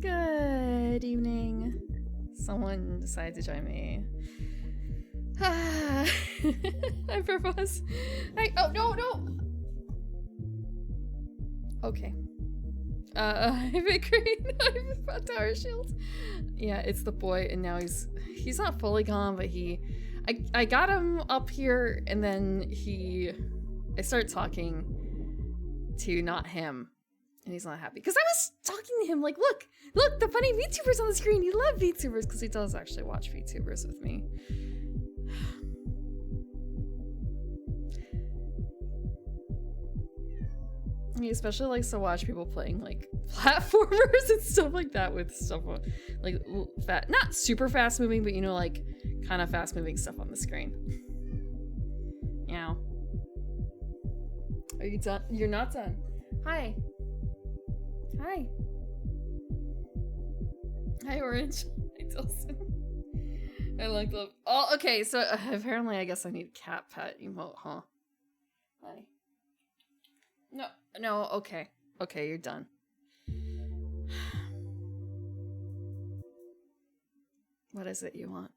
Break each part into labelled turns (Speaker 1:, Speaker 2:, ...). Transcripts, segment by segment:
Speaker 1: Good evening. Someone decided to join me. I propose. Oh, no! Okay. I've been green. I've got tower shield. Yeah, it's the boy, and now he's not fully gone, but I got him up here, and then I started talking to not him, and he's not happy. Because I was talking to him like, look, the funny VTubers on the screen. He loves VTubers, because he does actually watch VTubers with me. He especially likes to watch people playing like platformers and stuff like that with stuff like not super fast moving, but you know, like kind of fast moving stuff on the screen. Meow. Are you done? You're not done. Hi. Hi. Hi, Orange. Hi, Tilson. I like the. Oh, okay. So apparently, I guess I need cat pet emote, huh? Hi. No, okay. Okay, you're done. What is it you want?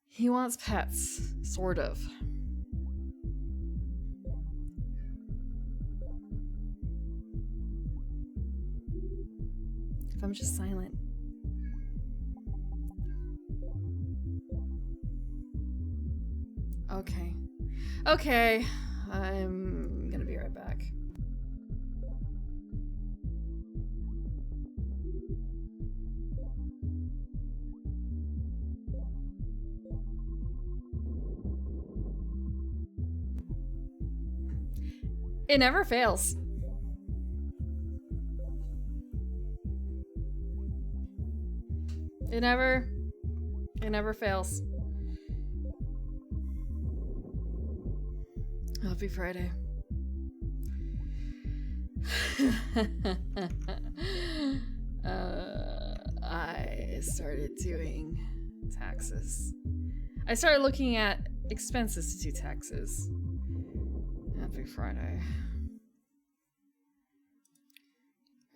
Speaker 1: He wants pets, sort of. If I'm just silent. Okay. Okay, I'm gonna be right back. It never fails. It never fails. Happy Friday. I started doing taxes. I started looking at expenses to do taxes. Happy Friday.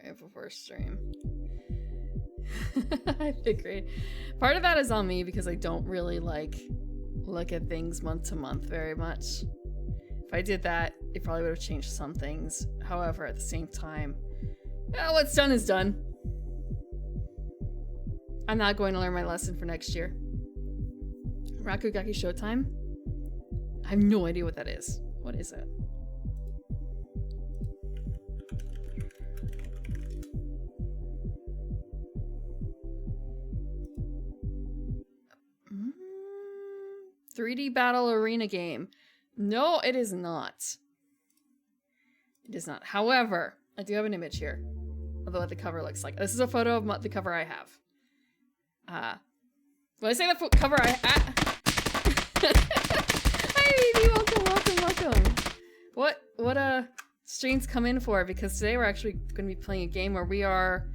Speaker 1: Right before stream. I agree. Part of that is on me because I don't really look at things month to month very much. If I did that, it probably would have changed some things. However, at the same time, what's done is done. I'm not going to learn my lesson for next year. Rakugaki Showtime? I have no idea what that is. What is it? Mm, 3D Battle Arena game. No, it is not. It is not. However, I do have an image here of what the cover looks like. This is a photo of the cover I have. When I say the cover I have... Hi, baby! Welcome. What streams come in for? Because today we're actually going to be playing a game where we are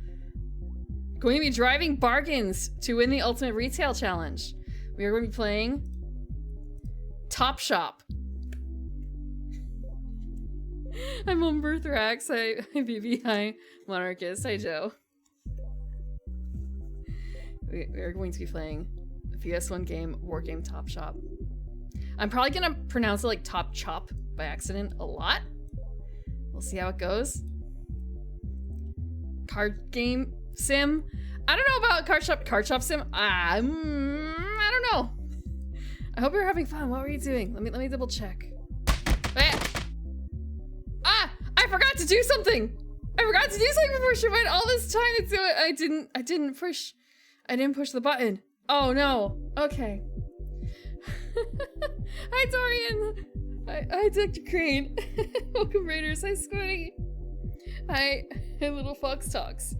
Speaker 1: going to be driving bargains to win the Ultimate Retail Challenge. We are going to be playing Top Shop. I'm on Birthrax. Hi, BB. Hi, Monarchist. Hi, Joe. We are going to be playing a PS1 game, War Game Top Shop. I'm probably going to pronounce it like Top Chop by accident a lot. We'll see how it goes. Card game sim. I don't know about card shop sim. I don't know. I hope you're having fun. What were you doing? Let me double check. I forgot to do something. I forgot to do something before she went all this time to do it. I didn't push the button. Oh no. Okay. Hi Dorian. Hi Dr. Crane. Welcome Raiders. Hi Squiddy. Hi Little Fox Talks.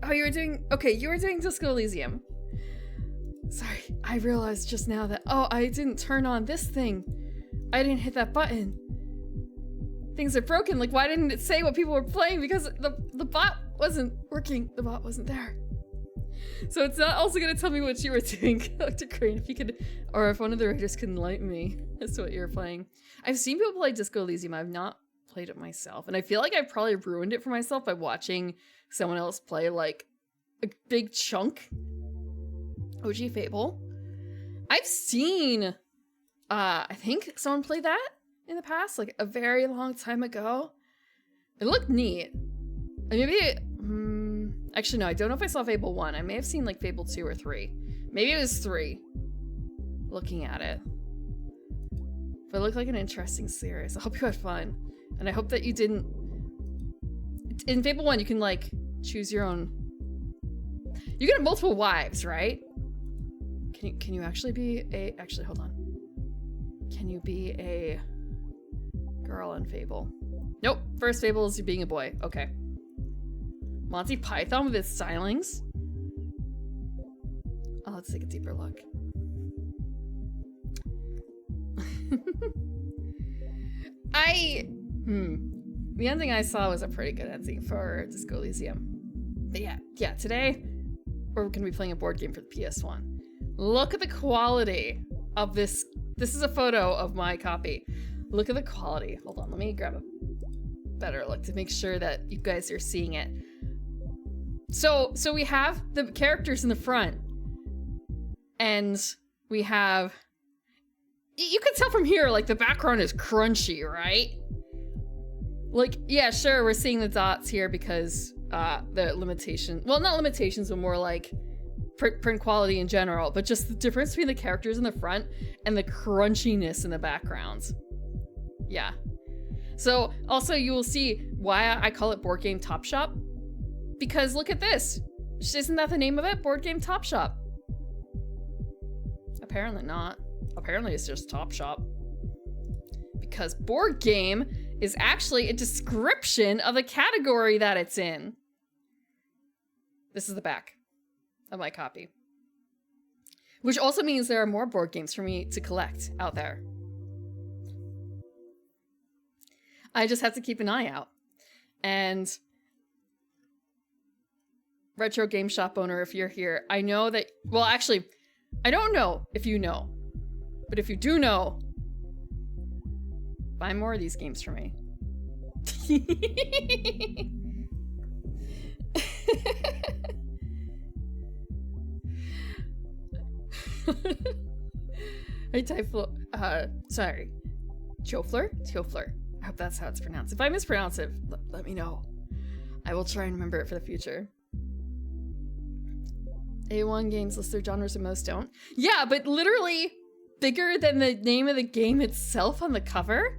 Speaker 1: Oh, you were doing Disco Elysium. Sorry, I realized just now that, I didn't turn on this thing. I didn't hit that button. Things are broken. Like, why didn't it say what people were playing? Because the bot wasn't working. The bot wasn't there. So it's not also gonna tell me what you were doing, Dr. Crane. If you could, or if one of the raiders could enlighten me as to what you were playing. I've seen people play Disco Elysium. I've not played it myself. And I feel like I probably ruined it for myself by watching someone else play like a big chunk. OG Fable. I've seen, I think someone played that in the past, like a very long time ago. It looked neat. Maybe, actually no, I don't know if I saw Fable 1. I may have seen like Fable 2 or 3. Maybe it was 3. Looking at it. But it looked like an interesting series. I hope you had fun. And I hope that you didn't... In Fable 1, you can like choose your own... You can have multiple wives, right? Can you actually be a... Actually, hold on. Can you be a girl in Fable? Nope. First Fable is you being a boy. Okay. Monty Python with his stylings. Oh, let's take a deeper look. The ending I saw was a pretty good ending for Disco Elysium. But yeah, today we're gonna be playing a board game for the PS1. Look at the quality of this. This is a photo of my copy. Look at the quality. Hold on, let me grab a better look to make sure that you guys are seeing it. So we have the characters in the front, and we have, you can tell from here, like the background is crunchy, right? Like, yeah, sure, we're seeing the dots here because the limitation, well, not limitations, but more like print quality in general, but just the difference between the characters in the front and the crunchiness in the background. Yeah. So also you will see why I call it Board Game Top Shop, because look at this. Isn't that the name of it? Board Game Top Shop. Apparently not. Apparently it's just Top Shop. Because board game is actually a description of the category that it's in. This is the back of my copy. Which also means there are more board games for me to collect out there. I just have to keep an eye out. And Retro Game Shop owner, if you're here, I know that, well, actually, I don't know if you know, but if you do know, buy more of these games for me. I type, sorry, Chofler? Chofler. I hope that's how it's pronounced. If I mispronounce it, let me know. I will try and remember it for the future. A1 games list their genres and most don't. Yeah, but literally bigger than the name of the game itself on the cover?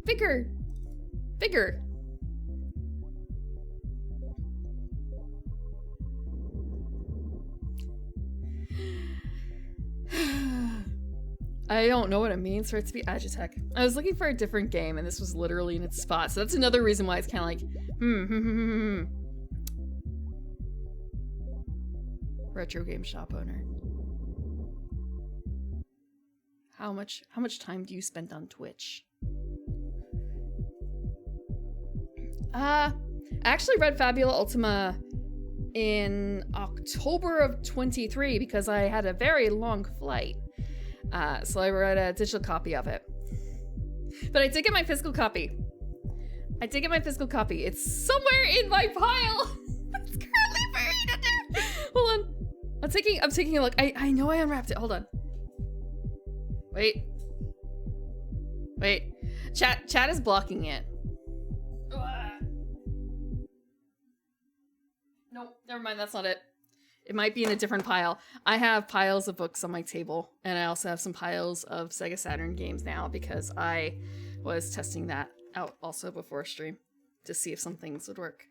Speaker 1: Bigger. Bigger. I don't know what it means for it to be Agitech. I was looking for a different game and this was literally in its spot. So that's another reason why it's kind of like, Retro Game Shop owner. How much time do you spend on Twitch? I actually read Fabula Ultima in October of 23 because I had a very long flight. So I read a digital copy of it. But I did get my physical copy. It's somewhere in my pile. It's currently buried in there. Hold on. I'm taking a look. I know I unwrapped it. Hold on. Wait. Chat is blocking it. No, never mind. That's not it. It might be in a different pile. I have piles of books on my table, and I also have some piles of Sega Saturn games now because I was testing that out also before stream to see if some things would work.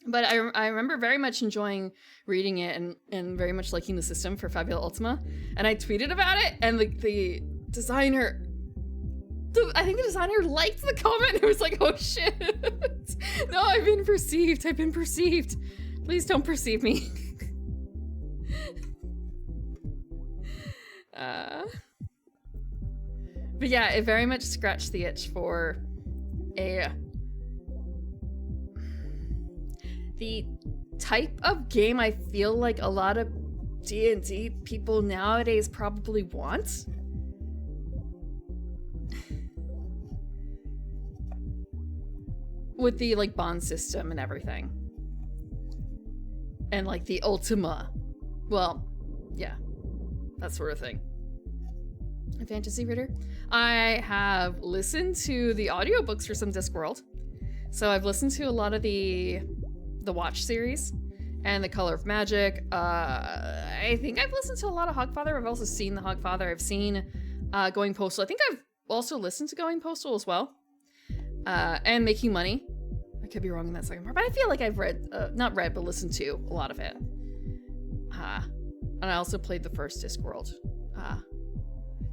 Speaker 1: But I remember very much enjoying reading it and very much liking the system for Fabula Ultima. And I tweeted about it, and the designer... I think the designer liked the comment. It was like, oh shit. No, I've been perceived. Please don't perceive me. But yeah, it very much scratched the itch for the type of game I feel like a lot of D&D people nowadays probably want. with the like bond system and everything. And like the Ultima. Well, yeah, that sort of thing. A fantasy reader. I have listened to the audiobooks for some Discworld. So I've listened to a lot of the Watch series and the Color of Magic. I think I've listened to a lot of Hogfather. I've also seen the Hogfather. I've seen Going Postal. I think I've also listened to Going Postal as well. And Making Money. I could be wrong in that second part, but I feel like I've read, not read, but listened to a lot of it. And I also played the first Discworld.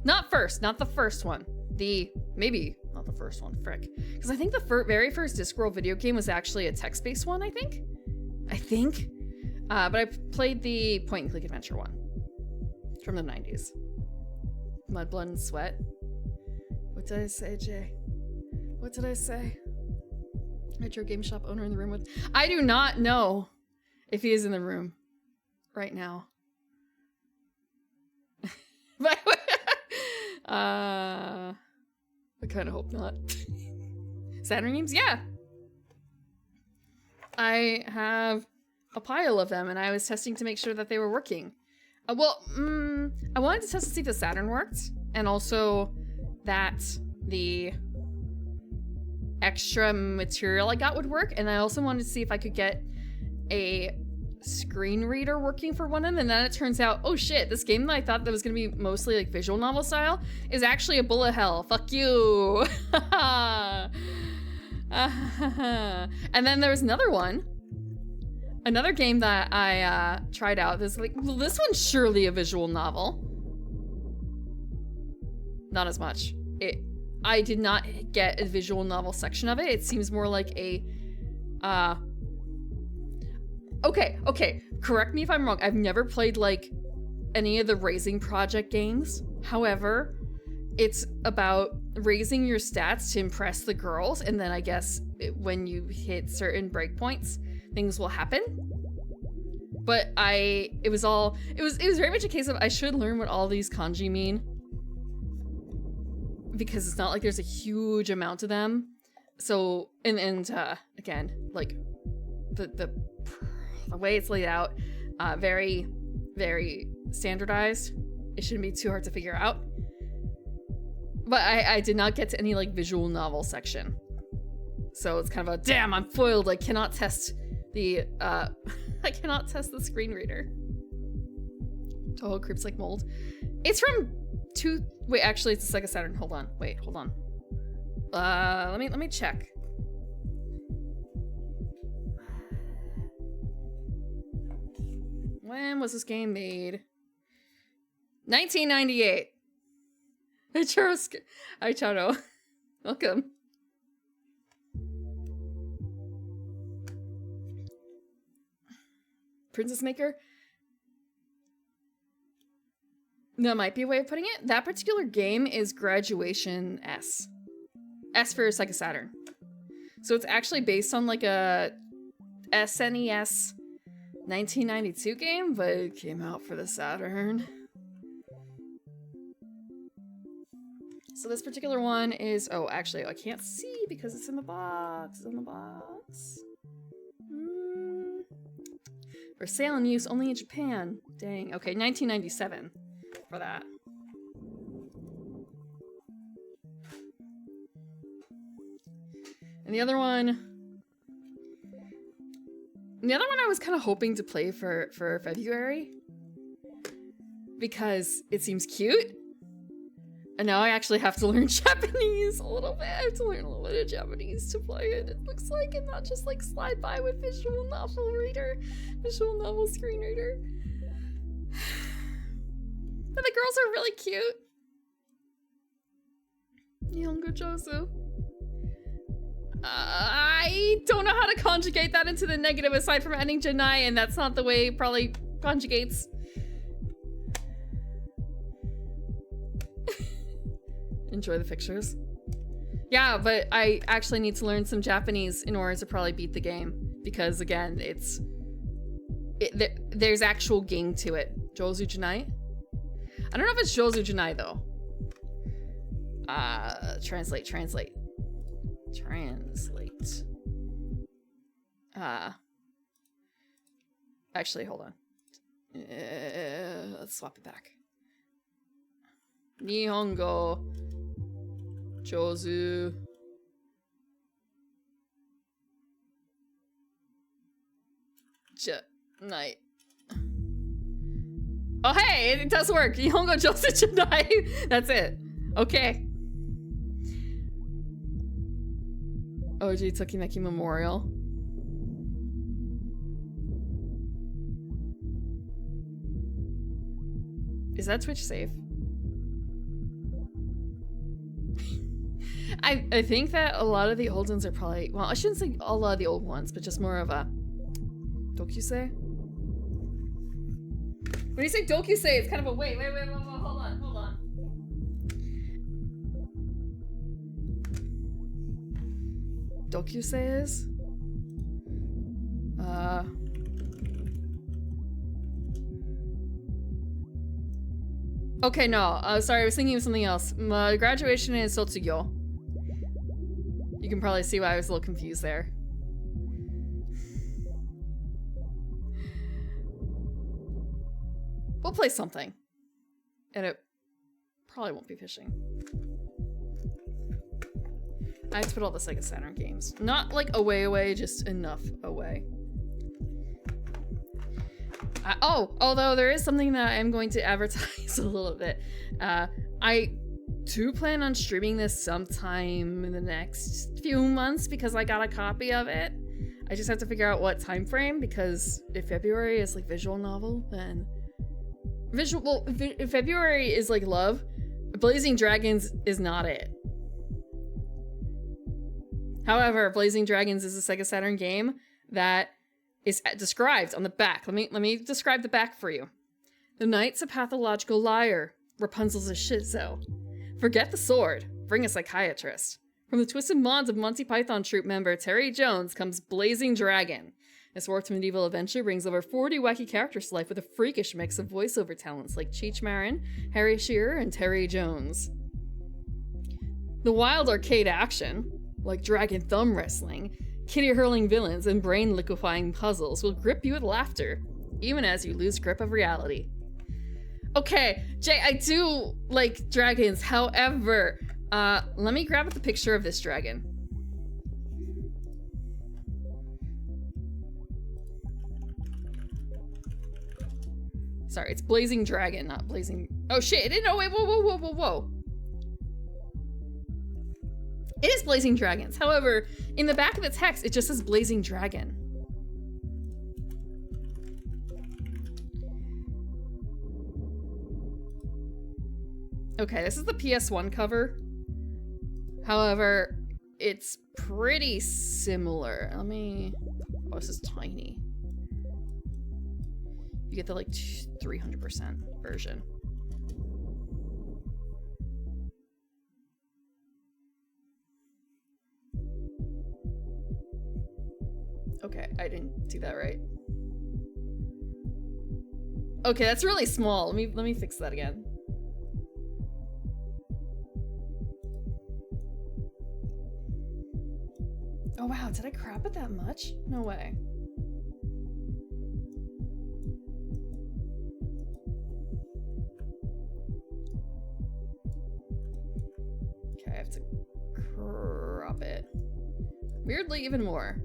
Speaker 1: Not the first one. Maybe not the first one, frick. Because I think the very first Discworld video game was actually a text-based one, I think. But I played the point-and-click adventure one. From the 90s. Mud, Blood, and Sweat. What did I say, Jay? What did I say? Retro Game Shop owner in the room with... I do not know if he is in the room right now. I kind of hope not. Saturn games? Yeah. I have a pile of them, and I was testing to make sure that they were working. I wanted to test to see if the Saturn worked, and also that the extra material I got would work, and I also wanted to see if I could get a screen reader working for one of them, and then it turns out, oh shit, this game that I thought that was gonna be mostly like visual novel style is actually a bullet hell. Fuck you. And then there was another game that I tried out. This like, well, this one's surely a visual novel. Not as much. I did not get a visual novel section of it. It seems more like a Okay, correct me if I'm wrong. I've never played like any of the Raising Project games. However, it's about raising your stats to impress the girls, and then I guess when you hit certain breakpoints, things will happen. But it was very much a case of I should learn what all these kanji mean, because it's not like there's a huge amount of them. So and again, like the way it's laid out, very, very standardized. It shouldn't be too hard to figure out. But I did not get to any like visual novel section. So it's kind of a, damn, I'm foiled. I cannot test the, I cannot test the screen reader. Toho creeps like mold. It's from wait, actually it's a Sega Saturn. Hold on. Let me check. When was this game made? 1998. Hi, Chano. Welcome. Princess Maker? That might be a way of putting it. That particular game is Graduation S. S for Sega Saturn. So it's actually based on like a SNES 1992 game, but it came out for the Saturn. So this particular one is, oh, actually, I can't see because it's in the box. It's in the box. For sale and use only in Japan. Dang. Okay, 1997 for that. And the other one I was kind of hoping to play for February because it seems cute. And now I actually have to learn Japanese a little bit. I have to learn a little bit of Japanese to play it, it looks like, and not just like slide by with visual novel screen reader. But the girls are really cute. Nihongo Josu. I don't know how to conjugate that into the negative aside from ending Janai, and that's not the way it probably conjugates. Enjoy the pictures. Yeah, but I actually need to learn some Japanese in order to probably beat the game. Because again, there's actual game to it. Jozu Janai? I don't know if it's Jozu Janai though. Translate. Actually, hold on. Let's swap it back. Nihongo. Jozu. Night. Oh, hey, it does work. Nihongo Jozu Janai. That's it. Okay. OG Tokimeki Memorial. Is that Twitch safe? I think that a lot of the old ones are probably, well, I shouldn't say a lot of the old ones, but just more of a dokusei. When you say dokusei, it's kind of a wait, hold on. Dokusei is? Okay, no. Sorry, I was thinking of something else. My graduation is Sotsugo. You can probably see why I was a little confused there. We'll play something. And it probably won't be fishing. I have to put all the Sega Saturn games. Not like away, just enough away. Although there is something that I'm going to advertise a little bit. I do plan on streaming this sometime in the next few months because I got a copy of it. I just have to figure out what time frame, because if February is like visual novel, then if February is like love, Blazing Dragons is not it. However, Blazing Dragons is a Sega Saturn game that is described on the back. Let me describe the back for you. The knight's a pathological liar. Rapunzel's a shizzo. Forget the sword. Bring a psychiatrist. From the twisted minds of Monty Python troupe member Terry Jones comes Blazing Dragon. This warped medieval adventure brings over 40 wacky characters to life with a freakish mix of voiceover talents like Cheech Marin, Harry Shearer, and Terry Jones. The wild arcade action, like dragon thumb wrestling, kitty-hurling villains, and brain-liquefying puzzles will grip you with laughter, even as you lose grip of reality. Okay, Jay, I do like dragons, however, let me grab the picture of this dragon. Sorry, it's Blazing Dragon, not Blazing... Oh shit, it didn't... Oh wait, whoa. It is Blazing Dragons. However, in the back of the text, it just says Blazing Dragon. Okay, this is the PS1 cover. However, it's pretty similar. Let me... Oh, this is tiny. You get the, like, 300% version. Okay, I didn't do that right. Okay, that's really small. Let me fix that again. Oh wow, did I crop it that much? No way. Okay, I have to crop it. Weirdly, even more.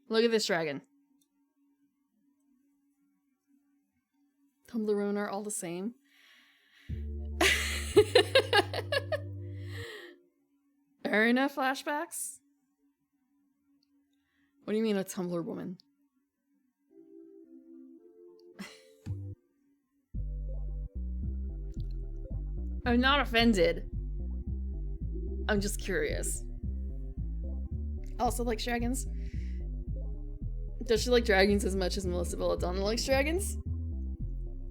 Speaker 1: Look at this dragon. Tumblr owner, all the same. Arena flashbacks? What do you mean a Tumblr woman? I'm not offended. I'm just curious. Also likes dragons. Does she like dragons as much as Melissa Belladonna likes dragons?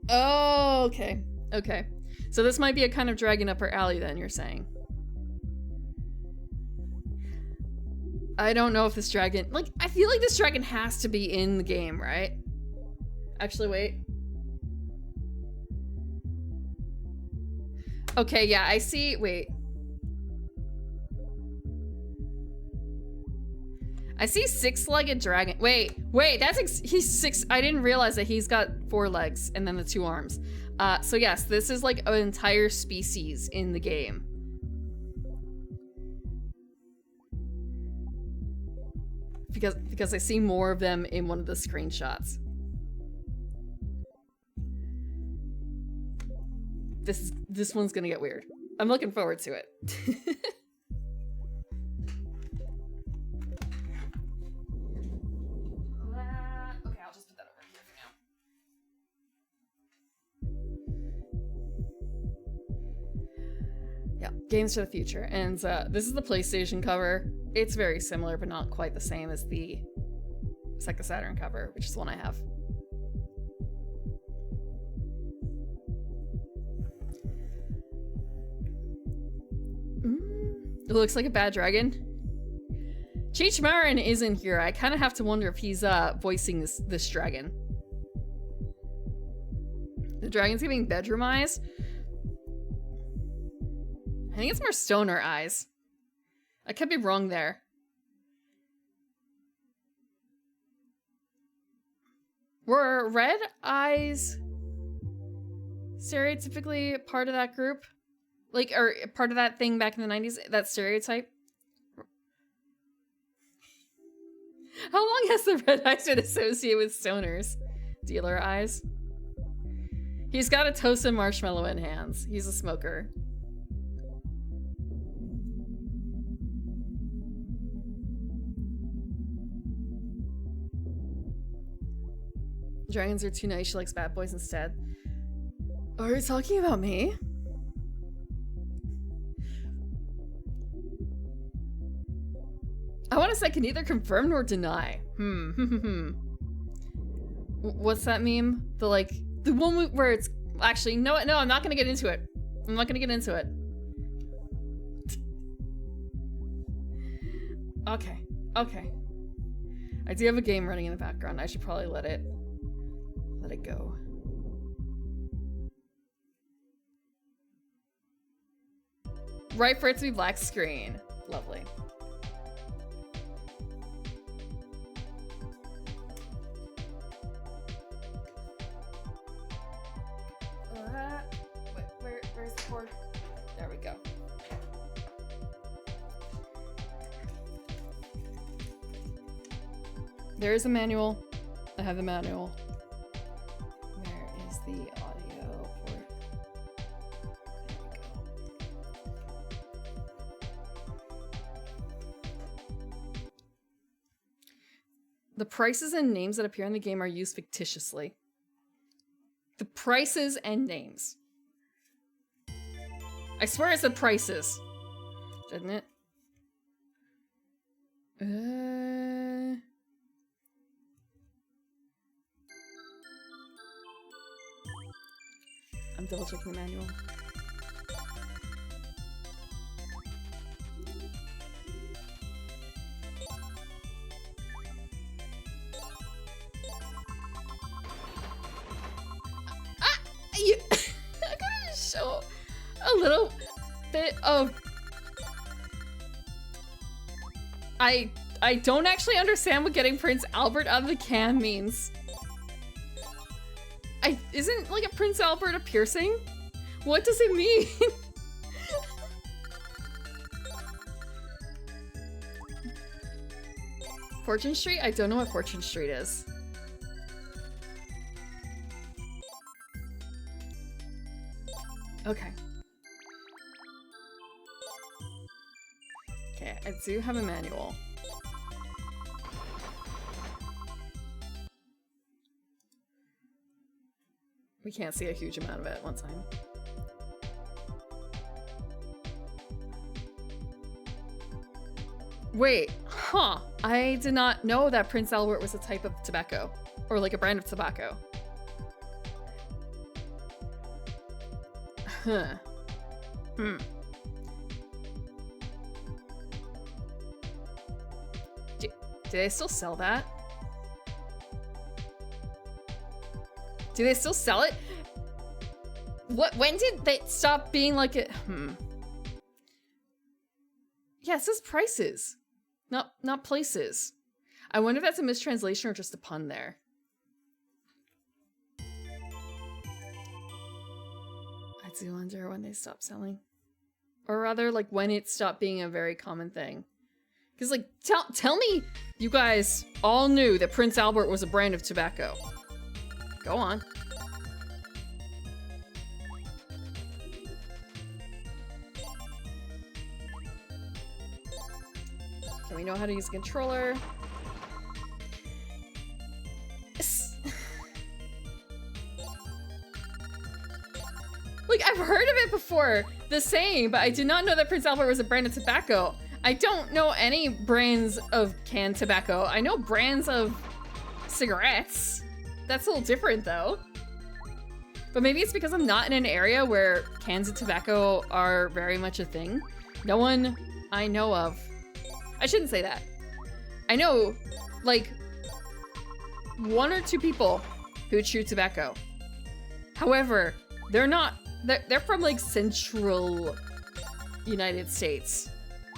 Speaker 1: Oh, okay. Okay. So this might be a kind of dragon up her alley then, you're saying. I don't know if this dragon... Like, I feel like this dragon has to be in the game, right? Actually, wait. Okay, yeah, I see... Wait. I see six-legged dragon. Wait, he's six. I didn't realize that he's got 4 legs and then the 2 arms. So yes, this is like an entire species in the game. Because I see more of them in one of the screenshots. This one's gonna get weird. I'm looking forward to it. Okay, I'll just put that over here for now. Yeah, games for the future. And this is the PlayStation cover. It's very similar, but not quite the same as the Sega Saturn cover, which is the one I have. It looks like a bad dragon. Cheech Marin isn't here. I kind of have to wonder if he's voicing this dragon. The dragon's giving bedroom eyes. I think it's more stoner eyes. I could be wrong there. Were red eyes stereotypically part of that group? Like, or part of that thing back in the 90s? That stereotype? How long has the red eyes been associated with stoners? Dealer eyes? He's got a toasted marshmallow in hands. He's a smoker. Dragons are too nice. She likes bad boys instead. Are you talking about me? I want to say I can neither confirm nor deny. What's that meme? The one where it's actually no, I'm not gonna get into it. I'm not gonna get into it. Okay. I do have a game running in the background. I should probably let it go. Right for it to be black screen. Lovely. Where's the cord? There we go. There is a manual. I have the manual. Where is the audio for it? There we go. The prices and names that appear in the game are used fictitiously. The prices and names. I swear it said prices. Didn't it? I'm double checking the manual. I gotta show a little bit of... I don't actually understand what getting Prince Albert out of the can means. Isn't like a Prince Albert a piercing? What does it mean? Fortune Street? I don't know what Fortune Street is. Okay. Okay, I do have a manual. We can't see a huge amount of it at one time. Wait, huh. I did not know that Prince Albert was a type of tobacco. Or like a brand of tobacco. Huh. Do they still sell that? Do they still sell it? When did they stop being like a... Yeah, it says prices. Not places. I wonder if that's a mistranslation or just a pun there. I do wonder when they stop selling. Or rather, like, when it stopped being a very common thing. Because, like, tell me you guys all knew that Prince Albert was a brand of tobacco. Go on. Do we know how to use a controller? Like, I've heard of it before, the saying, but I did not know that Prince Albert was a brand of tobacco. I don't know any brands of canned tobacco. I know brands of cigarettes. That's a little different, though. But maybe it's because I'm not in an area where cans of tobacco are very much a thing. No one I know of. I shouldn't say that. I know, like, 1 or 2 people who chew tobacco. However, they're from, like, central United States.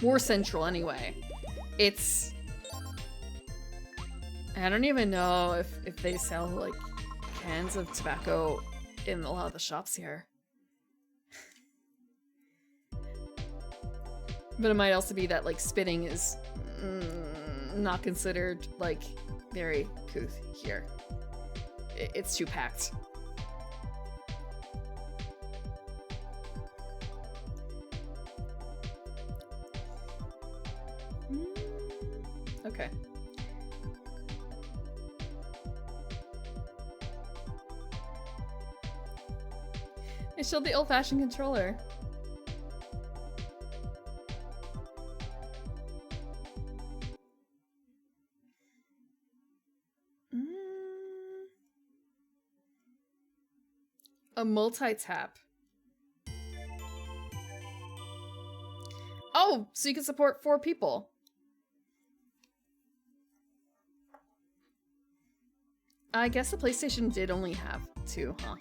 Speaker 1: More central, anyway. It's... I don't even know if they sell, like, cans of tobacco in a lot of the shops here. But it might also be that, like, spitting is not considered, like, very couth here. It's too packed. Okay. They showed the old-fashioned controller. A multi-tap. Oh, so you can support 4 people. I guess the PlayStation did only have 2, huh?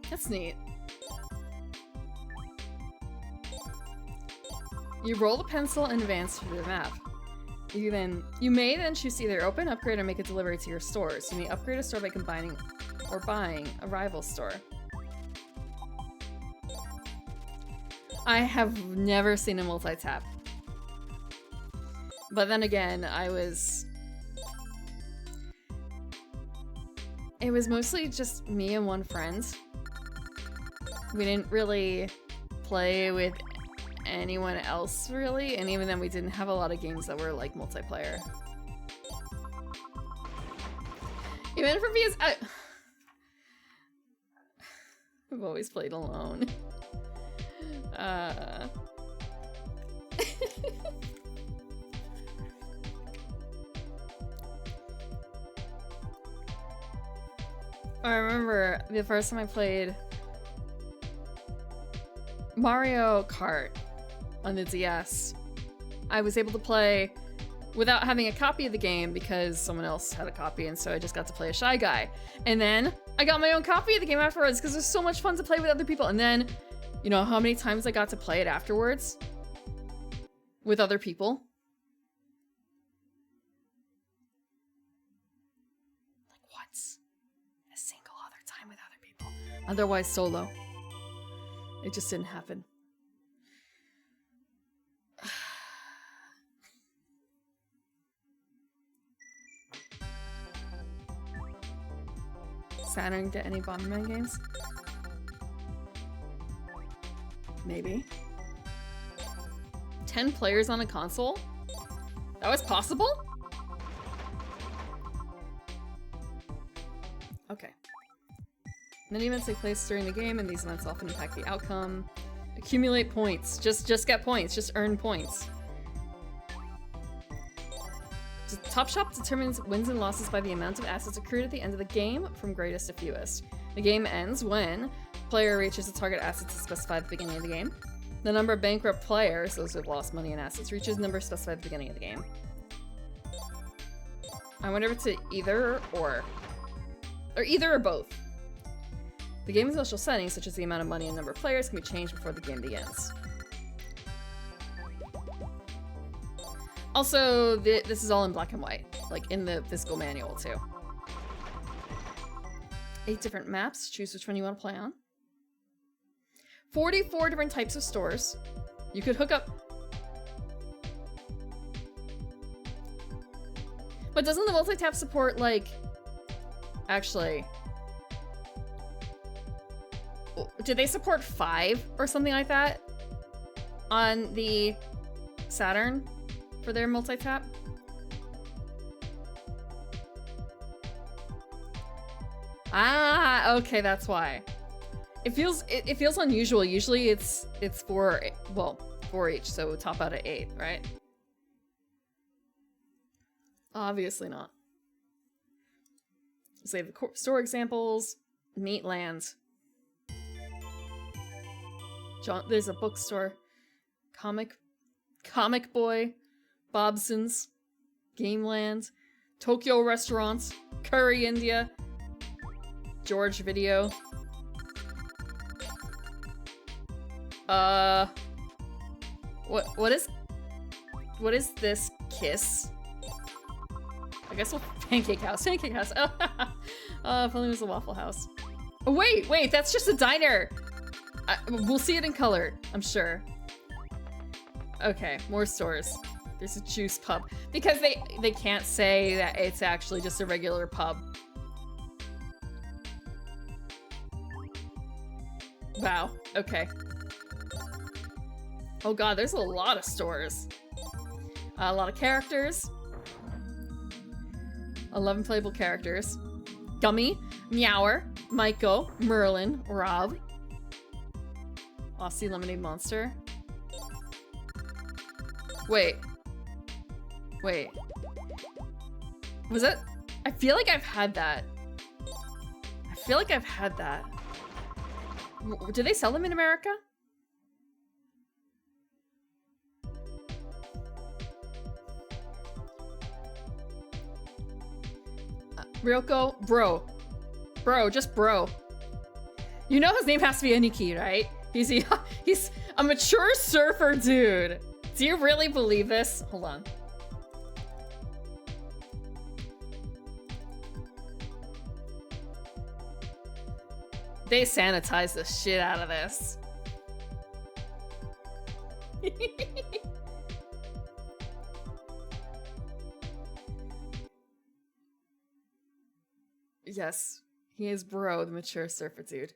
Speaker 1: That's neat. You roll the pencil and advance through the map. You may then choose to either open, upgrade, or make a delivery to your stores. You may upgrade a store by combining or buying a rival store. I have never seen a multi-tap. But then again, it was mostly just me and 1 friend. We didn't really play with anyone else, really, and even then we didn't have a lot of games that were, like, multiplayer. Even for PS... I've always played alone. I remember the first time I played Mario Kart on the DS. I was able to play without having a copy of the game because someone else had a copy, and so I just got to play a Shy Guy. And then I got my own copy of the game afterwards because it was so much fun to play with other people. And then, you know how many times I got to play it afterwards? With other people? Like once. A single other time with other people. Otherwise solo. It just didn't happen. Saturn get any Bomberman games? Maybe. 10 players on a console? That was possible? Okay. Many events take place during the game, and these events often impact the outcome. Accumulate points. Just get points. Just earn points. Top Shop determines wins and losses by the amount of assets accrued at the end of the game, from greatest to fewest. The game ends when player reaches the target assets specified at the beginning of the game. The number of bankrupt players, those who have lost money and assets, reaches the number specified at the beginning of the game. I wonder if it's a either or either or both. The game's initial settings, such as the amount of money and number of players, can be changed before the game begins. Also, this is all in black and white, like in the physical manual too. 8 different maps. Choose which one you want to play on. 44 different types of stores. You could hook up. But doesn't the multi-tap support, like... Actually... Did they support 5 or something like that? On the Saturn? For their multi-tap? Ah, okay, that's why. It feels unusual. Usually it's 4, well, 4 each, so top out at 8, right? Obviously not. Save the store examples. Meat lands. There's a bookstore. Comic Boy. Bobson's. Gameland. Tokyo Restaurants. Curry India. George Video. What is this? Kiss? I guess we'll Pancake House. Pancake House. Oh, if only it was a Waffle House. Oh, wait, that's just a diner. We'll see it in color, I'm sure. Okay, more stores. There's a juice pub. Because they can't say that it's actually just a regular pub. Wow, okay. Oh god, there's a lot of stores. A lot of characters. 11 playable characters. Gummy, Meower, Maiko, Merlin, Rob. Aussie Lemonade Monster. Wait. Was it? I feel like I've had that. Do they sell them in America? Ryoko? Bro, just bro. You know his name has to be Aniki, right? He's a mature surfer dude. Do you really believe this? Hold on. They sanitize the shit out of this. Yes, he is bro, the mature surfer dude.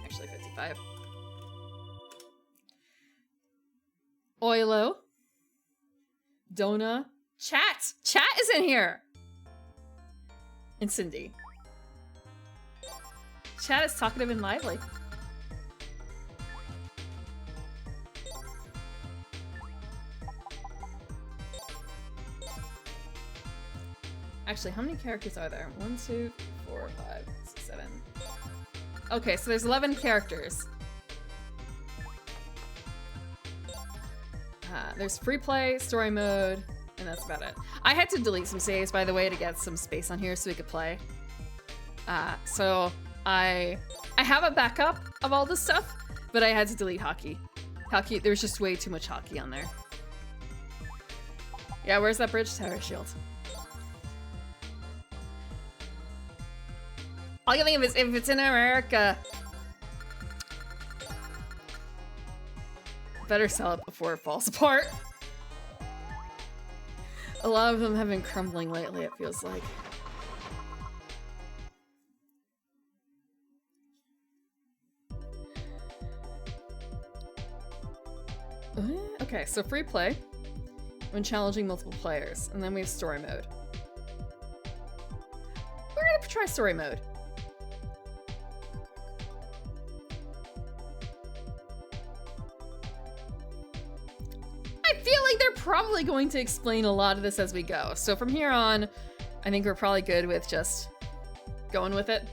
Speaker 1: Actually, 55. Oilo. Dona. Chat! Chat is in here! And Cindy. Chat is talkative and lively. Actually, how many characters are there? 1, 2, 4, 5, 6, 7. Okay, so there's 11 characters. There's free play, story mode, and that's about it. I had to delete some saves, by the way, to get some space on here so we could play. So I have a backup of all this stuff, but I had to delete hockey. There's just way too much hockey on there. Yeah, where's that bridge tower shield? All you think is if it's in America. Better sell it before it falls apart. A lot of them have been crumbling lately, it feels like. Okay, so free play when challenging multiple players, and then we have story mode. We're gonna try story mode. I feel like they're probably going to explain a lot of this as we go. So from here on, I think we're probably good with just going with it.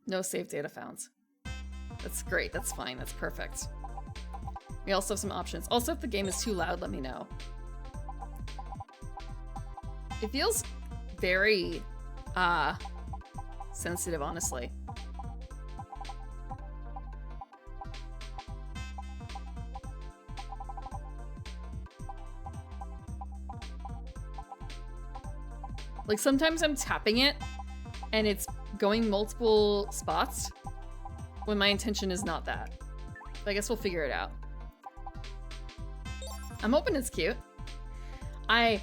Speaker 1: No save data found. That's great, that's fine, that's perfect. We also have some options. Also, if the game is too loud, let me know. It feels very, sensitive, honestly. Like, sometimes I'm tapping it and it's going multiple spots when my intention is not that. But I guess we'll figure it out. I'm hoping it's cute. I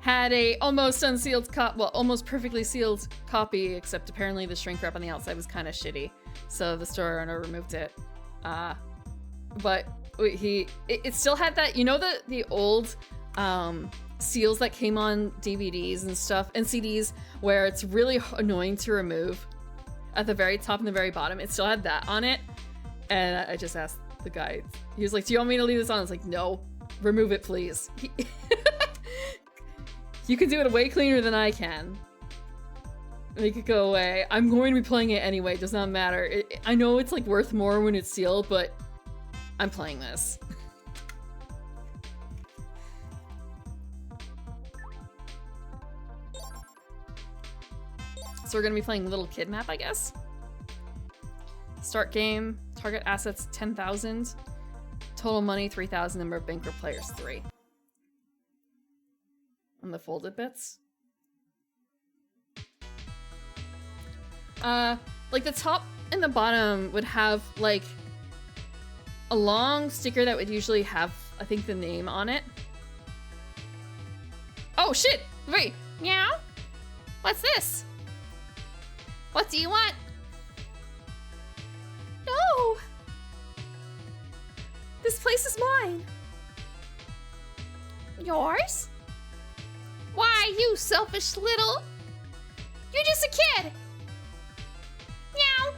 Speaker 1: had a almost unsealed almost perfectly sealed copy, except apparently the shrink wrap on the outside was kind of shitty. So the store owner removed it. But it still had that, you know, the old seals that came on DVDs and stuff and CDs where it's really annoying to remove at the very top and the very bottom. It still had that on it. And I just asked the guy, he was like, do you want me to leave this on? I was like, no, remove it, please. You can do it way cleaner than I can. Make it go away. I'm going to be playing it anyway. It does not matter. I know it's like worth more when it's sealed, but I'm playing this. So we're gonna be playing Little Kid Map, I guess. Start game, target assets 10,000, total money 3,000, number of bankrupt players 3. And the folded bits. Like the top and the bottom would have like a long sticker that would usually have, I think, the name on it. Oh shit! Wait, meow? What's this? What do you want? No! This place is mine. Yours? Why, you selfish little... You're just a kid! Meow!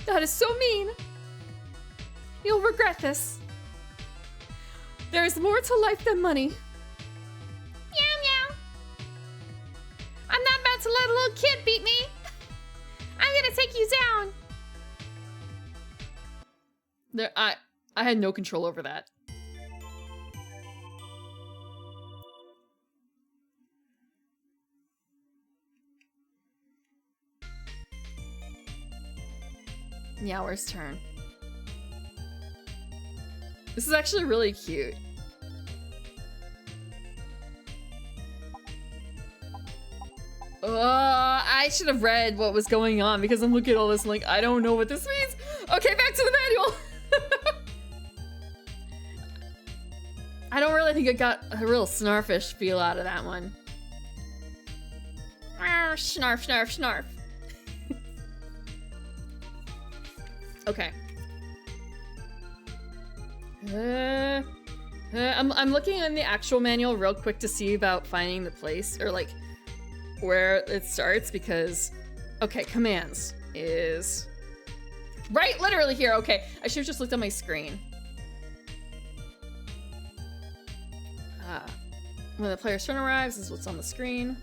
Speaker 1: That is so mean. You'll regret this. There is more to life than money. Meow meow. I'm not about to let a little kid beat me. I'm gonna take you down. There, I had no control over that. Meower's turn. This is actually really cute. I should have read what was going on because I'm looking at all this and like, I don't know what this means. Okay, back to the manual. I don't really think I got a real snarfish feel out of that one. Snarf, snarf, snarf. Okay. I'm looking in the actual manual real quick to see about finding the place or like where it starts because, okay, commands is right literally here. Okay, I should have just looked at my screen. When the player's turn arrives, this is what's on the screen.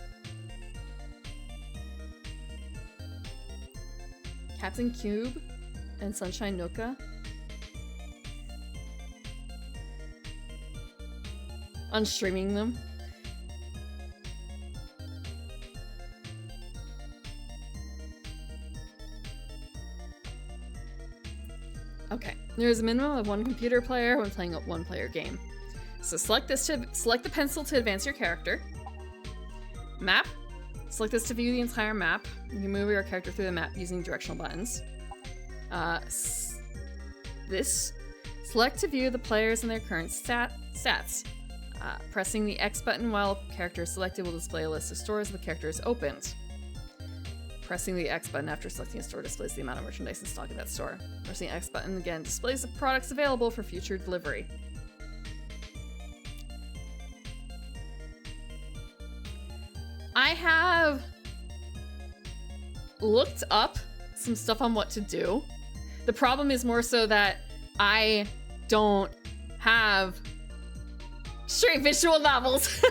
Speaker 1: Captain Cube and Sunshine Nuka. Unstreaming them. Okay, there's a minimum of 1 computer player when playing a 1-player game. So select the pencil to advance your character. Map. Select this to view the entire map. You can move your character through the map using directional buttons. This. Select to view the players and their current stats. Pressing the X button while a character is selected will display a list of stores the character is opened. Pressing the X button after selecting a store displays the amount of merchandise in stock at that store. Pressing the X button again displays the products available for future delivery. I have looked up some stuff on what to do. The problem is more so that I don't have straight visual novels.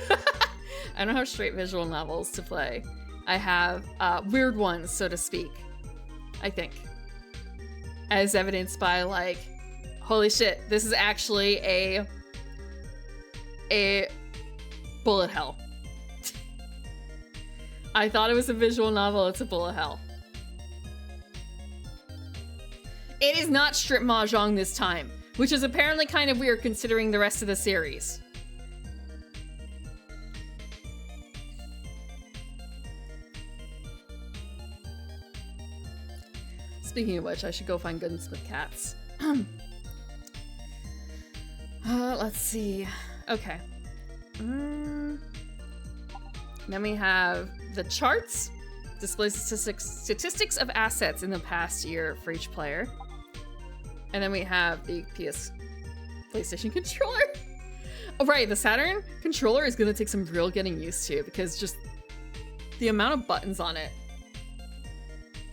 Speaker 1: I don't have straight visual novels to play. I have weird ones, so to speak, I think. As evidenced by like, holy shit, this is actually a bullet hell. I thought it was a visual novel. It's a bullet hell. It is not strip mahjong this time, which is apparently kind of weird considering the rest of the series. Speaking of which, I should go find Gunsmith Cats. Let's see. Okay. Then we have the charts. Displays statistics of assets in the past year for each player. And then we have the PlayStation controller. Oh, right. The Saturn controller is going to take some real getting used to because just the amount of buttons on it.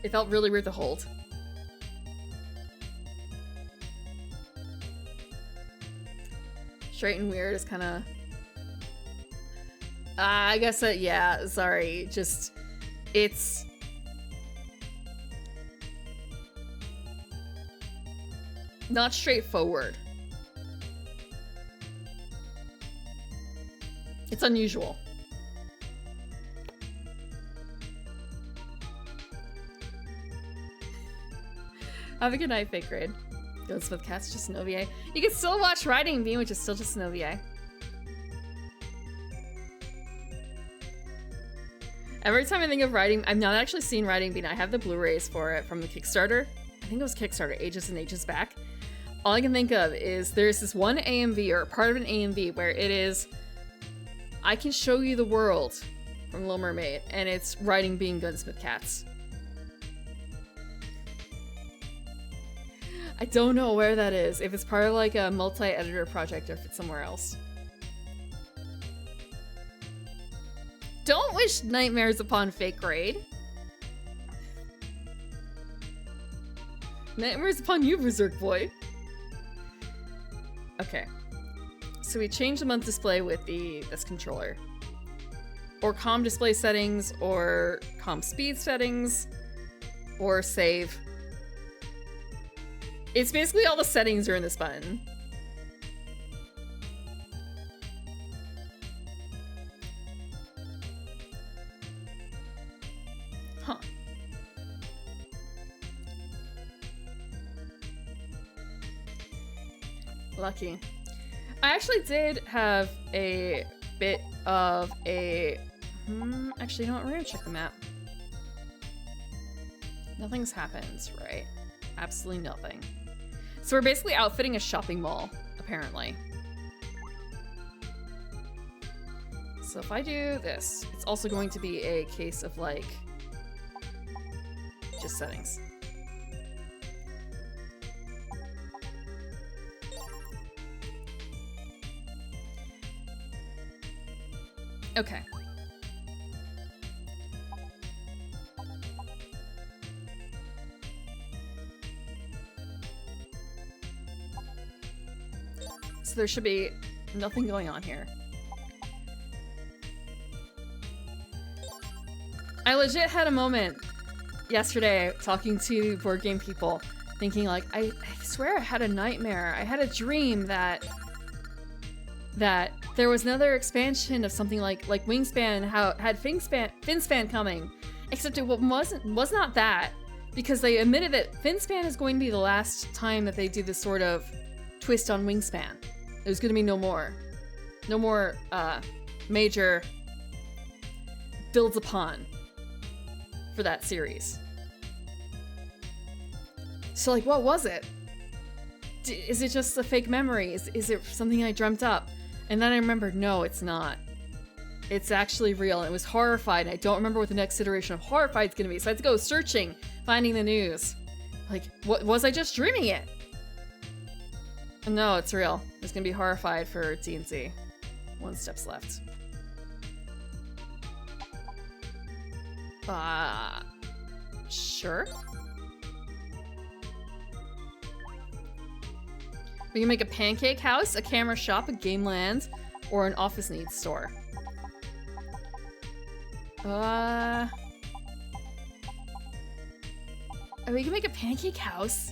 Speaker 1: It felt really weird to hold. Straight and weird is kind of... I guess that, yeah, sorry. Just, it's... not straightforward. It's unusual. Have a good night, fake grade. Gunsmith Cats, just an OVA. You can still watch Riding Bean, which is still just an OVA. Every time I think of Riding, I've not actually seen Riding Bean. I have the Blu-rays for it from the Kickstarter. I think it was Kickstarter ages and ages back. All I can think of is there's this one AMV, or part of an AMV, where it is I Can Show You the World from Little Mermaid, and it's Riding Bean Gunsmith Cats. I don't know where that is, if it's part of like a multi-editor project or if it's somewhere else. Don't wish nightmares upon fake grade. Nightmares upon you, Berserk Boy. Okay. So we changed the month display with this controller. Or comm display settings, or comm speed settings, or save. It's basically all the settings are in this button. Huh. Lucky. I actually did have a bit of a... actually, you know what? We're gonna check the map. Nothing's happened, right? Absolutely nothing. So we're basically outfitting a shopping mall, apparently. So if I do this, it's also going to be a case of like, just settings. Okay. So there should be nothing going on here. I legit had a moment yesterday talking to board game people, thinking like, I swear I had a nightmare. I had a dream that there was another expansion of something like Wingspan, how it had Finspan coming, except it was not that, because they admitted that Finspan is going to be the last time that they do this sort of twist on Wingspan. There's going to be no more major builds upon for that series. So like, what was it? Is it just a fake memory? Is it something I dreamt up? And then I remembered, no, it's not. It's actually real. And it was Horrified, and I don't remember what the next iteration of Horrified is going to be. So I had to go searching, finding the news. Like, what was I just dreaming it? No, it's real. There's going to be Horrified for D&C. 1 step's left. Sure. We can make a pancake house, a camera shop, a game land, or an office needs store. We can make a pancake house.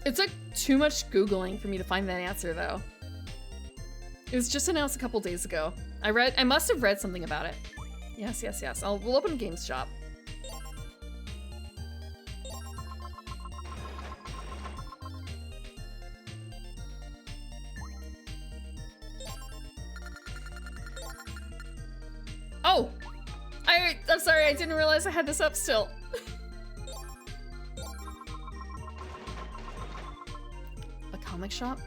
Speaker 1: It took too much Googling for me to find that answer, though. It was just announced a couple days ago. I must have read something about it. Yes, yes, yes. We'll open a games shop. Oh! I'm sorry, I didn't realize I had this up still. A comic shop?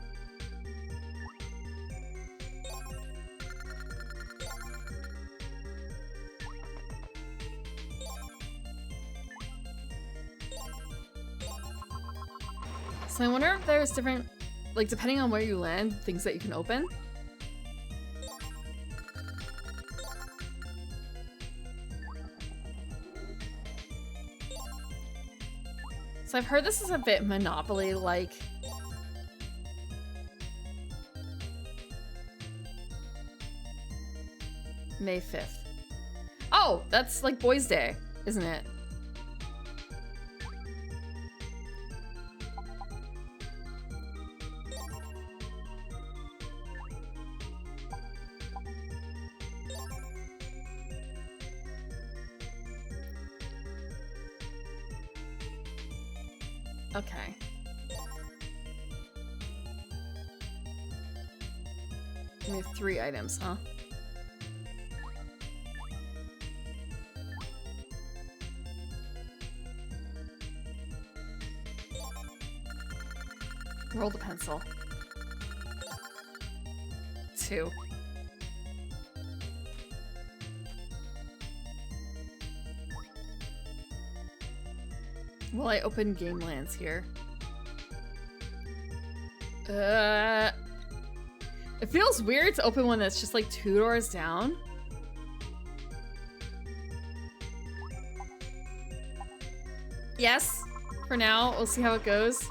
Speaker 1: So I wonder if there's different, like, depending on where you land, things that you can open. So I've heard this is a bit Monopoly-like. May 5th. Oh, that's like Boys' Day, isn't it? Okay. We have 3 items, huh? Roll the pencil. 2. Will I open game lands here? It feels weird to open one that's just like 2 doors down. Yes, for now. We'll see how it goes.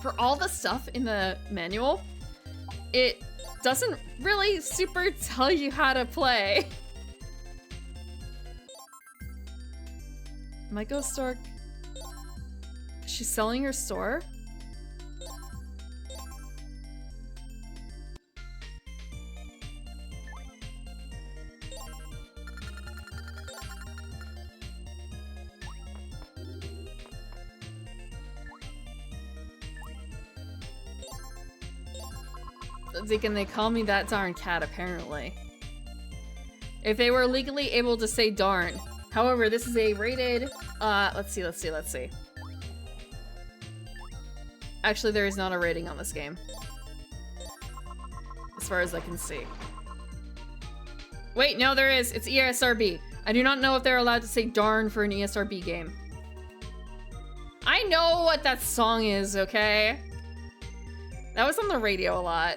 Speaker 1: For all the stuff in the manual, it doesn't really super tell you how to play. Michael store. She's selling her store? Deacon, they call me that darn cat, apparently. If they were legally able to say darn. However, this is a rated, let's see. Actually, there is not a rating on this game. As far as I can see. Wait, no, there is. It's ESRB. I do not know if they're allowed to say darn for an ESRB game. I know what that song is, okay? That was on the radio a lot.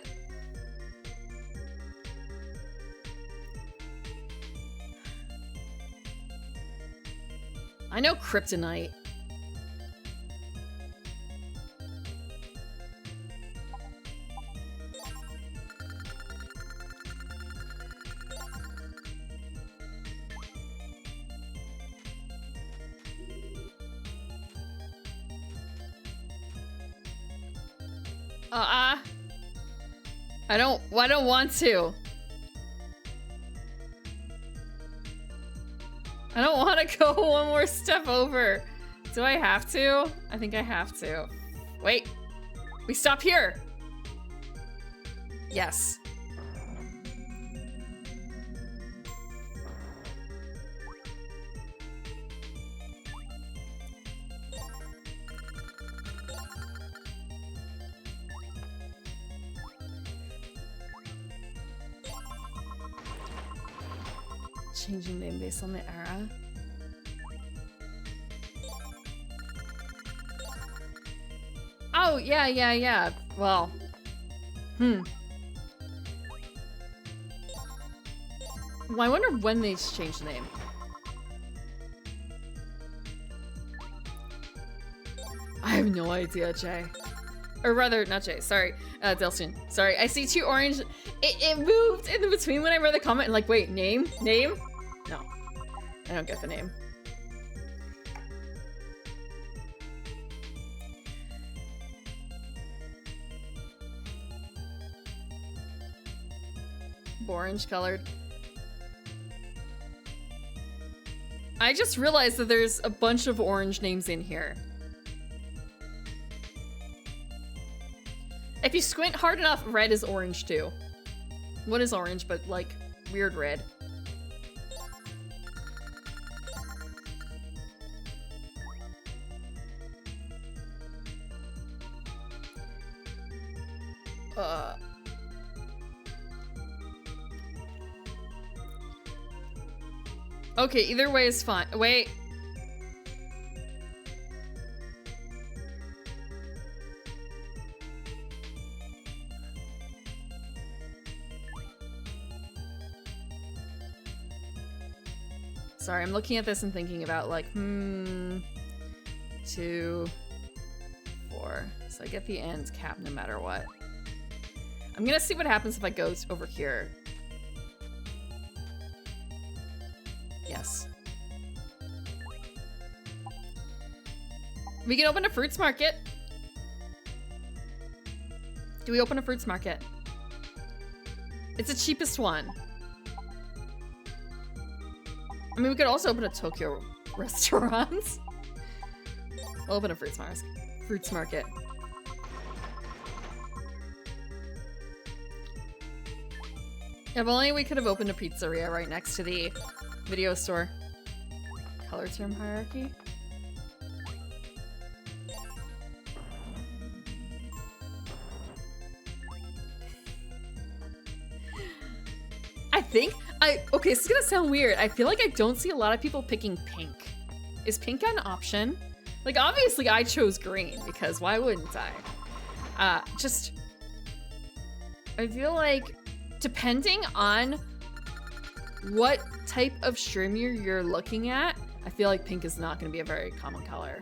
Speaker 1: I know Kryptonite. I don't want to. I don't want to go one more step over. Do I have to? I think I have to. Wait. We stop here. Yes. Changing name based on the era. Oh, yeah. Well. Well, I wonder when they changed the name. I have no idea, Jay. Or rather, not Jay, sorry. Delson. Sorry, I see 2 orange. It moved in between when I read the comment and like, wait, name? No. I don't get the name. Orange colored. I just realized that there's a bunch of orange names in here. If you squint hard enough, red is orange too. What is orange, but like weird red? Okay, either way is fine. Wait. Sorry, I'm looking at this and thinking about like, 2, 4. So I get the ends cap no matter what. I'm gonna see what happens if I go over here. Yes. We can open a fruits market. Do we open a fruits market? It's the cheapest one. I mean, we could also open a Tokyo restaurant. We'll open a fruits market. If only we could have opened a pizzeria right next to the video store. Color term hierarchy. Okay, this is gonna sound weird. I feel like I don't see a lot of people picking pink. Is pink an option? Like, obviously I chose green because why wouldn't I? I feel like depending on what type of streamer you're looking at, I feel like pink is not gonna be a very common color.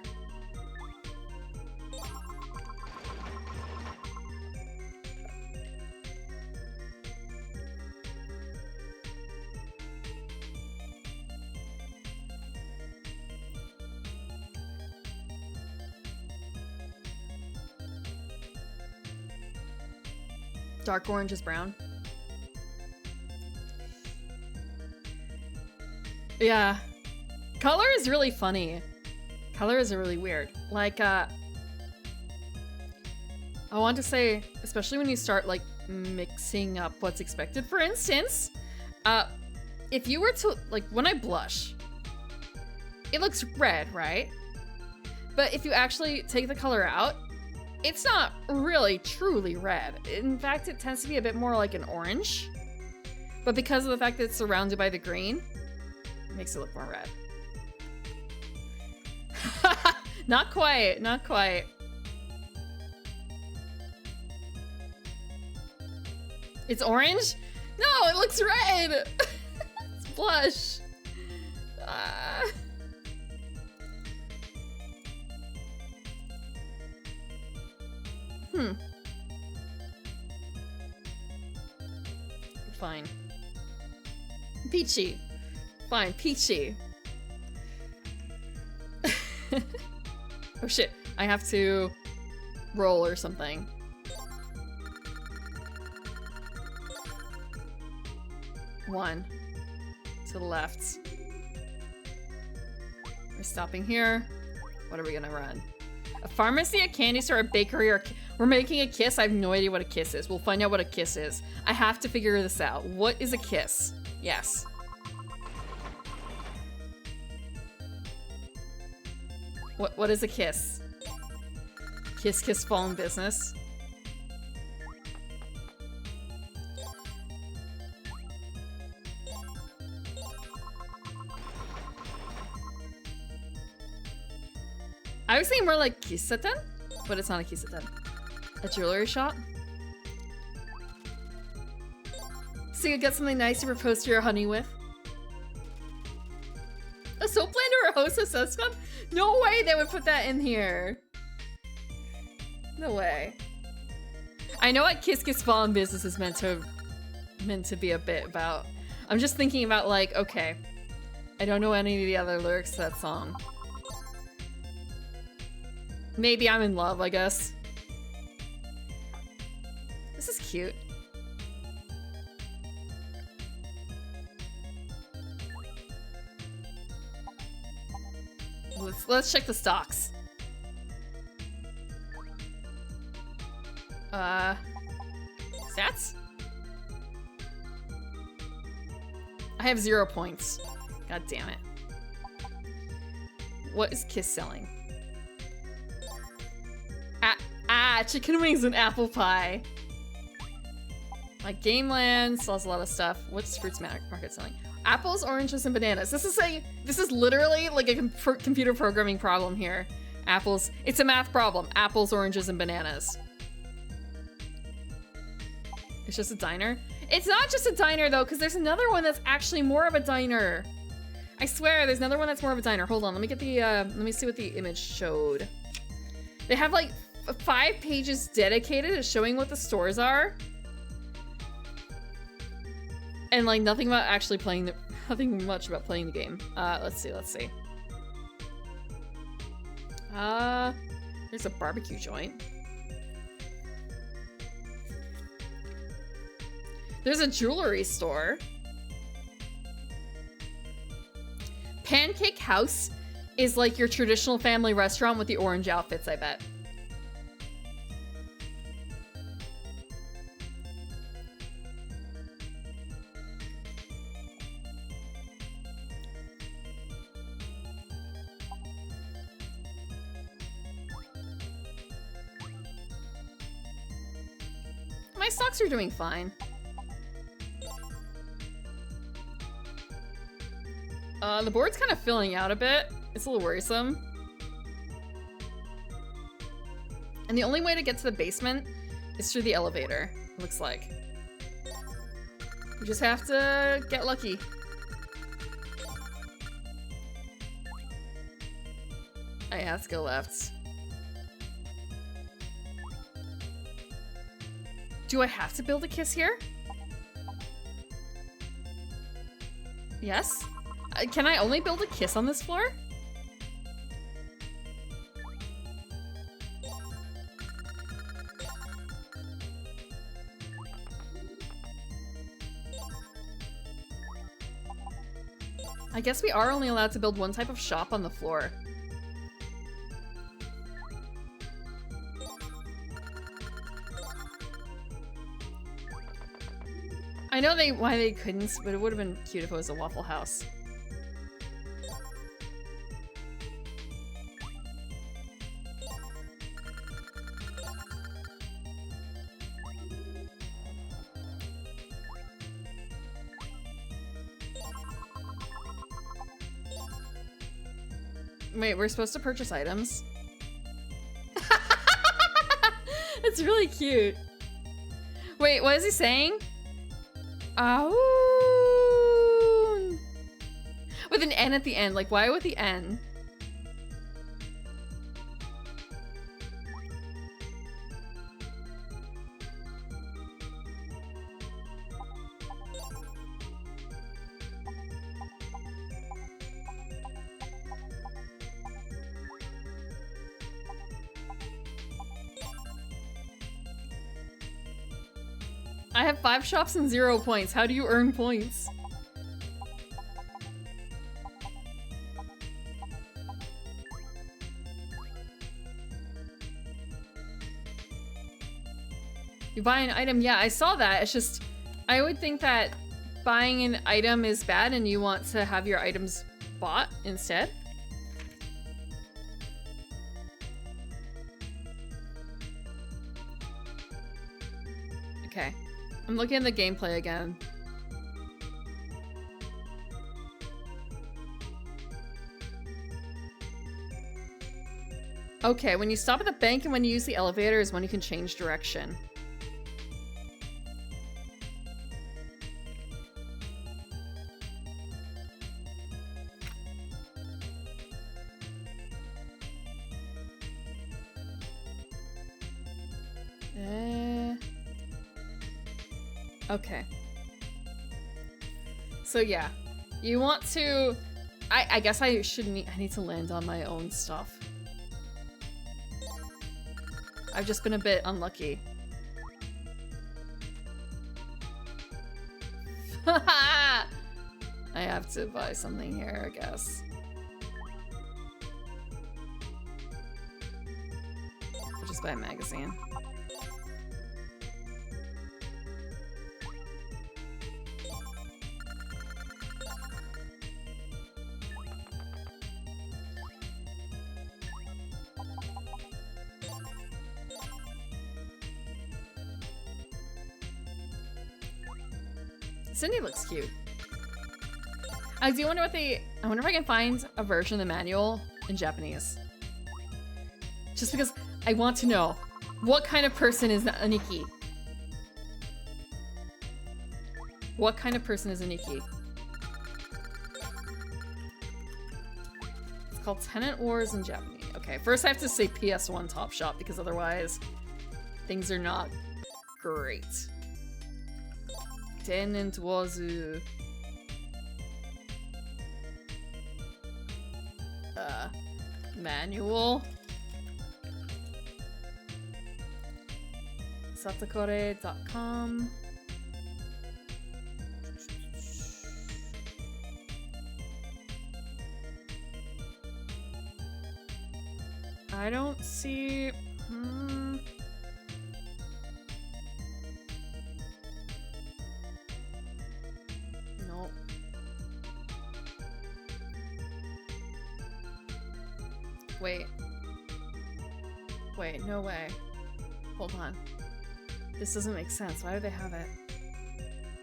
Speaker 1: Dark orange is brown. Yeah. Color is really funny. Color is really weird. Like, I want to say, especially when you start, like, mixing up what's expected. For instance, if you were to, like, when I blush, it looks red, right? But if you actually take the color out, it's not really truly red. In fact, it tends to be a bit more like an orange. But because of the fact that it's surrounded by the green, it makes it look more red. Not quite, not quite. It's orange? No, it looks red! It's blush. Fine. Peachy. Fine, peachy. Oh shit, I have to roll or something. One. To the left. We're stopping here. What are we gonna run? A pharmacy, a candy store, a bakery, or we're making a kiss? I have no idea what a kiss is. We'll find out what a kiss is. I have to figure this out. What is a kiss? Yes. What is a kiss? Kiss, kiss, fall in business. I was thinking more like kissaten, but it's not a kissaten. A jewelry shop. So you get something nice to propose to your honey with. A soap blender or a hose of Suscom? No way they would put that in here. No way. I know what Kiss Kiss Fall in Business is meant to be a bit about. I'm just thinking about like, okay, I don't know any of the other lyrics to that song. Maybe I'm in love, I guess. This is cute. Let's check the stocks. Stats? I have 0 points. God damn it. What is Kiss selling? Chicken wings and apple pie. Like Gameland sells a lot of stuff. What's Fruits Market selling? Apples, oranges, and bananas. This is literally like a computer programming problem here. Apples. It's a math problem. Apples, oranges, and bananas. It's just a diner. It's not just a diner though, because there's another one that's actually more of a diner. I swear, there's another one that's more of a diner. Hold on, let me get the, let me see what the image showed. They have like 5 pages dedicated to showing what the stores are. And like nothing about actually playing the, nothing much about playing the game. Let's see. There's a barbecue joint. There's a jewelry store. Pancake House is like your traditional family restaurant with the orange outfits, I bet. My stocks are doing fine. The board's kind of filling out a bit. It's a little worrisome. And the only way to get to the basement is through the elevator, it looks like. You just have to get lucky. I have to go left. Do I have to build a kiss here? Yes? Can I only build a kiss on this floor? I guess we are only allowed to build one type of shop on the floor. I know why they couldn't, but it would have been cute if it was a Waffle House. Wait, we're supposed to purchase items? It's really cute. Wait, what is he saying? Oh, with an N at the end. Like, why with the N? I have 5 shops and 0 points. How do you earn points? You buy an item. Yeah, I saw that. It's just, I would think that buying an item is bad and you want to have your items bought instead. Okay. I'm looking at the gameplay again. Okay, when you stop at the bank and when you use the elevator is when you can change direction. Okay. So yeah, you want to, I guess I need to land on my own stuff. I've just been a bit unlucky. I have to buy something here, I guess. buy a magazine. Cindy looks cute. I do wonder what I wonder if I can find a version of the manual in Japanese. Just because I want to know what kind of person is Aniki? What kind of person is Aniki? It's called Tenant Wars in Japanese. Okay, first I have to say PS1 Top Shop because otherwise things are not great. Tenant Wars. Manual. Satakore.com. I don't see... Nope. Wait. Wait, no way. Hold on. This doesn't make sense. Why do they have it?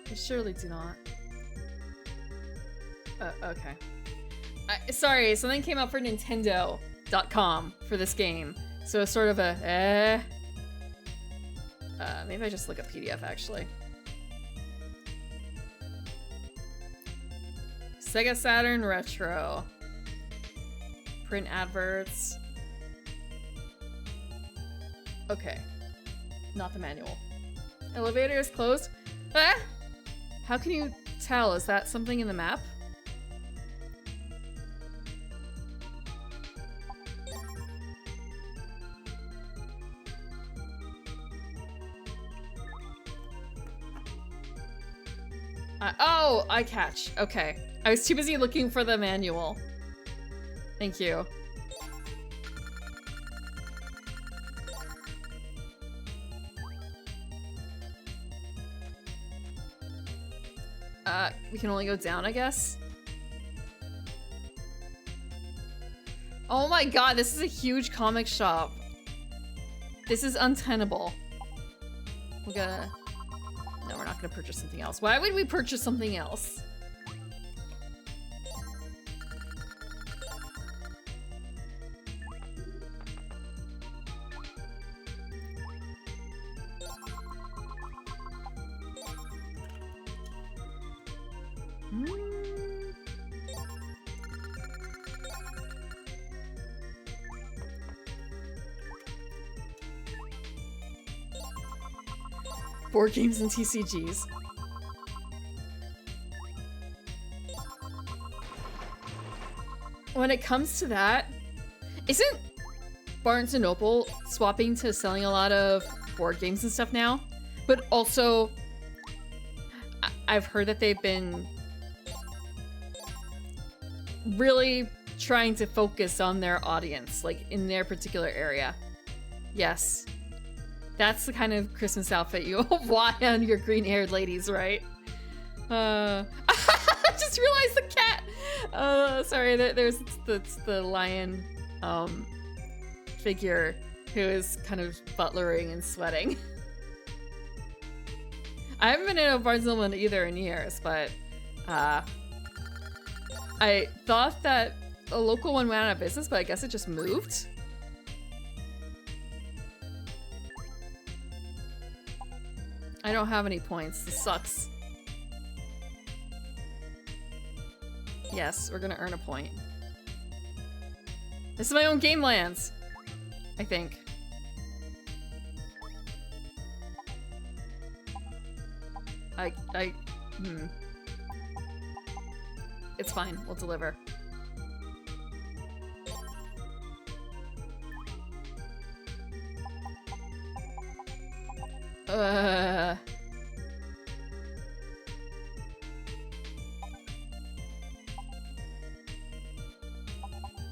Speaker 1: They surely do not. Okay. Sorry, something came up for Nintendo.com for this game. So it's sort of a maybe I just look at PDF actually. Sega Saturn Retro. Print adverts. Okay. Not the manual. Elevator is closed. Ah! How can you tell? Is that something in the map? Oh, I catch. Okay. I was too busy looking for the manual. Thank you. We can only go down, I guess. Oh my god, this is a huge comic shop. This is untenable. We're gonna... No, we're not gonna purchase something else. Why would we purchase something else? Board games and TCGs. When it comes to that, isn't Barnes & Noble swapping to selling a lot of board games and stuff now? But also, I've heard that they've been really trying to focus on their audience, like in their particular area. Yes. That's the kind of Christmas outfit you want on your green-haired ladies, right? I just realized the cat! Sorry, there's the lion figure who is kind of butlering and sweating. I haven't been in a Barnes & Noble either in years, but I thought that a local one went out of business, but I guess it just moved. I don't have any points. This sucks. Yes, we're gonna earn a point. This is my own game lands, I think. It's fine. We'll deliver.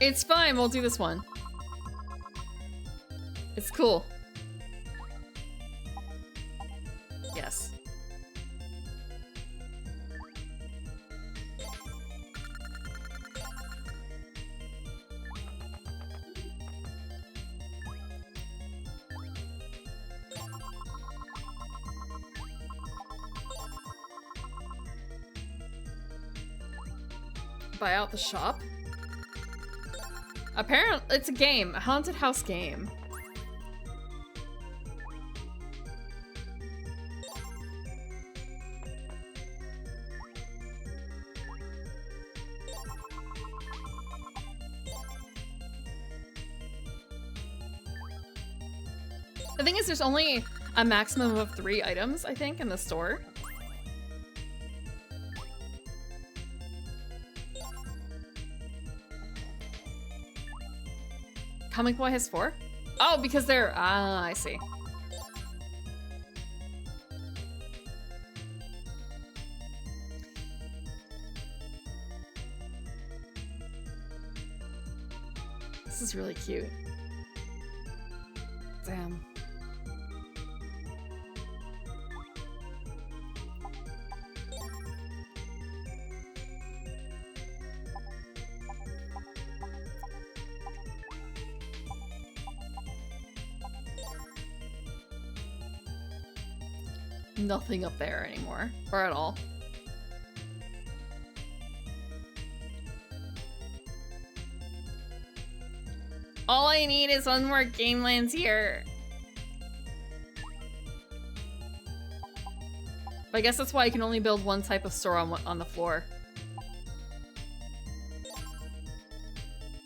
Speaker 1: It's fine, we'll do this one. It's cool. buy out the shop? Apparently, it's a game, a haunted house game. The thing is, there's only a maximum of 3 items, I think, in the store. Comic Boy has 4? Oh, because they're... Ah, I see. This is really cute. Damn. Nothing up there anymore, or at all. All I need is one more game lands here. But I guess that's why I can only build one type of store on the floor.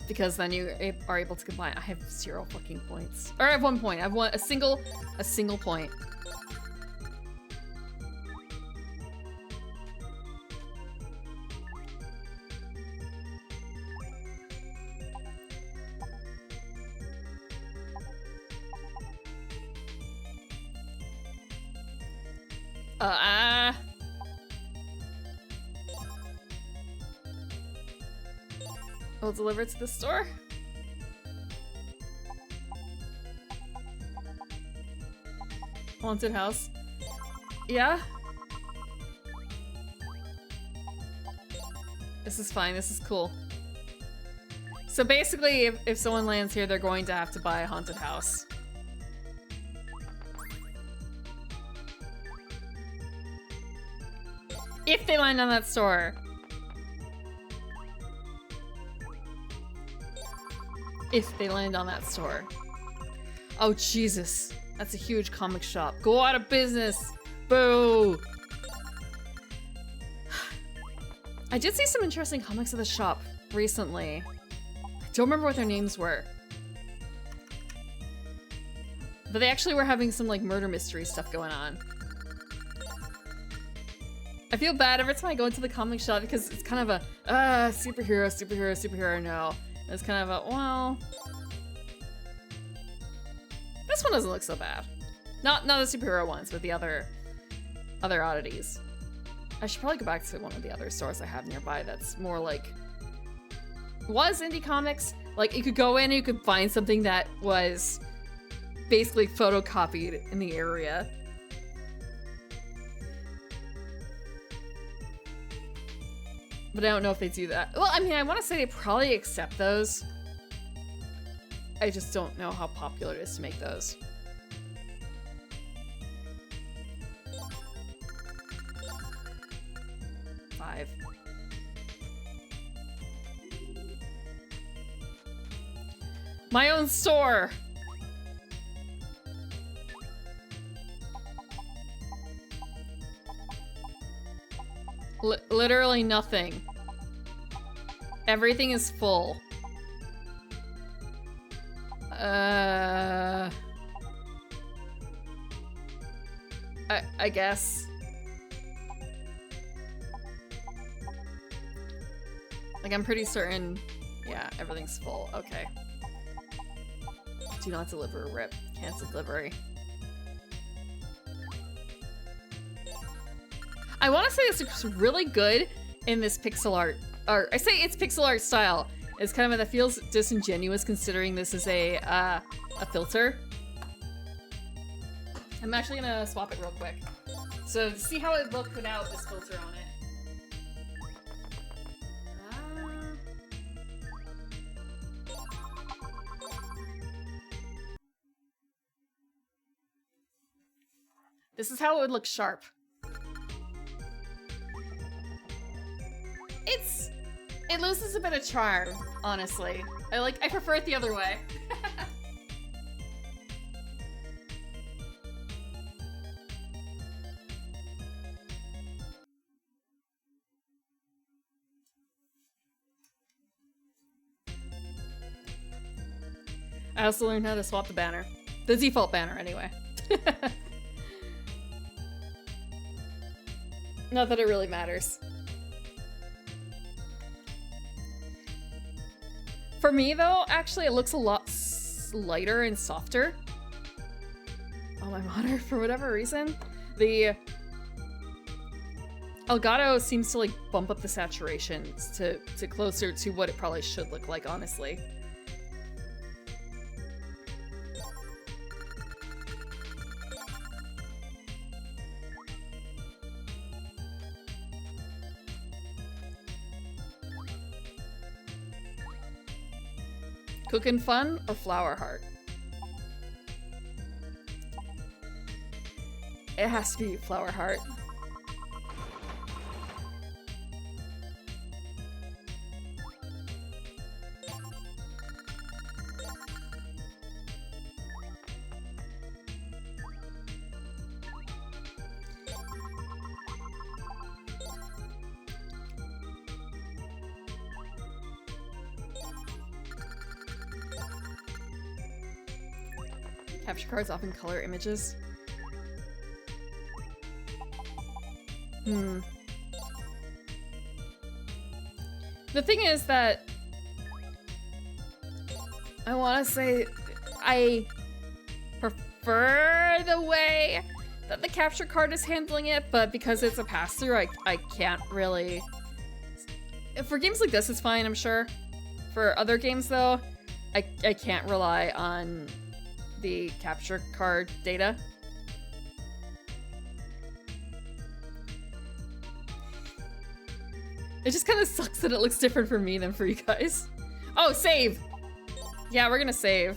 Speaker 1: Because then you are able to combine. I have 0 fucking points. Or I have 1 point. I have a single point. We'll deliver it to the store. Haunted house. Yeah? This is fine, this is cool. So basically, if someone lands here, they're going to have to buy a haunted house. If they land on that store. If they land on that store. Oh, Jesus. That's a huge comic shop. Go out of business. Boo. I did see some interesting comics at the shop recently. I don't remember what their names were. But they actually were having some like murder mystery stuff going on. I feel bad every time I go into the comic shop because it's kind of a, superhero, no. It's kind of a, well... This one doesn't look so bad. Not the superhero ones, but the other oddities. I should probably go back to one of the other stores I have nearby that's more like... Was indie comics. Like, you could go in and you could find something that was basically photocopied in the area. But I don't know if they do that. Well, I mean, I want to say they probably accept those. I just don't know how popular it is to make those. Five. My own store! Literally nothing. Everything is full. I guess. Like, I'm pretty certain. Yeah, everything's full. Okay. Do not deliver. Rip. Cancel delivery. I want to say this looks really good in this pixel art. Or I say it's pixel art style. It's kind of that feels disingenuous considering this is a filter. I'm actually gonna swap it real quick. So to see how it looked without this filter on it. This is how it would look it loses a bit of charm, honestly. I prefer it the other way. I also learned how to swap the banner. The default banner, anyway. Not that it really matters. For me, though, actually, it looks a lot lighter and softer on my monitor for whatever reason. The Elgato seems to, like, bump up the saturations to closer to what it probably should look like, honestly. Cookin' Fun or Flower Heart? It has to be Flower Heart. Capture cards often color images. The thing is that I want to say I prefer the way that the capture card is handling it, but because it's a pass-through, I can't really... For games like this, it's fine, I'm sure. For other games, though, I can't rely on the capture card data. It just kind of sucks that it looks different for me than for you guys. Oh, save! Yeah, we're gonna save.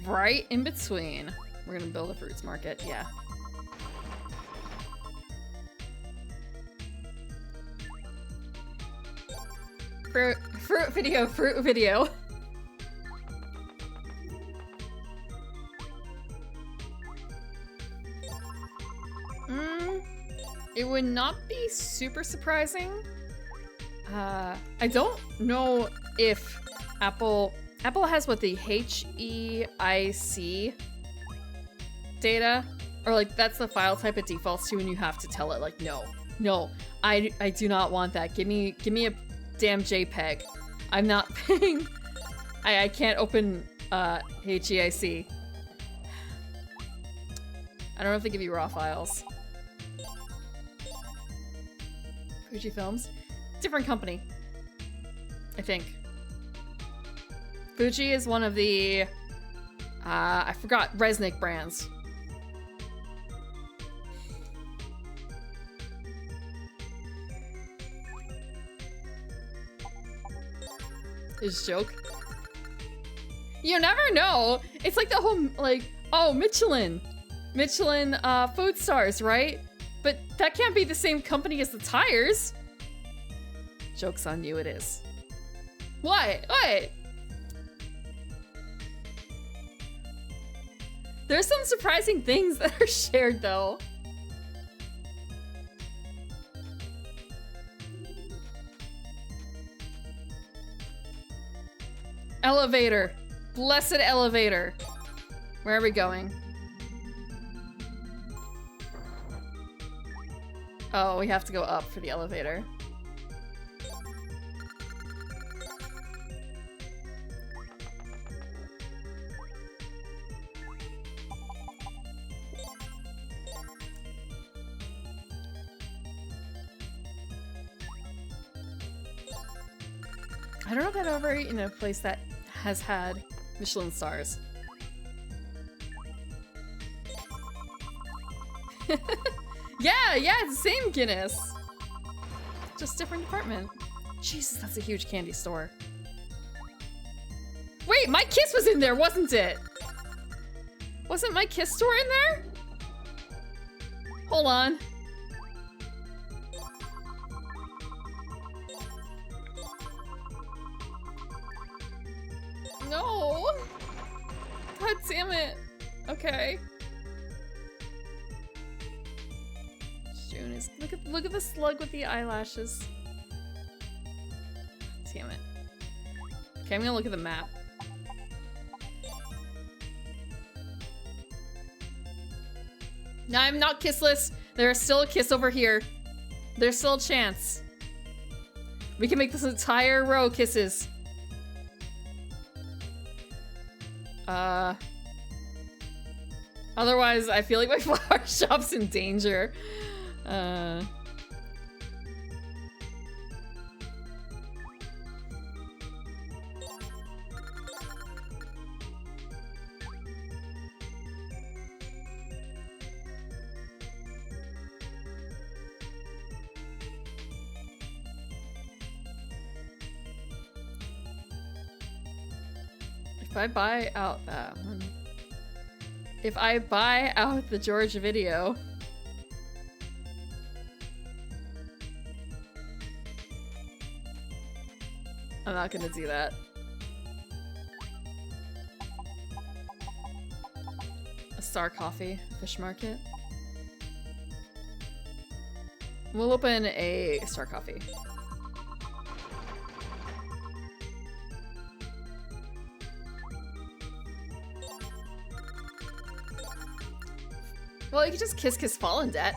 Speaker 1: Right in between. We're gonna build a fruits market, yeah. Fruit video. It would not be super surprising. I don't know if Apple has what, the HEIC data, or like that's the file type it defaults to, and you have to tell it like, no, I do not want that. Give me a damn JPEG. I'm not paying. I can't open HEIC. I don't know if they give you raw files. Fujifilms, different company, I think. Fuji is one of the, I forgot, Resnick brands. Is joke? You never know. It's like the whole, like, oh, Michelin food stars, right? But that can't be the same company as the tires. Joke's on you, it is. What? There's some surprising things that are shared, though. Elevator. Blessed elevator. Where are we going? Oh, we have to go up for the elevator. I don't know if I've ever eaten a place that has had Michelin stars. Yeah, it's the same Guinness. Just different department. Jesus, that's a huge candy store. Wait, my Kiss was in there, wasn't it? Wasn't my Kiss store in there? Hold on. No. God damn it. Okay. June is look at the slug with the eyelashes. Damn it. Okay, I'm gonna look at the map. No, I'm not kissless. There's still a kiss over here. There's still a chance. We can make this entire row kisses. Otherwise, I feel like my flower shop's in danger. If I buy out that one. If I buy out the George video. I'm not gonna do that. A Star Coffee Fish Market. We'll open a Star Coffee. Well, you could just kiss fall in debt.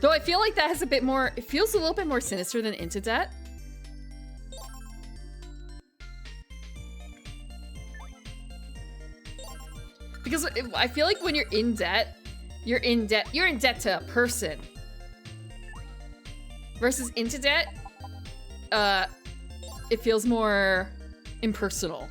Speaker 1: Though I feel like that has a bit more, it feels a little bit more sinister than Into Debt. Because I feel like when you're in debt, you're in debt to a person. Versus Into Debt, it feels more impersonal.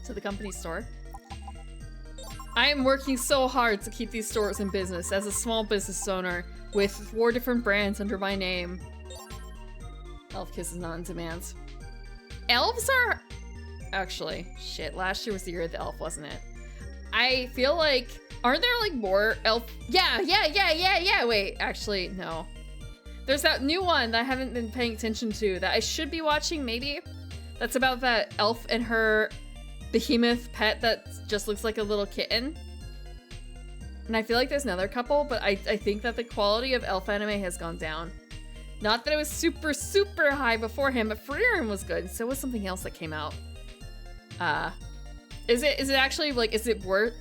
Speaker 1: To the company store. I am working so hard to keep these stores in business as a small business owner with 4 different brands under my name. Elf Kiss is not in demand. Elves are... Actually, shit, last year was the year of the elf, wasn't it? I feel like... Aren't there like more elf... Yeah, wait, actually, no. There's that new one that I haven't been paying attention to that I should be watching, maybe? That's about that elf and her behemoth pet that just looks like a little kitten. And I feel like there's another couple, but I think that the quality of elf anime has gone down. Not that it was super, super high before him, but Frieren was good. So was something else that came out. Is it actually, like, is it worse?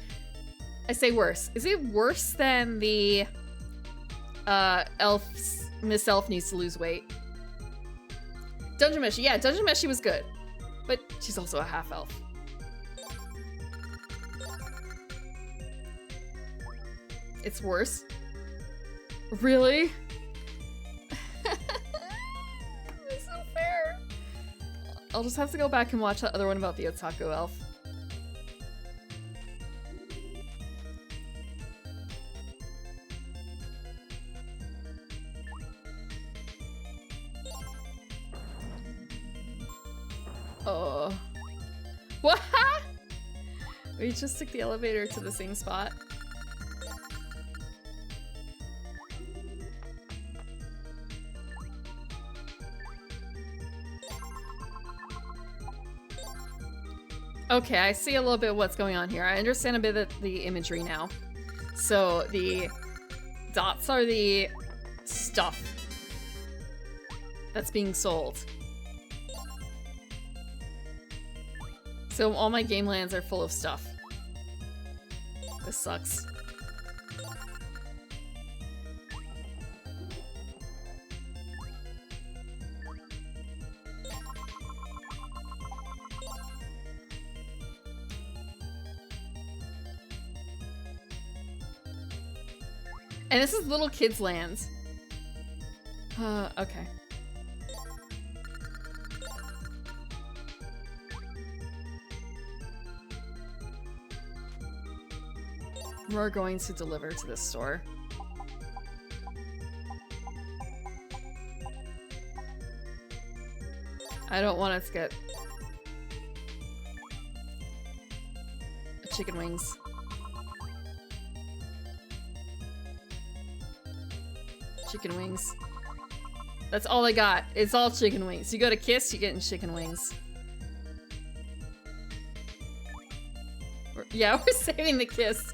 Speaker 1: I say worse. Is it worse than the Miss Elf Needs to Lose Weight? Dungeon Meshi, yeah, Dungeon Meshi was good. But she's also a half elf. It's worse? Really? It's so fair. I'll just have to go back and watch that other one about the Otaku elf. Oh. What? We just took the elevator to the same spot. Okay, I see a little bit of what's going on here. I understand a bit of the imagery now. So the dots are the stuff that's being sold. So all my game lands are full of stuff. This sucks. And this is little kids' land. Okay. We're going to deliver to this store. I don't want it to get chicken wings. Chicken wings. That's all I got. It's all chicken wings. You go to Kiss, you're getting chicken wings. Yeah, we're saving the Kiss.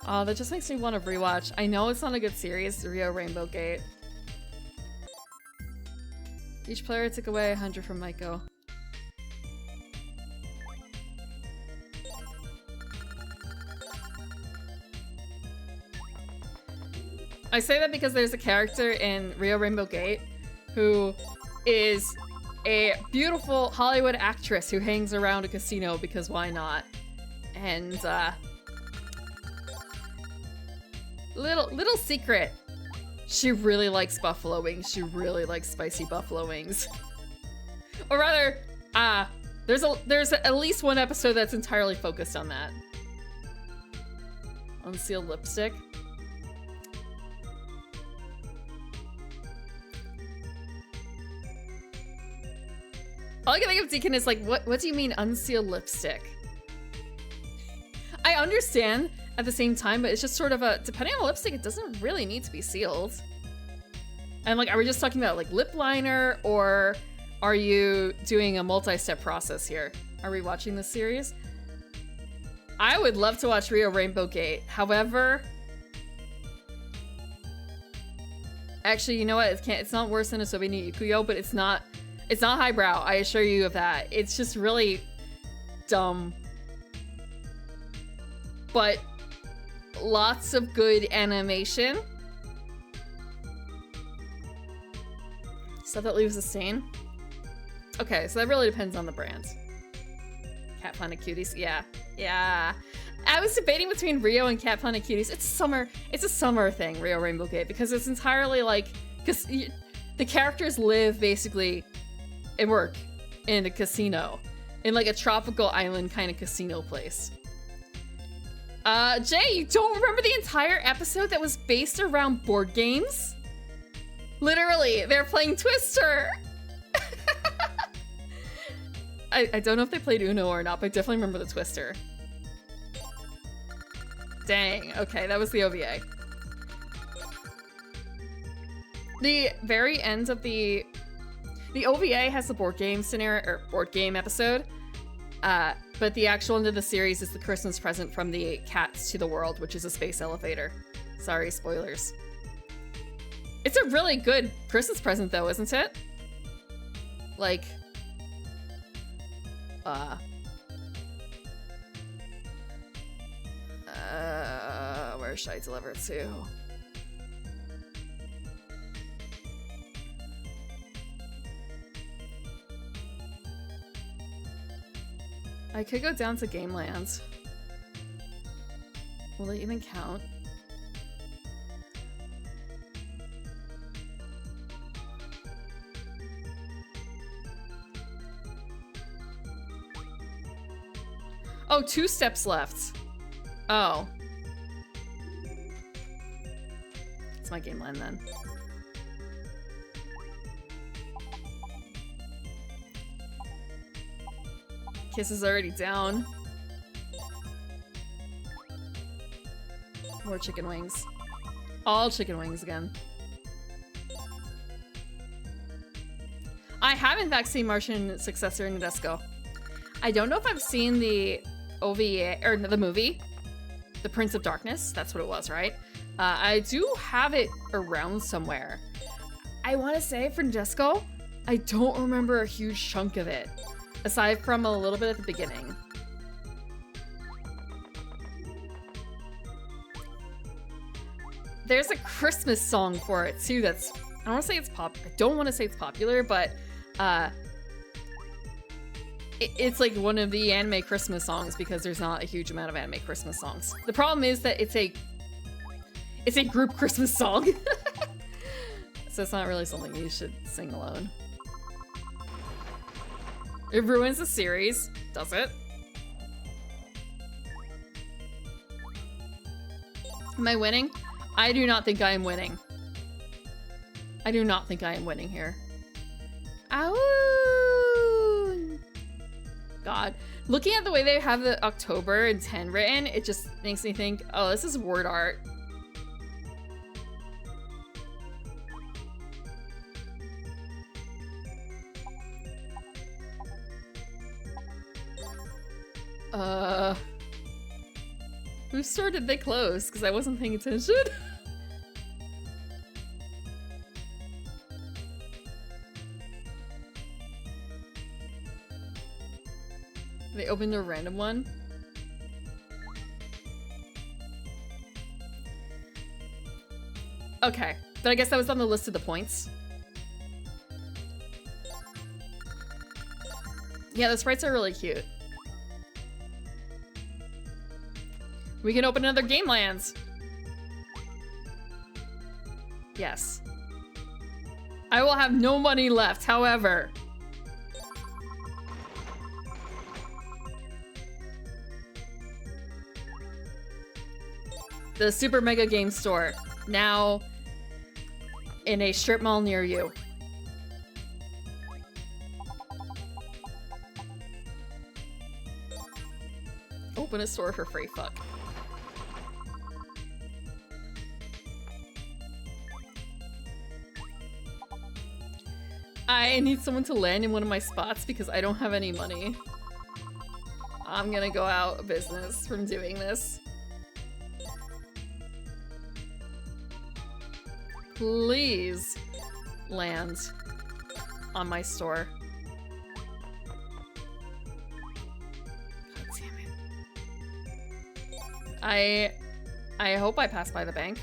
Speaker 1: Oh, that just makes me want to rewatch. I know it's not a good series, the Rio Rainbow Gate. Each player took away 100 from Maiko. I say that because there's a character in Rio Rainbow Gate who is a beautiful Hollywood actress who hangs around a casino because why not? And little secret, she really likes buffalo wings. She really likes spicy buffalo wings. Or rather, there's at least one episode that's entirely focused on that. Unsealed lipstick. All I can think of, Deacon, is like, what do you mean unsealed lipstick? I understand at the same time, but it's just sort of a, depending on the lipstick, it doesn't really need to be sealed. And like, are we just talking about like lip liner, or are you doing a multi-step process here? Are we watching this series? I would love to watch Rio Rainbow Gate. However, actually, you know what? It's not worse than Asobi ni Ikuyo, but it's not highbrow, I assure you of that. It's just really dumb. But lots of good animation. Stuff that leaves a stain. Okay, so that really depends on the brand. Cat Planet Cuties, yeah. I was debating between Rio and Cat Planet Cuties. It's a summer thing, Rio Rainbow Gate, because it's entirely like, because the characters live basically and work in a casino, in like a tropical island kind of casino place. Jay, you don't remember the entire episode that was based around board games? Literally, they're playing Twister. I don't know if they played Uno or not, but I definitely remember the Twister. Dang, okay, that was the OVA. The very end of the OVA has the board game scenario, or board game episode, but the actual end of the series is the Christmas present from the cats to the world, which is a space elevator. Sorry, spoilers. It's a really good Christmas present though, isn't it? Like, where should I deliver it to? I could go down to Gameland. Will it even count? Oh, 2 steps left. Oh. It's my Gameland then. Kiss is already down. More chicken wings. All chicken wings again. I have in fact seen Martian Successor Nadesco. I don't know if I've seen the OVA, or the movie, The Prince of Darkness. That's what it was, right? I do have it around somewhere. I want to say for Nadesco, I don't remember a huge chunk of it, aside from a little bit at the beginning. There's a Christmas song for it too that's, I don't want to say it's I don't want to say it's popular, but it's like one of the anime Christmas songs because there's not a huge amount of anime Christmas songs. The problem is that it's a group Christmas song. So it's not really something you should sing alone. It ruins the series, does it? Am I winning? I do not think I am winning. I do not think I am winning here. Ow! God. Looking at the way they have the October and 10 written, it just makes me think, oh, this is word art. Whose store did they close? Because I wasn't paying attention. They opened a random one. Okay, but I guess that was on the list of the points. Yeah, the sprites are really cute. We can open another Game Lands. Yes. I will have no money left, however. The Super Mega Game Store, now in a strip mall near you. Open a store for free, fuck. I need someone to land in one of my spots because I don't have any money. I'm gonna go out of business from doing this. Please land on my store. God damn it. I hope I pass by the bank.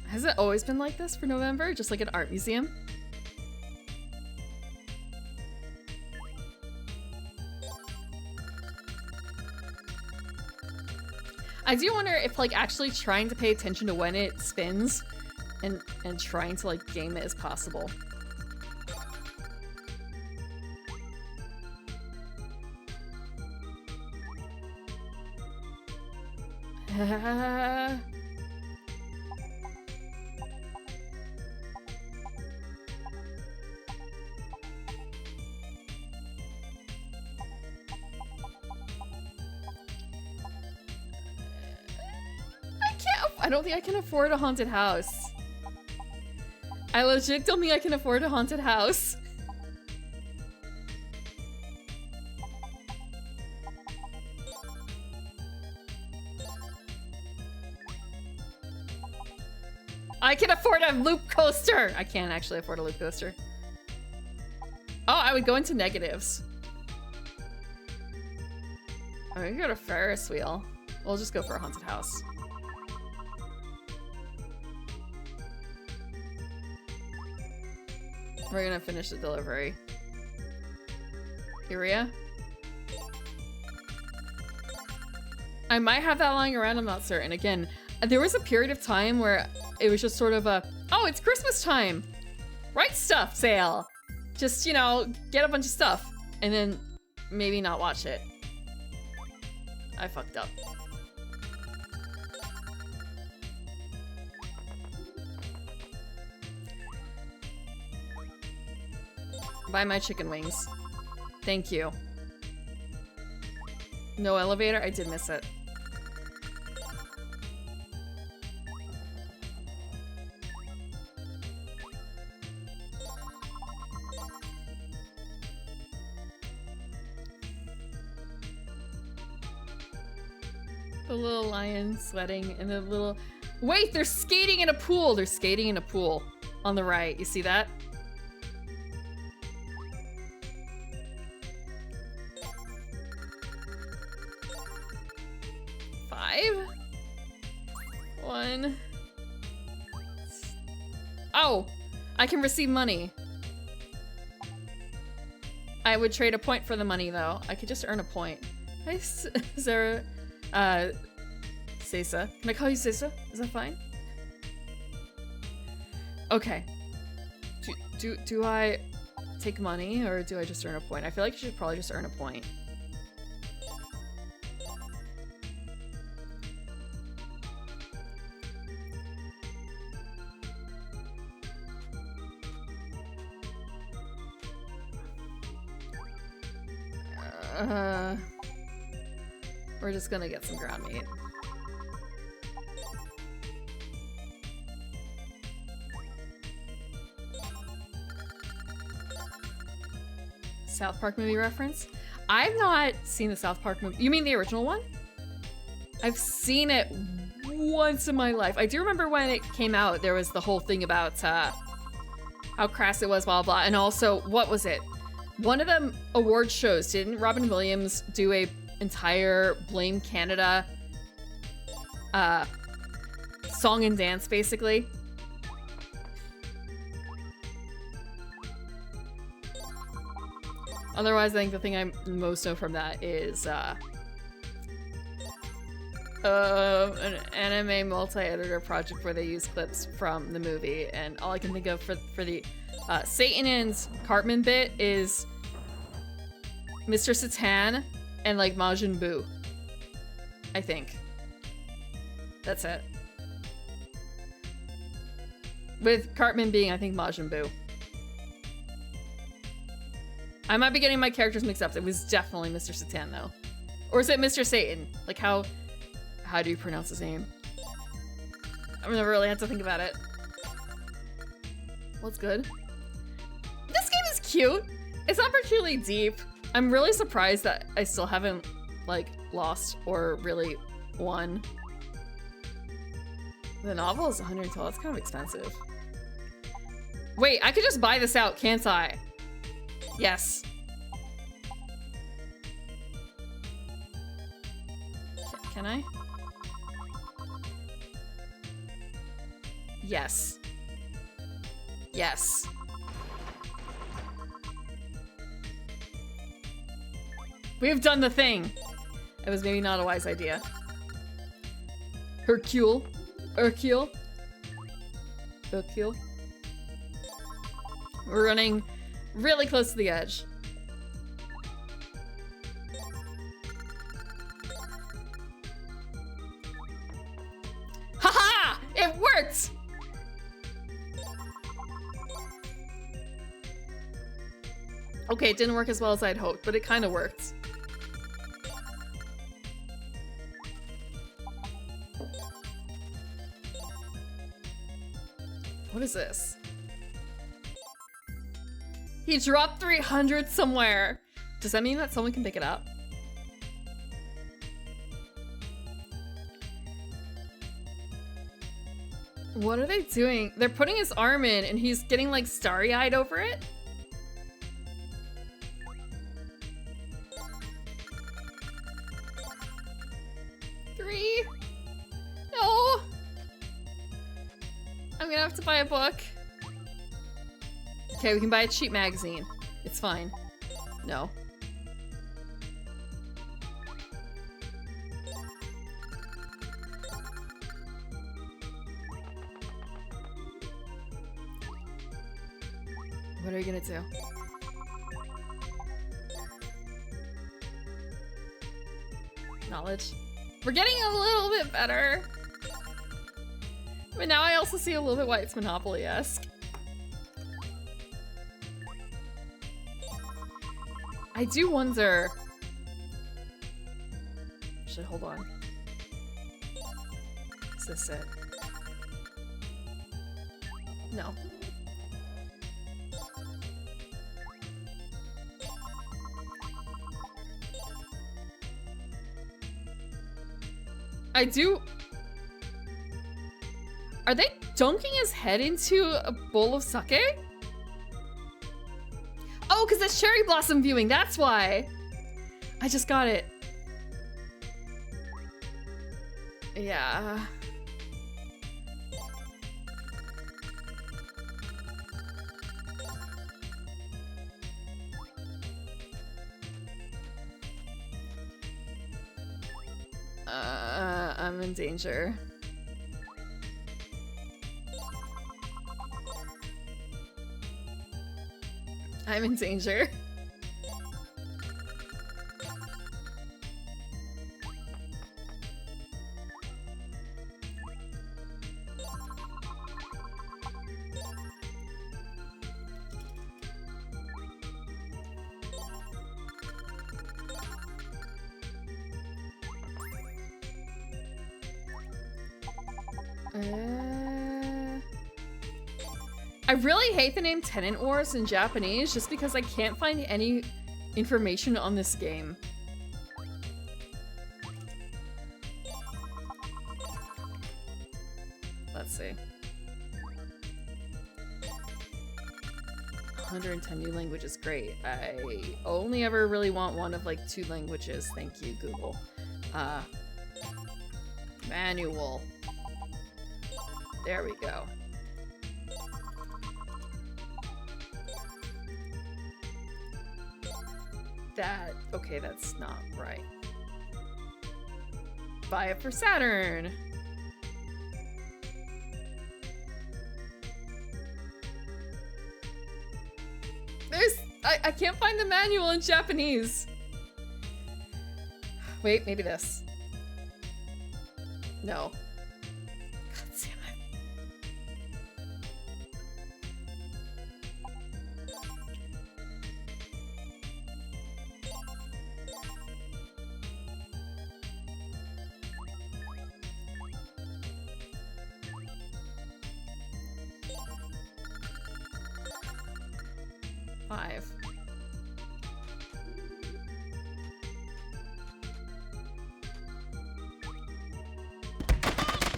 Speaker 1: Has it always been like this for November? Just like an art museum? I do wonder if like actually trying to pay attention to when it spins and trying to like game it is possible. I don't think I can afford a haunted house. I legit don't think I can afford a haunted house. I can afford a loop coaster! I can't actually afford a loop coaster. Oh, I would go into negatives. Oh, we can go to Ferris wheel. We'll just go for a haunted house. We're gonna finish the delivery. Urea? I might have that lying around, I'm not certain. Again, there was a period of time where it was just sort of a, oh, it's Christmas time! Right stuff sale! Just, you know, get a bunch of stuff. And then maybe not watch it. I fucked up. Buy my chicken wings. Thank you. No elevator? I did miss it. The little lion sledding and the little... Wait, they're skating in a pool! They're skating in a pool on the right. You see that? 1. Oh! I can receive money. I would trade a point for the money, though. I could just earn a point. Hi, Sarah. Sesa. Can I call you Sesa? Is that fine? Okay. Do I take money, or do I just earn a point? I feel like you should probably just earn a point. We're just gonna get some ground meat. South Park movie reference? I've not seen the South Park movie. You mean the original one? I've seen it once in my life. I do remember when it came out, there was the whole thing about how crass it was, blah, blah. And also, what was it? One of the award shows, didn't Robin Williams do a entire Blame Canada song and dance, basically? Otherwise, I think the thing I most know from that is an anime multi-editor project where they use clips from the movie, and all I can think of for the Satan and Cartman bit is Mr. Satan and like Majin Buu. I think. That's it. With Cartman being, I think, Majin Buu. I might be getting my characters mixed up. It was definitely Mr. Satan, though. Or is it Mr. Satan? Like, how do you pronounce his name? I've never really had to think about it. What's good? This game is cute. It's not particularly deep. I'm really surprised that I still haven't, like, lost or really won. The novel is 112. That's kind of expensive. Wait, I could just buy this out, can't I? Yes. Can I? Yes. Yes. We've done the thing. It was maybe not a wise idea. Hercule. Hercule. Hercule. We're running really close to the edge. Haha! It worked! Okay, it didn't work as well as I'd hoped, but it kind of worked. What is this? He dropped 300 somewhere. Does that mean that someone can pick it up? What are they doing? They're putting his arm in and he's getting like starry-eyed over it? Three? No! I'm gonna have to buy a book. Okay, we can buy a cheap magazine. It's fine. No. What are you gonna do? Knowledge. We're getting a little bit better. But now I also see a little bit why it's Monopoly-esque. I do wonder. Actually, hold on. Is this it? No. I do. Are they dunking his head into a bowl of sake? Oh, because it's cherry blossom viewing, that's why. I just got it. Yeah. I'm in danger. I'm in danger. I really hate the name Tenant Wars in Japanese just because I can't find any information on this game. Let's see. 110 new languages, great. I only ever really want one of like 2 languages. Thank you, Google. Manual. There we go. Okay, that's not right. Buy it for Saturn. I can't find the manual in Japanese. Wait, maybe this. No. God damn it.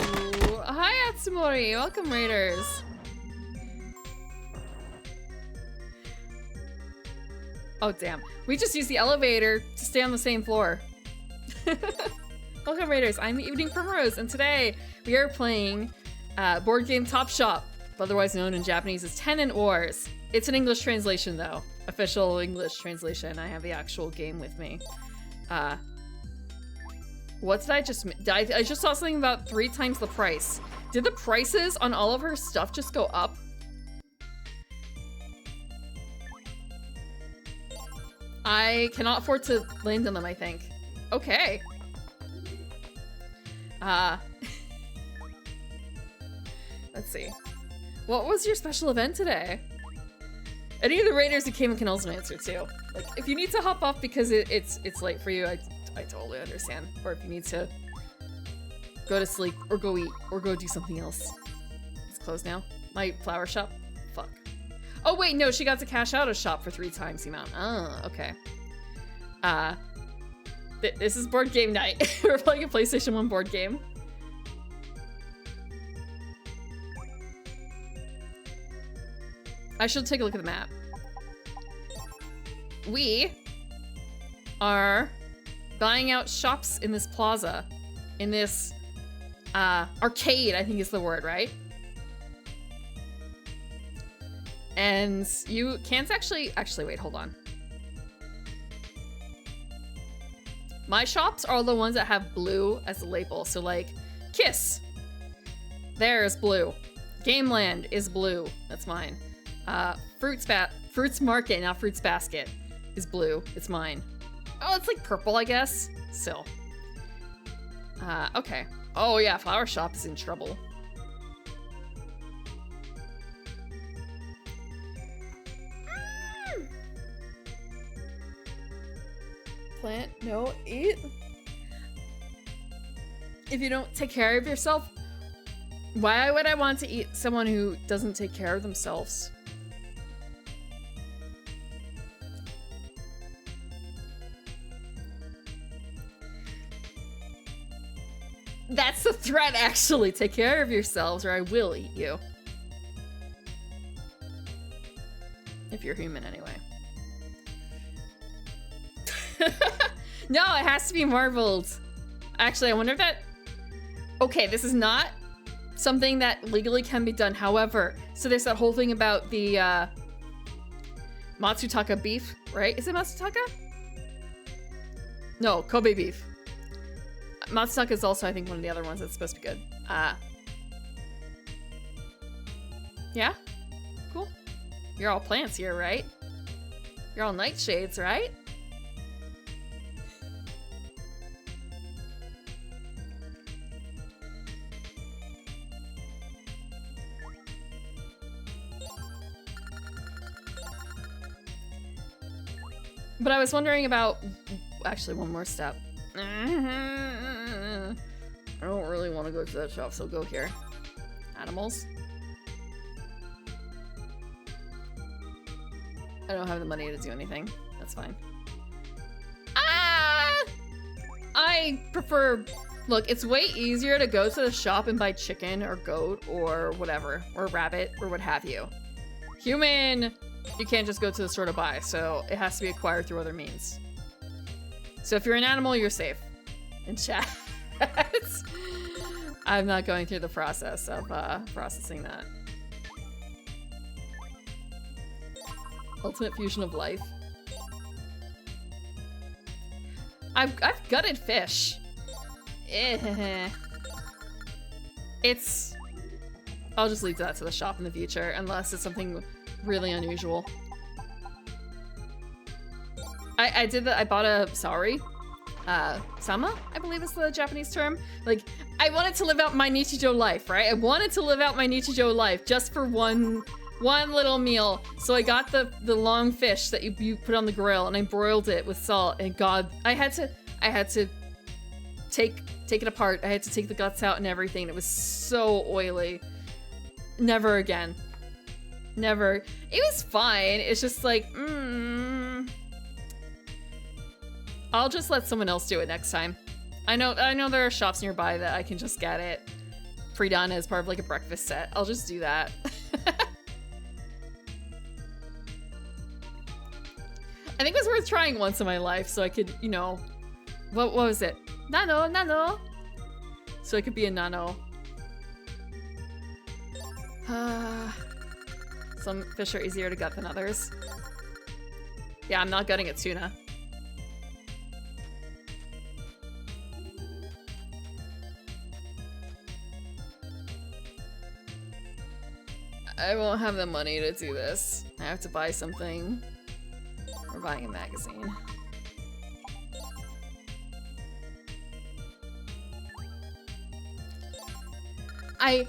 Speaker 1: Ooh, hi Atsumori, welcome Raiders. Oh damn, we just used the elevator to stay on the same floor. Welcome Raiders, I'm Evening Primrose, and today we are playing board game Top Shop, otherwise known in Japanese as Tenant Wars. It's an English translation though, official English translation. I have the actual game with me. What did I just... I just saw something about 3 times the price. Did the prices on all of her stuff just go up? I cannot afford to land on them, I think. Okay. Let's see. What was your special event today? Any of the raiders who came in can also answer too. Like, if you need to hop off because it's late for you, I totally understand. Or if you need to go to sleep or go eat or go do something else. It's closed now. My flower shop? Fuck. Oh wait, no, she got to cash out a shop for 3 times the amount. Oh, okay. This is board game night. We're playing a PlayStation 1 board game. I should take a look at the map. We are buying out shops in this plaza, in this arcade, I think is the word, right? And you can't actually wait, hold on. My shops are the ones that have blue as the label. So like Kiss, there's blue. Gameland is blue, that's mine. Fruits Market, not Fruits Basket, is blue, it's mine. Oh, it's like purple, I guess. Still. Okay. Oh yeah, Flower Shop is in trouble. Plant, no, eat. If you don't take care of yourself, why would I want to eat someone who doesn't take care of themselves? That's the threat, actually. Take care of yourselves or I will eat you. If you're human, anyway. No, it has to be marbled. Actually, I wonder if that... Okay, this is not something that legally can be done. However, so there's that whole thing about the Matsutaka beef, right? Is it Matsutaka? No, Kobe beef. Matsunaga is also, I think, one of the other ones that's supposed to be good. Yeah? Cool. You're all plants here, right? You're all nightshades, right? But I was wondering about... Actually, one more step. I don't really want to go to that shop, so go here. Animals. I don't have the money to do anything. That's fine. Ah! I prefer... Look, it's way easier to go to the shop and buy chicken or goat or whatever, or rabbit or what have you. Human, you can't just go to the store to buy, so it has to be acquired through other means. So if you're an animal, you're safe. In chat. I'm not going through the process of processing that. Ultimate fusion of life. I've gutted fish. It's... I'll just leave that to the shop in the future, unless it's something really unusual. I did that. I bought a sauri. Sama, I believe is the Japanese term. Like, I wanted to live out my Nichijou life, right? I wanted to live out my Nichijou life just for one little meal. So I got the long fish that you put on the grill, and I broiled it with salt. And God, I had to take it apart. I had to take the guts out and everything. It was so oily. Never again. Never. It was fine. It's just like, I'll just let someone else do it next time. I know there are shops nearby that I can just get it pre-done as part of like a breakfast set. I'll just do that. I think it was worth trying once in my life so I could, you know, what was it? Nano. So I could be a nano. Some fish are easier to gut than others. Yeah, I'm not gutting a tuna. I won't have the money to do this. I have to buy something. We're buying a magazine. I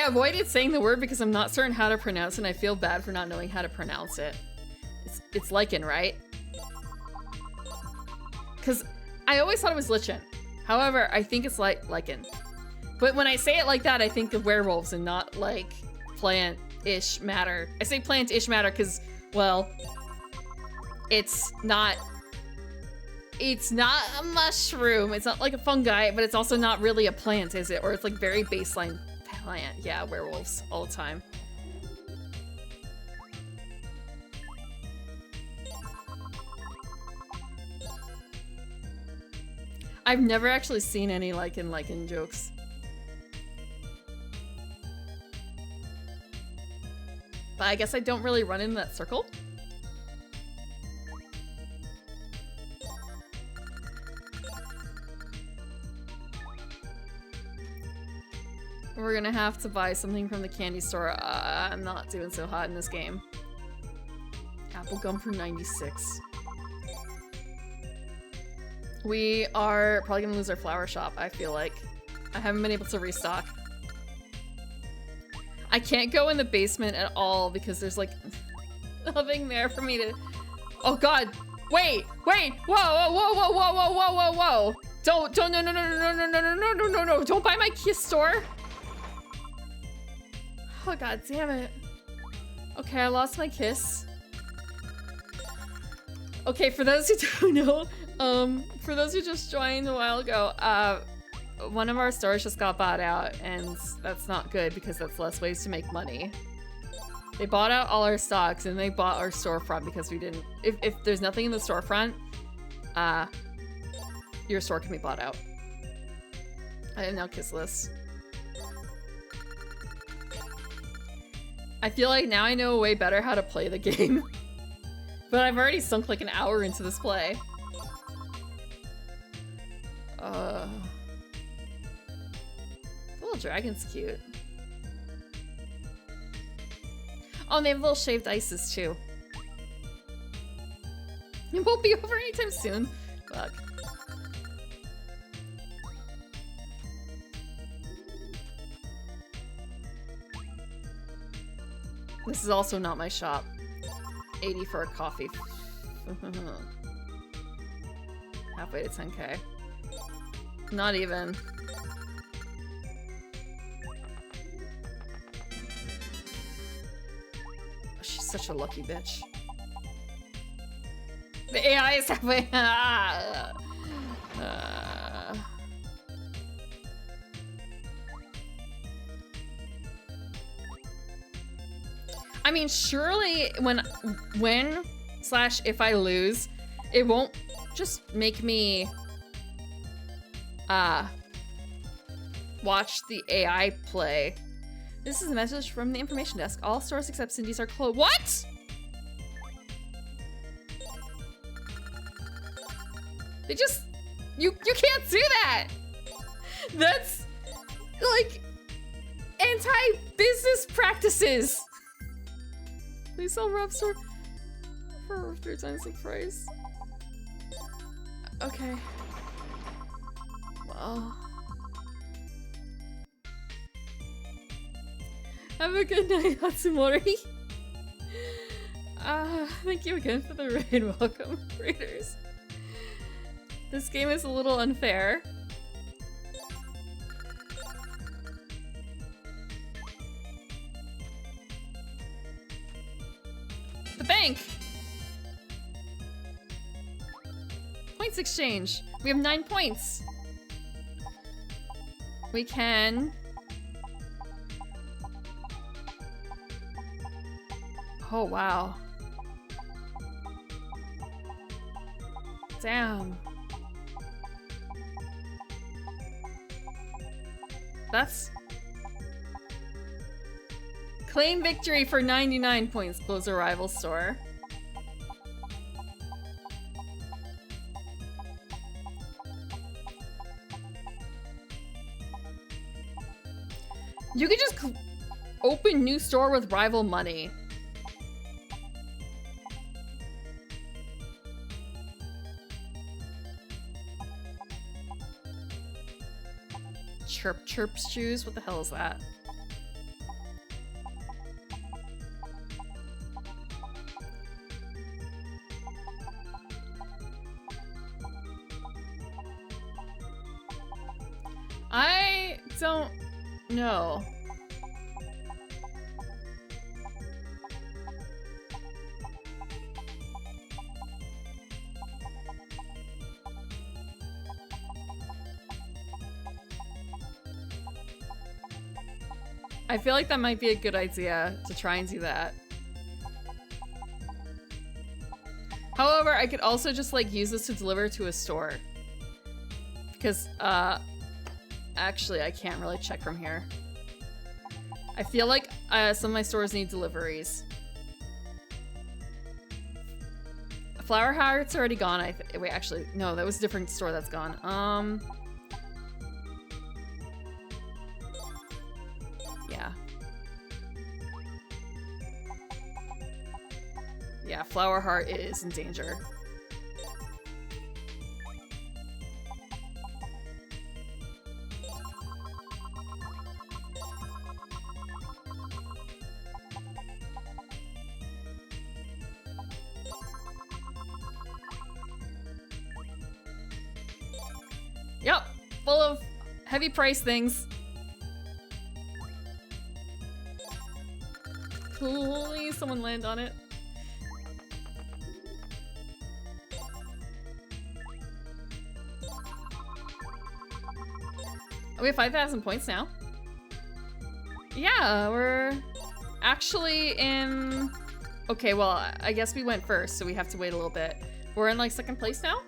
Speaker 1: avoided saying the word because I'm not certain how to pronounce it, and I feel bad for not knowing how to pronounce it. It's lichen, right? Because I always thought it was lichen. However, I think it's like lichen. But when I say it like that, I think of werewolves and not like plant-ish matter. I say plant-ish matter because, well, it's not a mushroom. It's not like a fungi, but it's also not really a plant, is it? Or it's like very baseline plant. Yeah, werewolves all the time. I've never actually seen any lichen jokes. But I guess I don't really run in that circle. We're gonna have to buy something from the candy store. I'm not doing so hot in this game. Apple gum for 96. We are probably gonna lose our flower shop, I feel like. I haven't been able to restock. I can't go in the basement at all because there's like nothing there for me to... Oh God, wait, whoa. Don't, no, don't buy my kiss store. Oh God damn it. Okay, I lost my kiss. Okay, for those who don't know, for those who just joined a while ago, one of our stores just got bought out, and that's not good because that's less ways to make money. They bought out all our stocks, and they bought our storefront because we didn't... If there's nothing in the storefront, your store can be bought out. I am now kissless. I feel like now I know way better how to play the game. But I've already sunk like an hour into this play. Little dragon's cute. Oh, and they have little shaved ices too. It won't be over anytime soon. Fuck. This is also not my shop. 80 for a coffee. Halfway to 10k. Not even. She's such a lucky bitch. The AI is halfway. I mean, surely when/if I lose, it won't just make me watch the AI play. This is a message from the information desk. All stores except Cindy's are closed. What? They just you can't do that. That's like anti-business practices. Please sell Rob store for 3 times the price. Okay. Well. Have a good night, Hatsumori. Thank you again for the raid. Welcome, raiders. This game is a little unfair. The bank! Points exchange. We have 9 points. We can... Oh, wow. Damn. That's... Claim victory for 99 points. Close a rival store. You could just open new store with rival money. Chirp chirps shoes? What the hell is that? I don't know. I feel like that might be a good idea to try and do that. However, I could also just like use this to deliver to a store. Because, actually I can't really check from here. I feel like some of my stores need deliveries. Flower Heart's already gone, wait, actually, no, that was a different store that's gone. Yeah. Yeah, Flower Heart is in danger. Yep, full of heavy price things. Please, someone land on it. Oh, we have 5,000 points now. Yeah, we're actually in... Okay, well, I guess we went first, so we have to wait a little bit. We're in, like, second place now?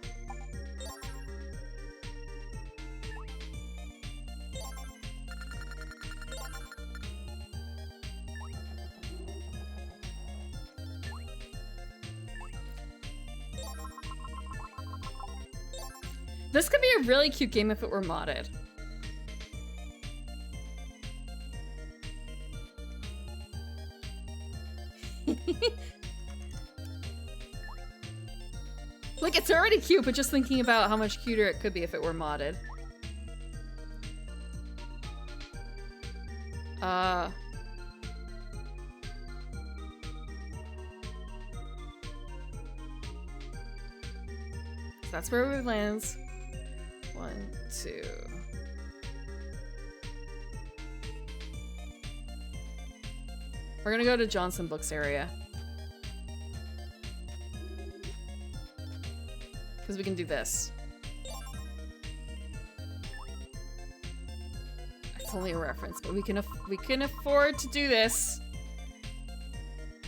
Speaker 1: This could be a really cute game if it were modded. Like, it's already cute, but just thinking about how much cuter it could be if it were modded. So that's where we lands. 1, 2. We're gonna go to Johnson Books area. Because we can do this. It's only a reference, but we can afford to do this.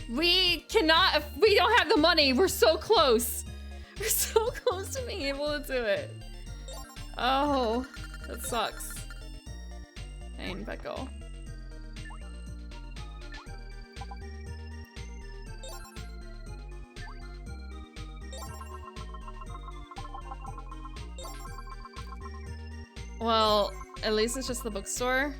Speaker 1: We don't have the money. We're so close. We're so close to being able to do it. Oh, that sucks. Pain, pickle. Well, at least it's just the bookstore.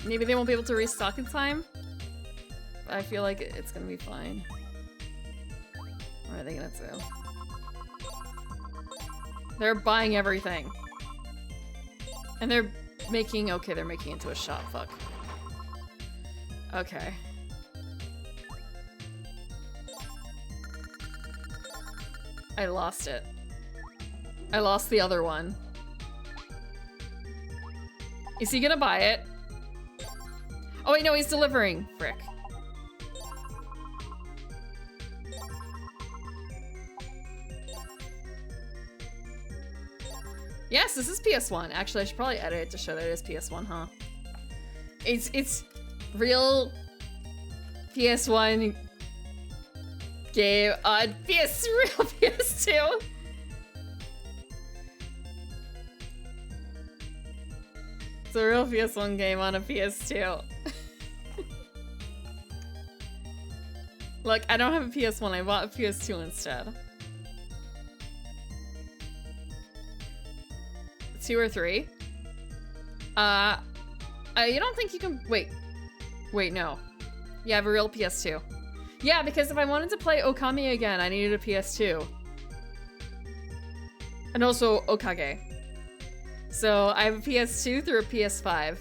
Speaker 1: Maybe they won't be able to restock in time. But I feel like it's gonna be fine. What are they gonna do? They're buying everything. And they're making, okay, they're making it into a shop, fuck. Okay. I lost it. I lost the other one. Is he gonna buy it? Oh wait, no, he's delivering. Frick. Yes, this is PS1. Actually, I should probably edit it to show that it is PS1, huh? It's real PS1 game on real PS2. It's a real PS1 game on a PS2. Look, I don't have a PS1, I bought a PS2 instead. 2 or 3? You don't think you can- wait, no. You have a real PS2. Yeah, because if I wanted to play Okami again, I needed a PS2. And also Okage. So I have a PS2 through a PS5.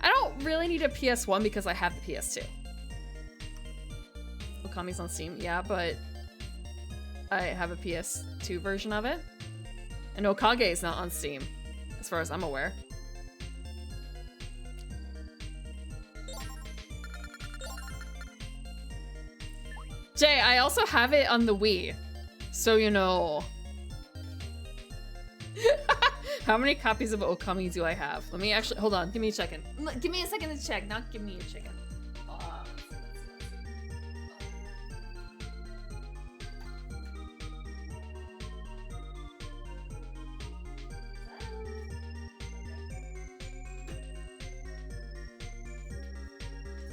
Speaker 1: I don't really need a PS1 because I have the PS2. Okami's on Steam, yeah, but I have a PS2 version of it. And Okage is not on Steam, as far as I'm aware. Jay, I also have it on the Wii, so you know. How many copies of Okami do I have? Let me actually, hold on, give me a second. Give me a second to check, not give me a chicken.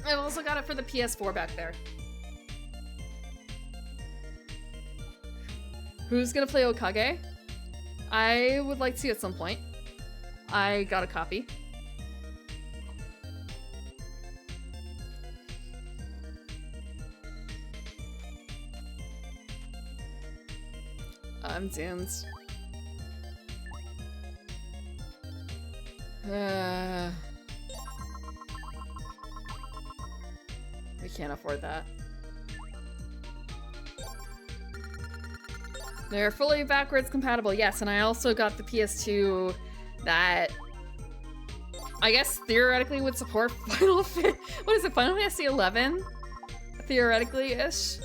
Speaker 1: I've also got it for the PS4 back there. Who's gonna play Okage? I would like to at some point. I got a copy. I'm doomed. We can't afford that. They're fully backwards compatible, yes, and I also got the PS2 that I guess theoretically would support Final Fantasy 11? Theoretically-ish.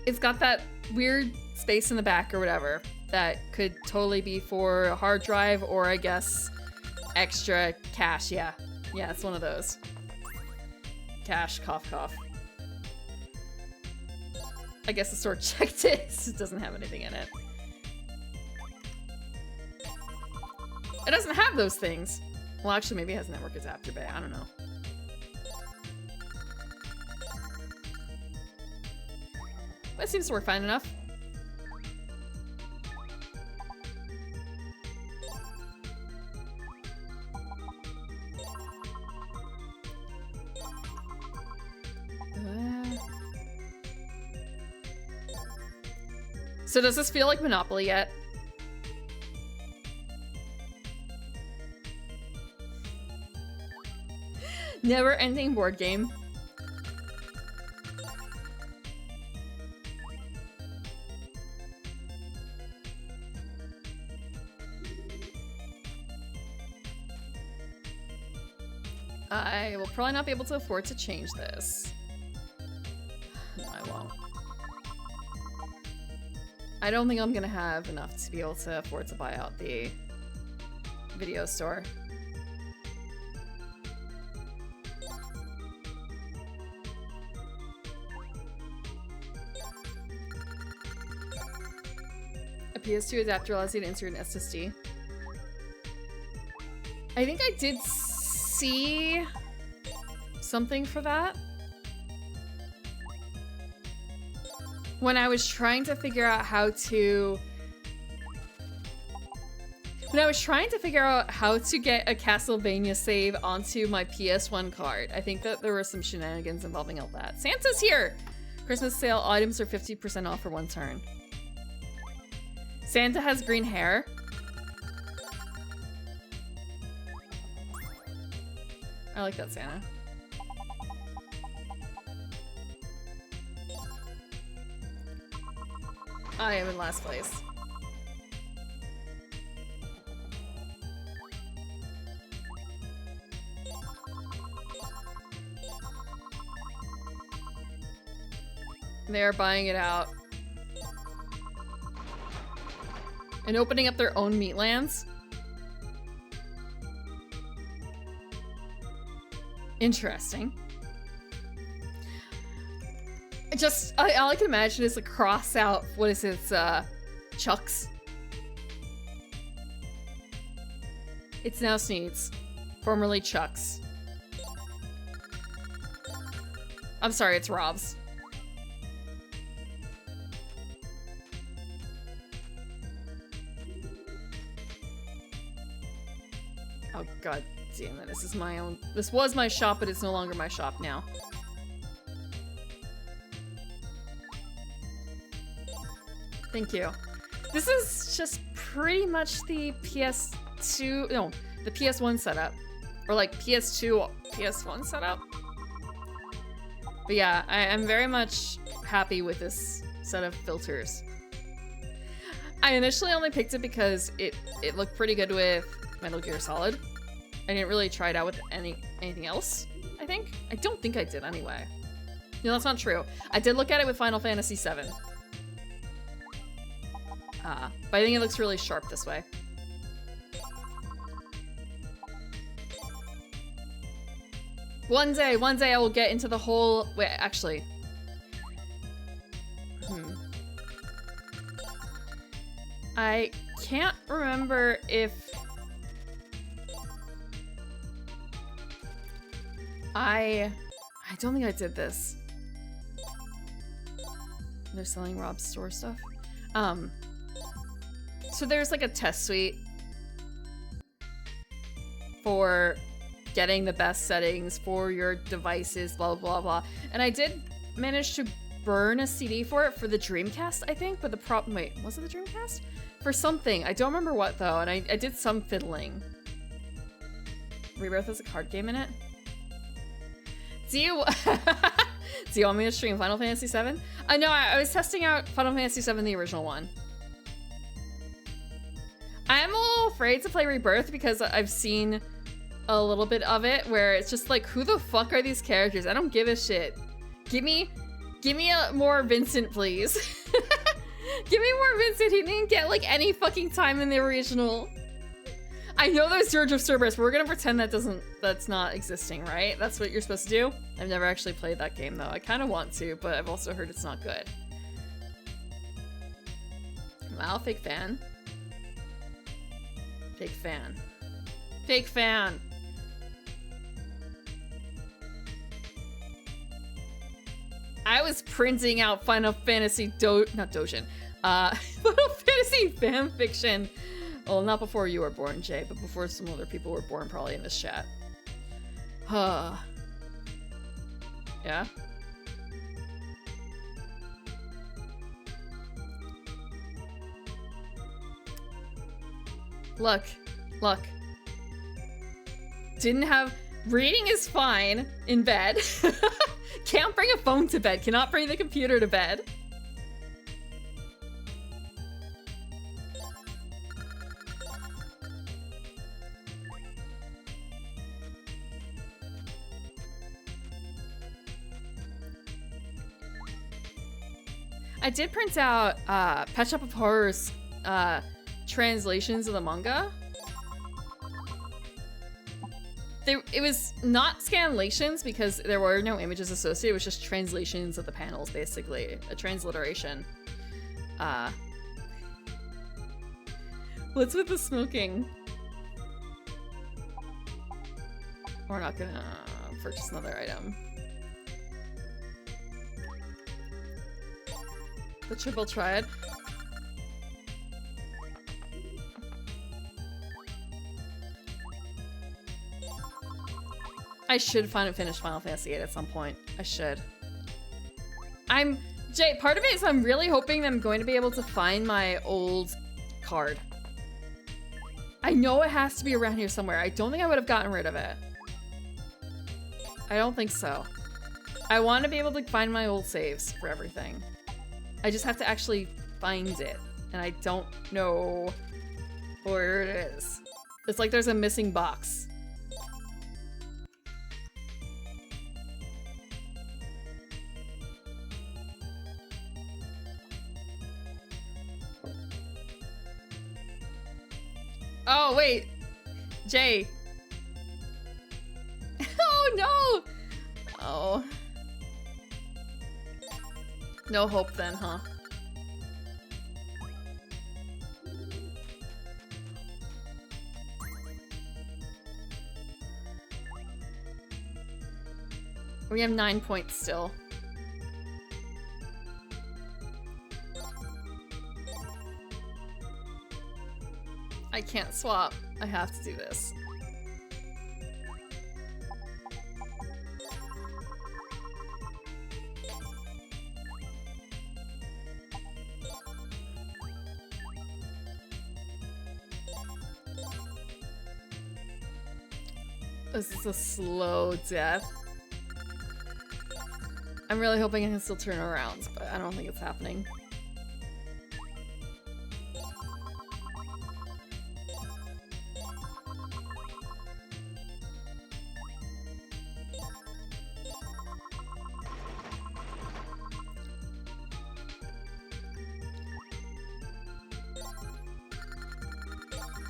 Speaker 1: It's got that weird space in the back or whatever that could totally be for a hard drive or I guess extra cache, yeah. Yeah, it's one of those. Cache, cough, cough. I guess the store checked it. It doesn't have anything in it. It doesn't have those things. Well, actually, maybe it has network adapter bay. I don't know. But it seems to work fine enough. So does this feel like Monopoly yet? Never-ending board game. I will probably not be able to afford to change this. No, I won't. I don't think I'm gonna have enough to be able to afford to buy out the video store. A PS2 adapter allows you to insert an SSD. I think I did see something for that when I was trying to figure out how to get a Castlevania save onto my PS1 card. I think that there were some shenanigans involving all that. Santa's here! Christmas sale items are 50% off for one turn. Santa has green hair. I like that Santa. I am in last place. They're buying it out. And opening up their own meat lands. Interesting. All I can imagine is to cross out, what is it, Chucks? It's now Sneeds, formerly Chucks. I'm sorry, it's Rob's. Oh god damn it, this is my own. This was my shop, but it's no longer my shop now. Thank you. This is just pretty much the PS2, no, the PS1 setup. Or like PS2, PS1 setup. But yeah, I'm very much happy with this set of filters. I initially only picked it because it looked pretty good with Metal Gear Solid. I didn't really try it out with anything else, I think. I don't think I did anyway. No, that's not true. I did look at it with Final Fantasy VII. But I think it looks really sharp this way. One day I will get into the whole... Wait, actually. I can't remember if... I don't think I did this. They're selling Rob's store stuff. So there's like a test suite for getting the best settings for your devices, blah, blah, blah. And I did manage to burn a CD for it for the Dreamcast, I think, but the problem, wait, was it the Dreamcast? For something, I don't remember what though, and I did some fiddling. Rebirth has a card game in it? Do you want me to stream Final Fantasy VII? No, I was testing out Final Fantasy VII, the original one. I'm a little afraid to play Rebirth because I've seen a little bit of it where it's just like, who the fuck are these characters? I don't give a shit. Give me more Vincent, please. Give me more Vincent. He didn't get like any fucking time in the original. I know there's Dirge of Cerberus, but we're gonna pretend that's not existing, right? That's what you're supposed to do? I've never actually played that game though. I kind of want to, but I've also heard it's not good. Wow, fake fan. Fake fan. Fake fan. I was printing out Final Fantasy not Dojin. Final Fantasy fanfiction. Well, not before you were born, Jay, but before some other people were born, probably in this chat. Yeah? Look. Look. Didn't have... Reading is fine in bed. Can't bring a phone to bed. Cannot bring the computer to bed. I did print out Pet Shop of Horror's translations of the manga. It was not scanlations because there were no images associated. It was just translations of the panels, basically. A transliteration. What's with the smoking? We're not gonna purchase another item. The triple triad. I should finish Final Fantasy VIII at some point. I should. Jay, part of it is I'm really hoping that I'm going to be able to find my old card. I know it has to be around here somewhere. I don't think I would have gotten rid of it. I don't think so. I want to be able to find my old saves for everything. I just have to actually find it. And I don't know where it is. It's like there's a missing box. Oh, wait. Jay. Oh, no. Oh. No hope then, huh? We have 9 points still. I can't swap. I have to do this. This is a slow death. I'm really hoping I can still turn around, but I don't think it's happening.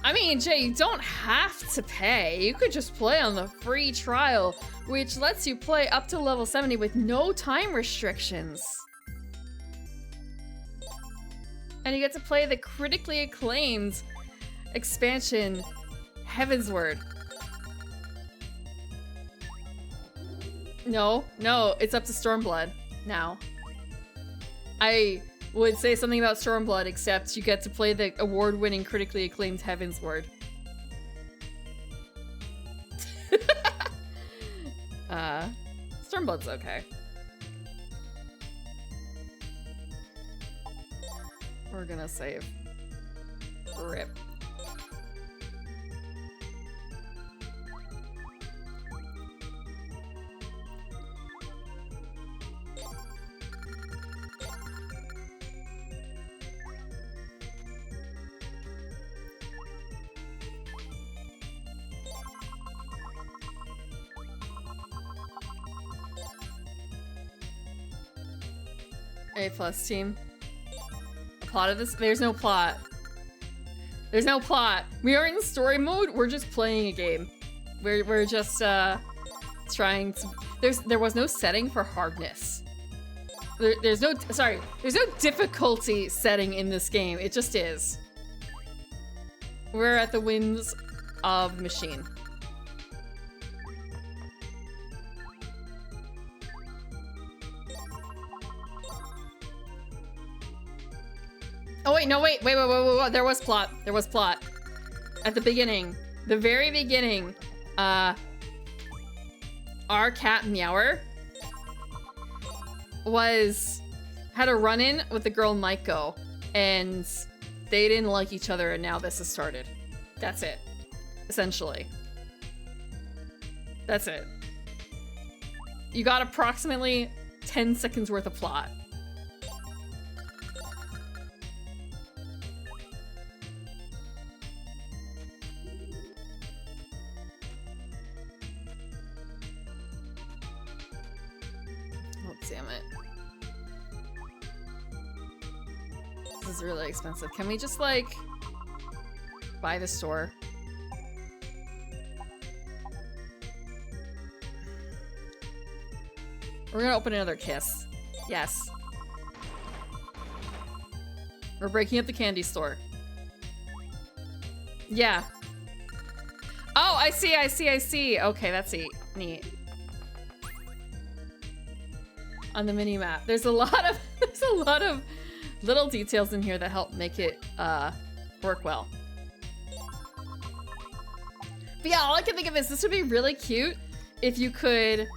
Speaker 1: I mean, Jay, you don't have to pay. You could just play on the free trial, which lets you play up to level 70 with no time restrictions. And you get to play the critically acclaimed expansion, Heavensward. No, it's up to Stormblood now. I would say something about Stormblood, except you get to play the award-winning, critically acclaimed Heavensward. Stormblood's okay. We're gonna save. RIP. A+ team. A plot of this? There's no plot. There's no plot. We are in story mode. We're just playing a game. We're just trying to. There was no setting for hardness. There's no difficulty setting in this game. It just is. We're at the whims of the machine. Oh wait, no, wait, there was plot. There was plot. At the beginning. The very beginning, our cat Meower had a run-in with the girl Maiko, and they didn't like each other, and now this has started. That's it. Essentially. That's it. You got approximately 10 seconds worth of plot. Oh, damn it. This is really expensive. Can we just, like, buy the store? We're gonna open another kiss. Yes. We're breaking up the candy store. Yeah. Oh, I see, I see, I see. Okay, that's neat. On the mini map, there's a lot of little details in here that help make it work well. But yeah, all I can think of is this would be really cute if you could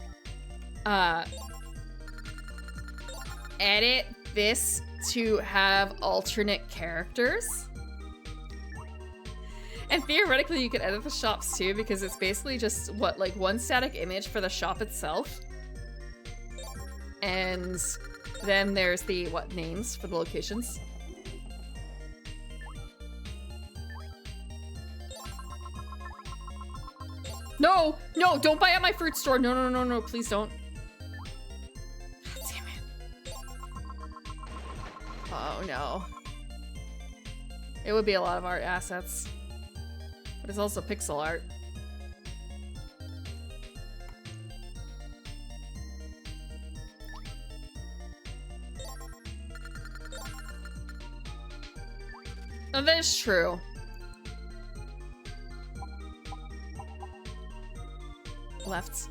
Speaker 1: edit this to have alternate characters. And theoretically, you could edit the shops too, because it's basically just, what, like one static image for the shop itself. And then there's the, what, names for the locations. No! No, don't buy at my fruit store! No, no, no, no, please don't. God damn it. Oh, no. It would be a lot of art assets. But it's also pixel art. Oh, that is true. Left.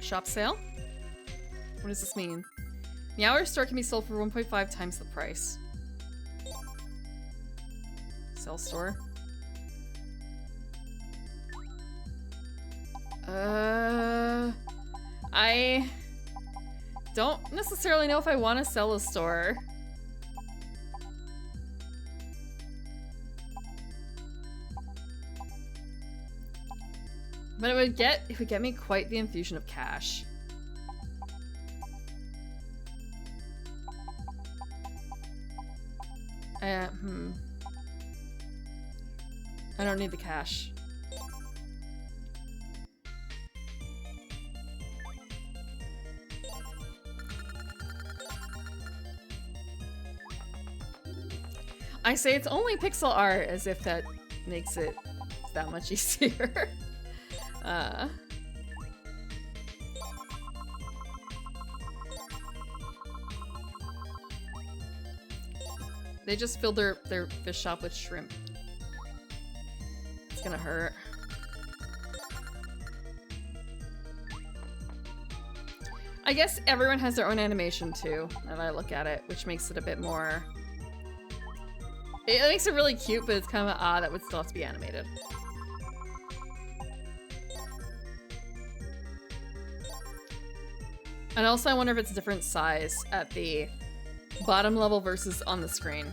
Speaker 1: Shop sale? What does this mean? The hour store can be sold for 1.5 times the price. Sell store. I don't necessarily know if I want to sell a store. But it would get me quite the infusion of cash. I don't need the cash. I say it's only pixel art as if that makes it that much easier. They just filled their fish shop with shrimp. It's gonna hurt. I guess everyone has their own animation too, now that I look at it, which makes it a bit more... It makes it really cute, but it's kind of odd that would still have to be animated. And also I wonder if it's a different size at the bottom level versus on the screen.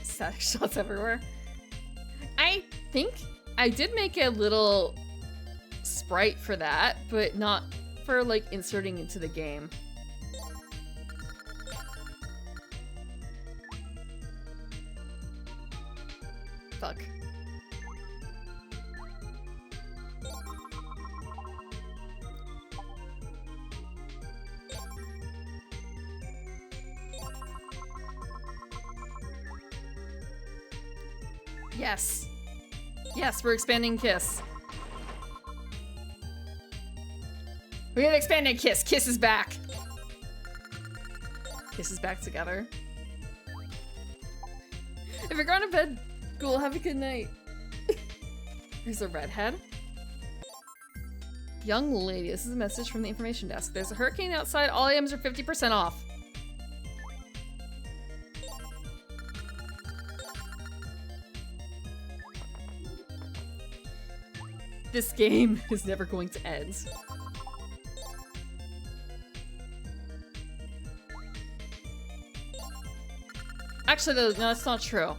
Speaker 1: Static shots everywhere. I think I did make a little sprite for that, but not for like inserting into the game. Fuck. Yes. Yes, we're expanding Kiss. We have expanded Kiss. Kiss is back. Kiss is back together. If you're going to bed, cool, have a good night. There's a redhead. Young lady, this is a message from the information desk. There's a hurricane outside. All items are 50% off. This game is never going to end. Actually, no, that's not true.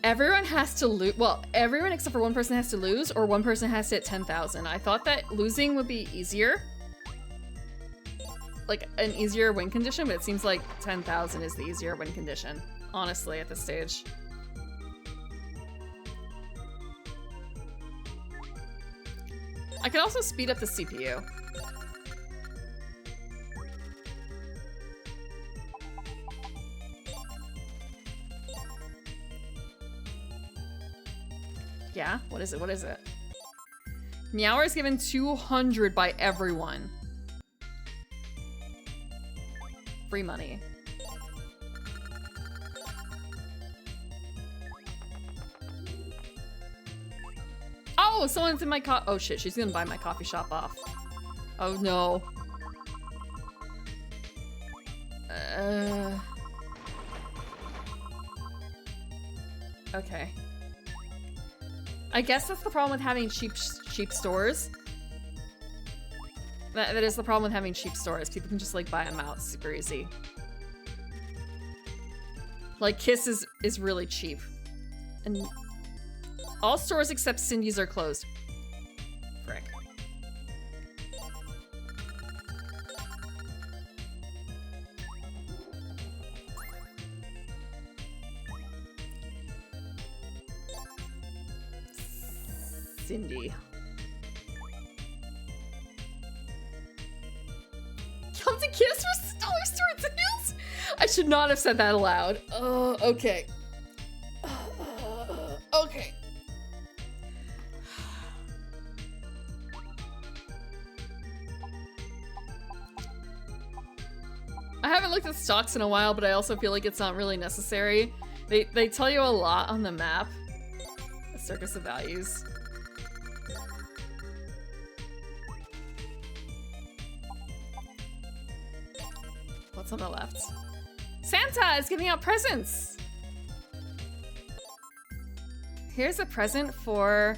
Speaker 1: Everyone has to lose. Well, everyone except for one person has to lose, or one person has to hit 10,000. I thought that losing would be easier. Like, an easier win condition, but it seems like 10,000 is the easier win condition, honestly, at this stage. I could also speed up the CPU. Yeah, what is it? What is it? Meower is given 200 by everyone. Free money. Oh, someone's in my oh shit, she's gonna buy my coffee shop off. Oh no. Okay. I guess that's the problem with having cheap stores. That is the problem with having cheap stores. People can just like buy them out super easy. Like Kiss is really cheap. And all stores except Cindy's are closed. Frick. Cindy. Come to Kiss for dollar store deals? I should not have said that aloud. Okay. Okay. I haven't looked at stocks in a while, but I also feel like it's not really necessary. They tell you a lot on the map. The Circus of Values. What's on the left? Santa is giving out presents! Here's a present for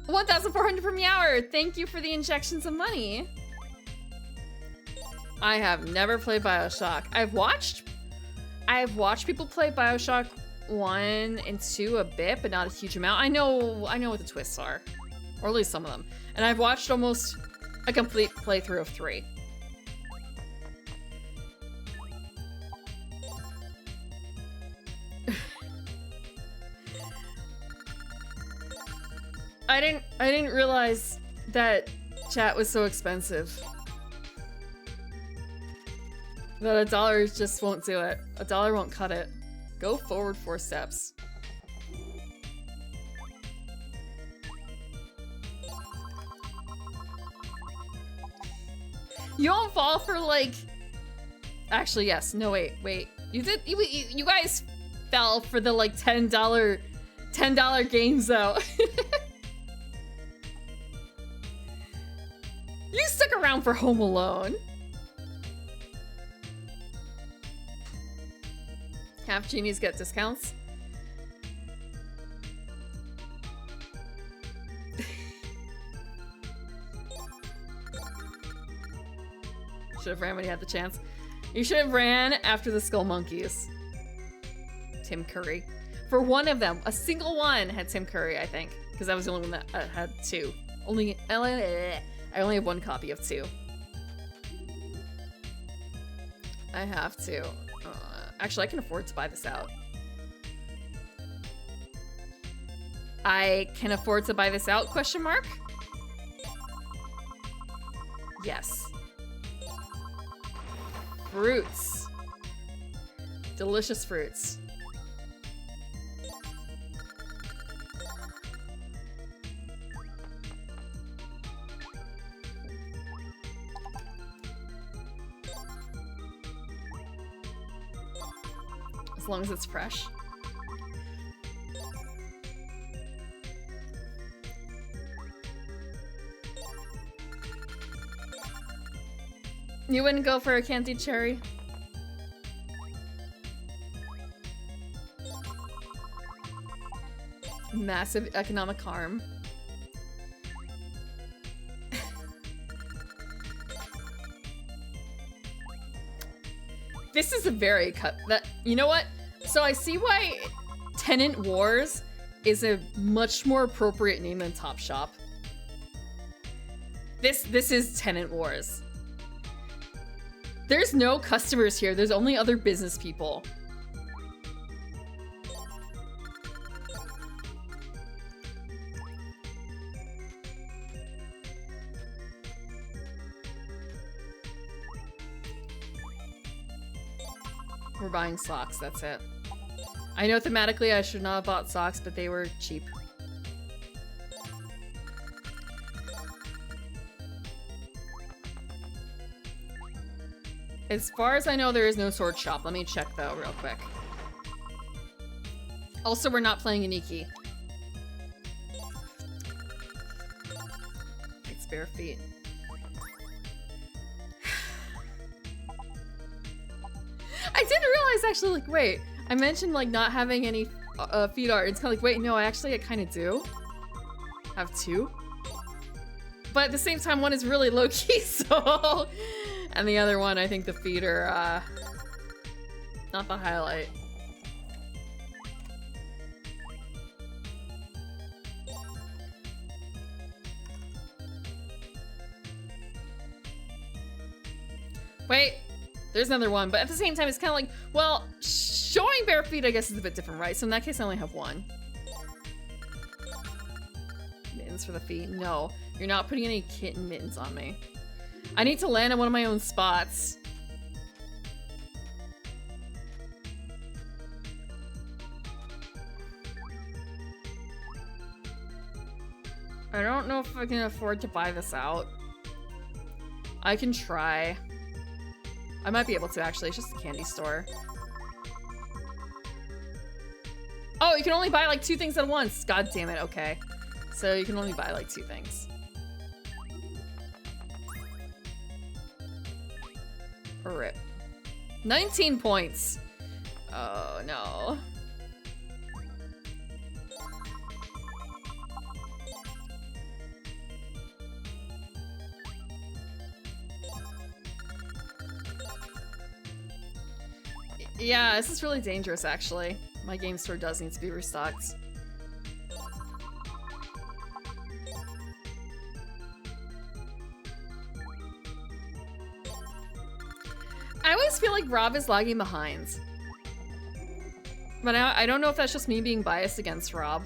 Speaker 1: 1,400 per Meower. Thank you for the injections of money. I have never played BioShock. I've watched people play BioShock 1 and 2 a bit, but not a huge amount. I know what the twists are. Or at least some of them. And I've watched almost a complete playthrough of 3. I didn't realize that chat was so expensive. That $1 just won't do it. $1 won't cut it. Go forward 4 steps. You won't fall for like... Actually, yes. No, wait. You did. You guys fell for the like $10 games though. You stuck around for Home Alone. Half genies get discounts. Should have ran when you had the chance. You should have ran after the Skull Monkeys. Tim Curry. For one of them, a single one had Tim Curry, I think. Because I was the only one that had 2. I only have 1 copy of 2. I have to. Actually, I can afford to buy this out. I can afford to buy this out, question mark? Yes. Fruits. Delicious fruits. As long as it's fresh. You wouldn't go for a candied cherry? Massive economic harm. This is a very you know what? So I see why Tenant Wars is a much more appropriate name than Top Shop. This is Tenant Wars. There's no customers here. There's only other business people. We're buying socks, that's it. I know thematically I should not have bought socks, but they were cheap. As far as I know, there is no sword shop. Let me check though, real quick. Also, we're not playing Aniki. It's bare feet. I didn't realize actually, like, wait, I mentioned like not having any feet art. It's kind of like, wait, no, I kind of do. Have two. But at the same time, one is really low-key, so... And the other one, I think the feet are, not the highlight. Wait, there's another one, but at the same time, it's kind of like, well, showing bare feet, I guess, is a bit different, right? So in that case, I only have one. Mittens for the feet. No, you're not putting any kitten mittens on me. I need to land on one of my own spots. I don't know if I can afford to buy this out. I can try. I might be able to, actually. It's just a candy store. Oh, you can only buy like 2 things at once. God damn it, okay. So you can only buy like 2 things. Rip. 19 points. Oh no. Yeah, this is really dangerous actually. My game store does need to be restocked. I always feel like Rob is lagging behind. But I don't know if that's just me being biased against Rob.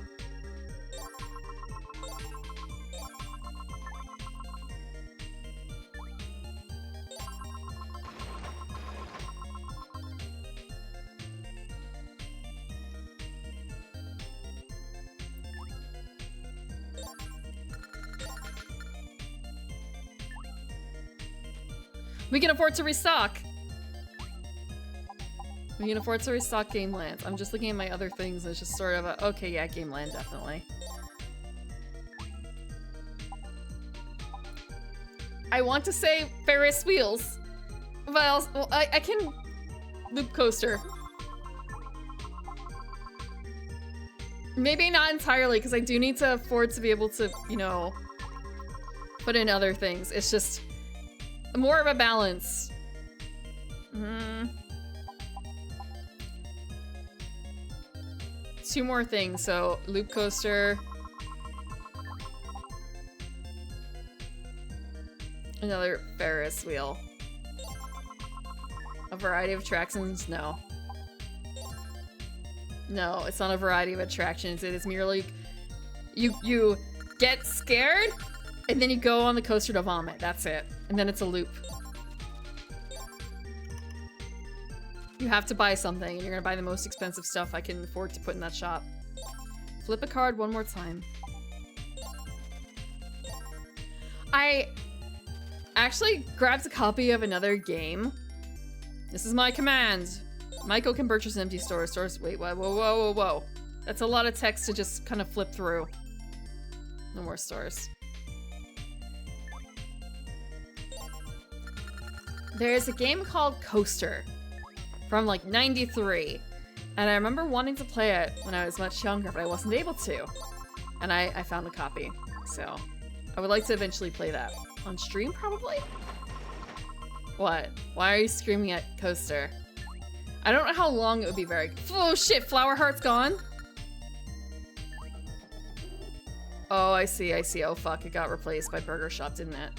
Speaker 1: We can afford to restock. We can afford to restock Gameland. I'm just looking at my other things. It's just sort of a, okay, yeah, Gameland, definitely. I want to say Ferris wheels, but well, I can loop coaster. Maybe not entirely, because I do need to afford to be able to, you know, put in other things. It's just more of a balance. 2 more things, so loop coaster. Another Ferris wheel. A variety of attractions? No. No, it's not a variety of attractions. It is merely you get scared and then you go on the coaster to vomit. That's it. And then it's a loop. You have to buy something, and you're gonna buy the most expensive stuff I can afford to put in that shop. Flip a card one more time. I actually grabbed a copy of another game. This is my command. Michael can purchase empty stores. Wait, whoa, whoa, whoa, whoa, whoa. That's a lot of text to just kind of flip through. No more stores. There's a game called Coaster from like 93, and I remember wanting to play it when I was much younger, but I wasn't able to, and I found a copy, so I would like to eventually play that on stream, probably. What? Why are you screaming at Coaster? I don't know how long it would be very... Oh shit, Flower Heart's gone? Oh, I see, I see. Oh fuck, it got replaced by Burger Shop, didn't it?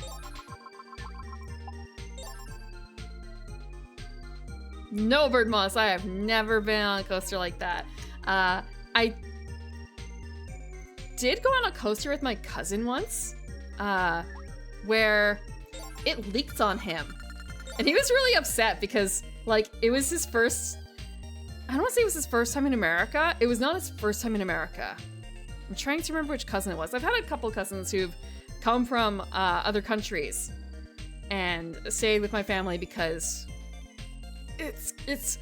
Speaker 1: No, Bird Moss, I have never been on a coaster like that. I did go on a coaster with my cousin once, where it leaked on him. And he was really upset because, like, it was his first... I don't want to say it was his first time in America. It was not his first time in America. I'm trying to remember which cousin it was. I've had a couple cousins who've come from other countries and stayed with my family because it's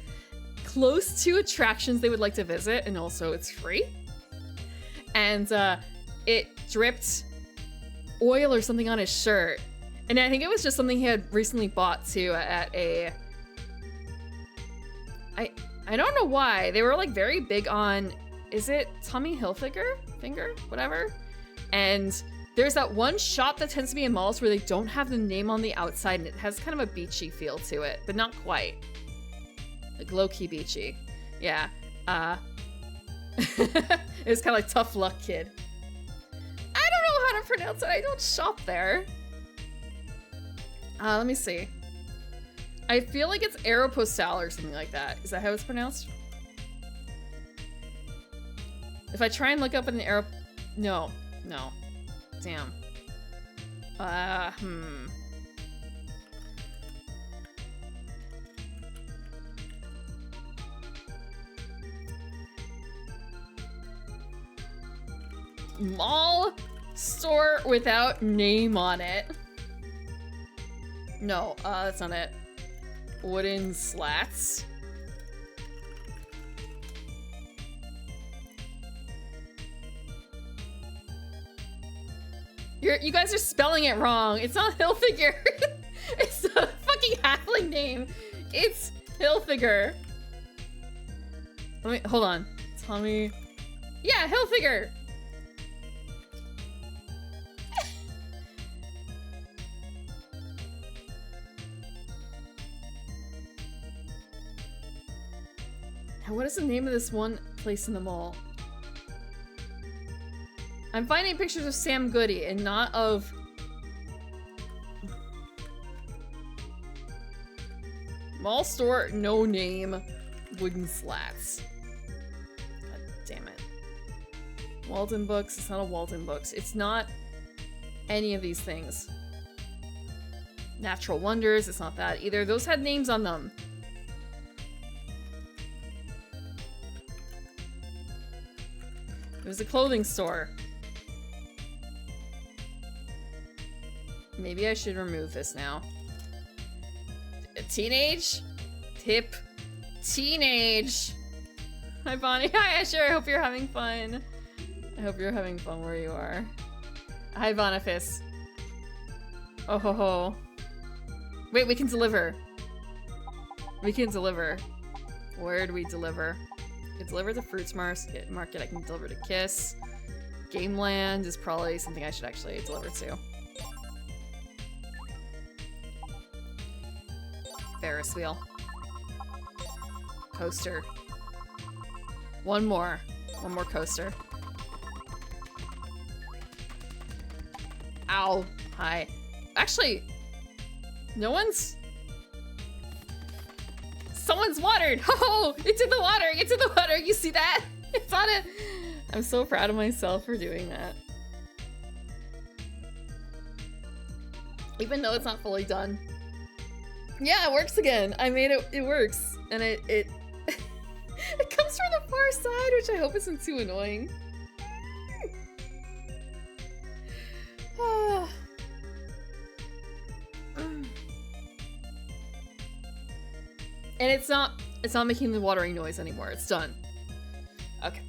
Speaker 1: close to attractions they would like to visit, and also it's free. And it dripped oil or something on his shirt. And I think it was just something he had recently bought too at a... I don't know why. They were like very big on, is it Tommy Hilfiger? Finger? Whatever. And there's that one shop that tends to be in malls where they don't have the name on the outside and it has kind of a beachy feel to it, but not quite. Like low-key beachy. Yeah. It was kind of like Tough Luck Kid. I don't know how to pronounce it. I don't shop there. Let me see. I feel like it's Aeropostale or something like that. Is that how it's pronounced? If I try and look up an Aero... No. No. Damn. Mall store without name on it. No, that's not it. Wooden slats. You guys are spelling it wrong. It's not Hilfiger. It's a fucking halfling name. It's Hilfiger. Let me, hold on. Tommy. Yeah, Hilfiger. Now, what is the name of this one place in the mall? I'm finding pictures of Sam Goody and not of... Mall store, no name, wooden slats. God damn it. Walden Books, it's not a Walden Books. It's not any of these things. Natural Wonders, it's not that either. Those had names on them. It was a clothing store. Maybe I should remove this now. Teenage? Tip. Teenage. Hi, Bonnie. Hi, Asher. I hope you're having fun. I hope you're having fun where you are. Hi, Boniface. Oh ho ho. Wait, we can deliver. We can deliver. Where do we deliver? I can deliver to Fruits Market. I can deliver to Kiss. Gameland is probably something I should actually deliver to. Ferris wheel. Coaster. One more. One more coaster. Ow. Hi. Actually, no one's... Someone's watered! Oh, it's in the water! It's in the water! You see that? It's on it! I'm so proud of myself for doing that. Even though it's not fully done. Yeah, it works again. I made it. It works. And it it comes from the far side, which I hope isn't too annoying. And it's not making the watering noise anymore. It's done. Okay.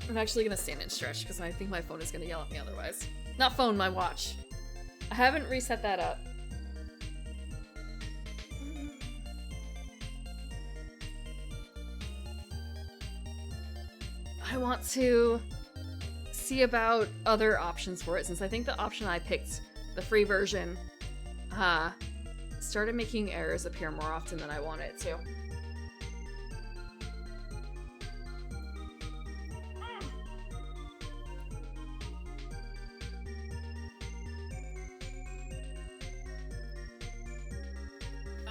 Speaker 1: I'm actually gonna stand and stretch because I think my phone is gonna yell at me otherwise. Not phone, my watch. I haven't reset that up. I want to see about other options for it, since I think the option I picked, the free version, started making errors appear more often than I want it to.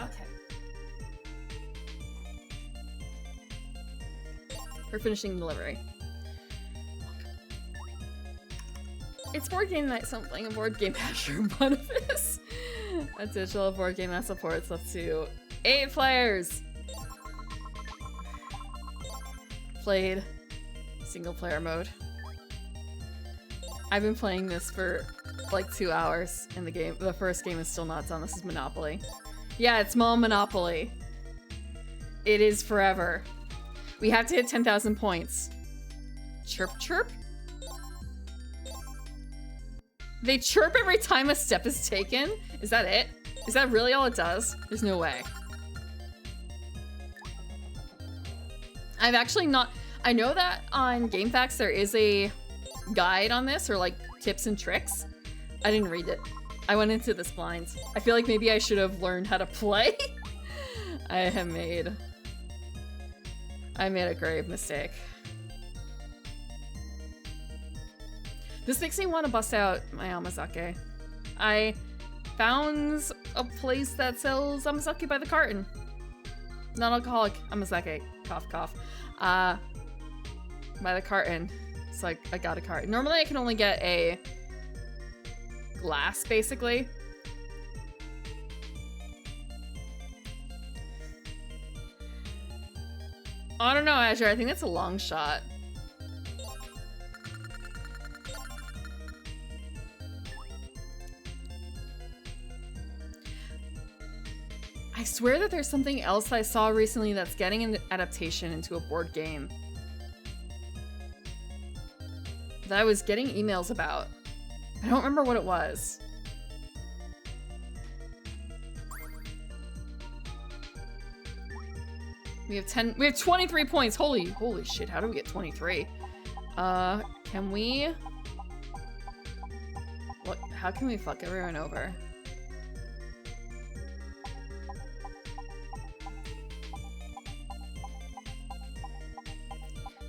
Speaker 1: Okay. We're finishing delivery. It's board game night, so I'm playing a board game Asher Boniface. A digital board game that supports up to 8 players. Played single player mode. I've been playing this for like 2 hours in the game. The first game is still not done. This is Monopoly. Yeah, it's small Monopoly. It is forever. We have to hit 10,000 points. Chirp chirp? They chirp every time a step is taken? Is that it? Is that really all it does? There's no way. I've actually not... I know that on GameFAQs there is a guide on this, or like tips and tricks. I didn't read it. I went into this blind. I feel like maybe I should have learned how to play. I made a grave mistake. This makes me want to bust out my amazake. I found a place that sells amazake by the carton. Non-alcoholic amazake. Cough, cough. By the carton. So I got a carton. Normally I can only get a glass, basically. I don't know, Azure. I think that's a long shot. I swear that there's something else I saw recently that's getting an adaptation into a board game that I was getting emails about. I don't remember what it was. We have 23 points. Holy shit, how do we get 23? Can we... What, how can we fuck everyone over?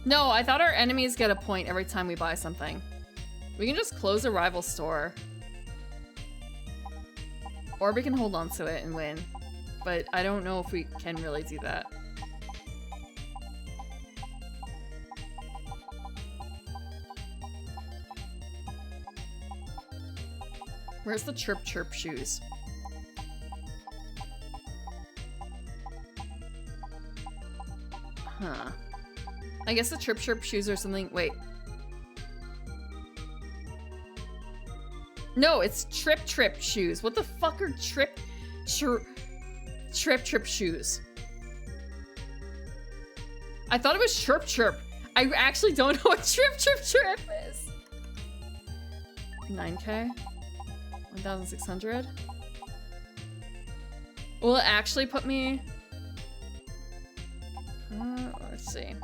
Speaker 1: No, I thought our enemies get a point every time we buy something. We can just close a rival store. Or we can hold on to it and win. But I don't know if we can really do that. Where's the chirp chirp shoes? Huh. I guess the chirp chirp shoes or something. Wait. No, it's trip trip shoes. What the fuck are trip trip shoes? I thought it was chirp chirp. I actually don't know what trip trip is. 9K? 1,600? Will it actually put me... let's see.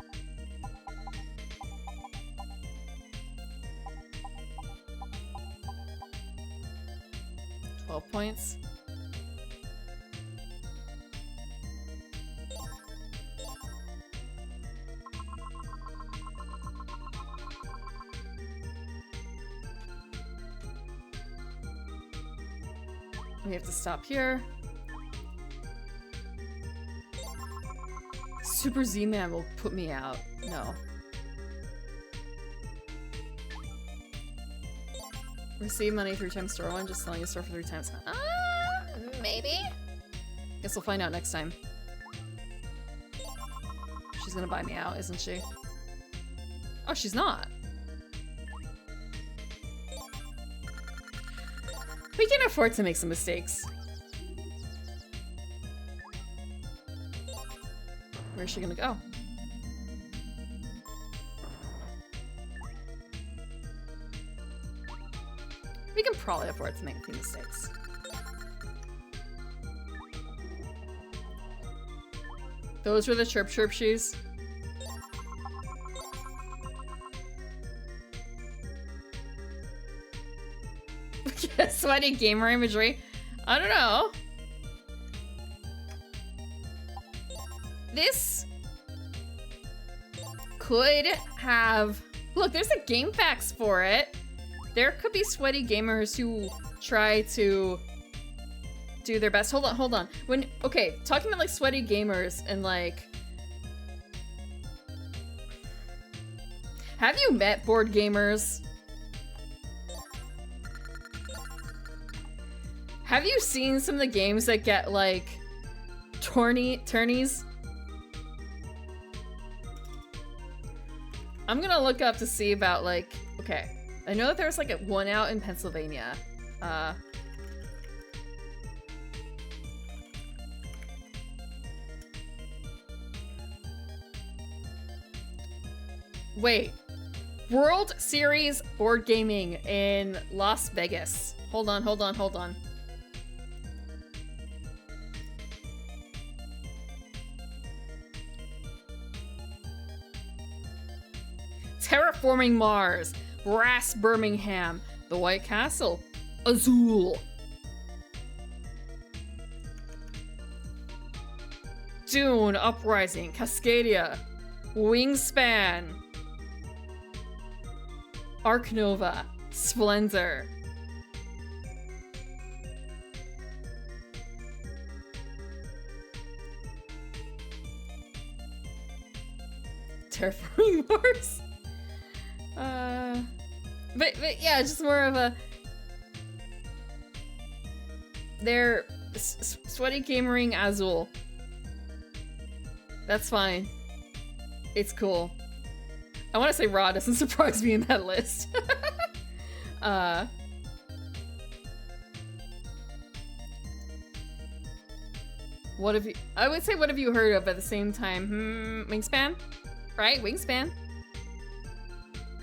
Speaker 1: Points. We have to stop here. Super Z-Man will put me out. No. Receive money 3 times store 1, just selling a store for 3 times. Maybe? Guess we'll find out next time. She's gonna buy me out, isn't she? Oh, she's not. We can afford to make some mistakes. Where's she gonna go? We can probably afford to make a few mistakes. Those were the chirp chirp shoes. Sweaty gamer imagery. I don't know. This could have... Look, there's a GameFAQs for it. There could be sweaty gamers who try to do their best. Hold on. Okay, talking about like sweaty gamers and like, have you met board gamers? Have you seen some of the games that get like tourneys? I'm gonna look up to see about like, okay. I know that there's like one out in Pennsylvania. Wait. World Series board gaming in Las Vegas. Hold on. Terraforming Mars, Brass Birmingham, The White Castle, Azul. Dune Uprising, Cascadia, Wingspan, Arc Nova, Splendor. Terraforming Mars? But yeah, just more of a... They're sweaty gamering Azul. That's fine. It's cool. I want to say Raw doesn't surprise me in that list. What have you... I would say what have you heard of at the same time? Wingspan? Right? Wingspan?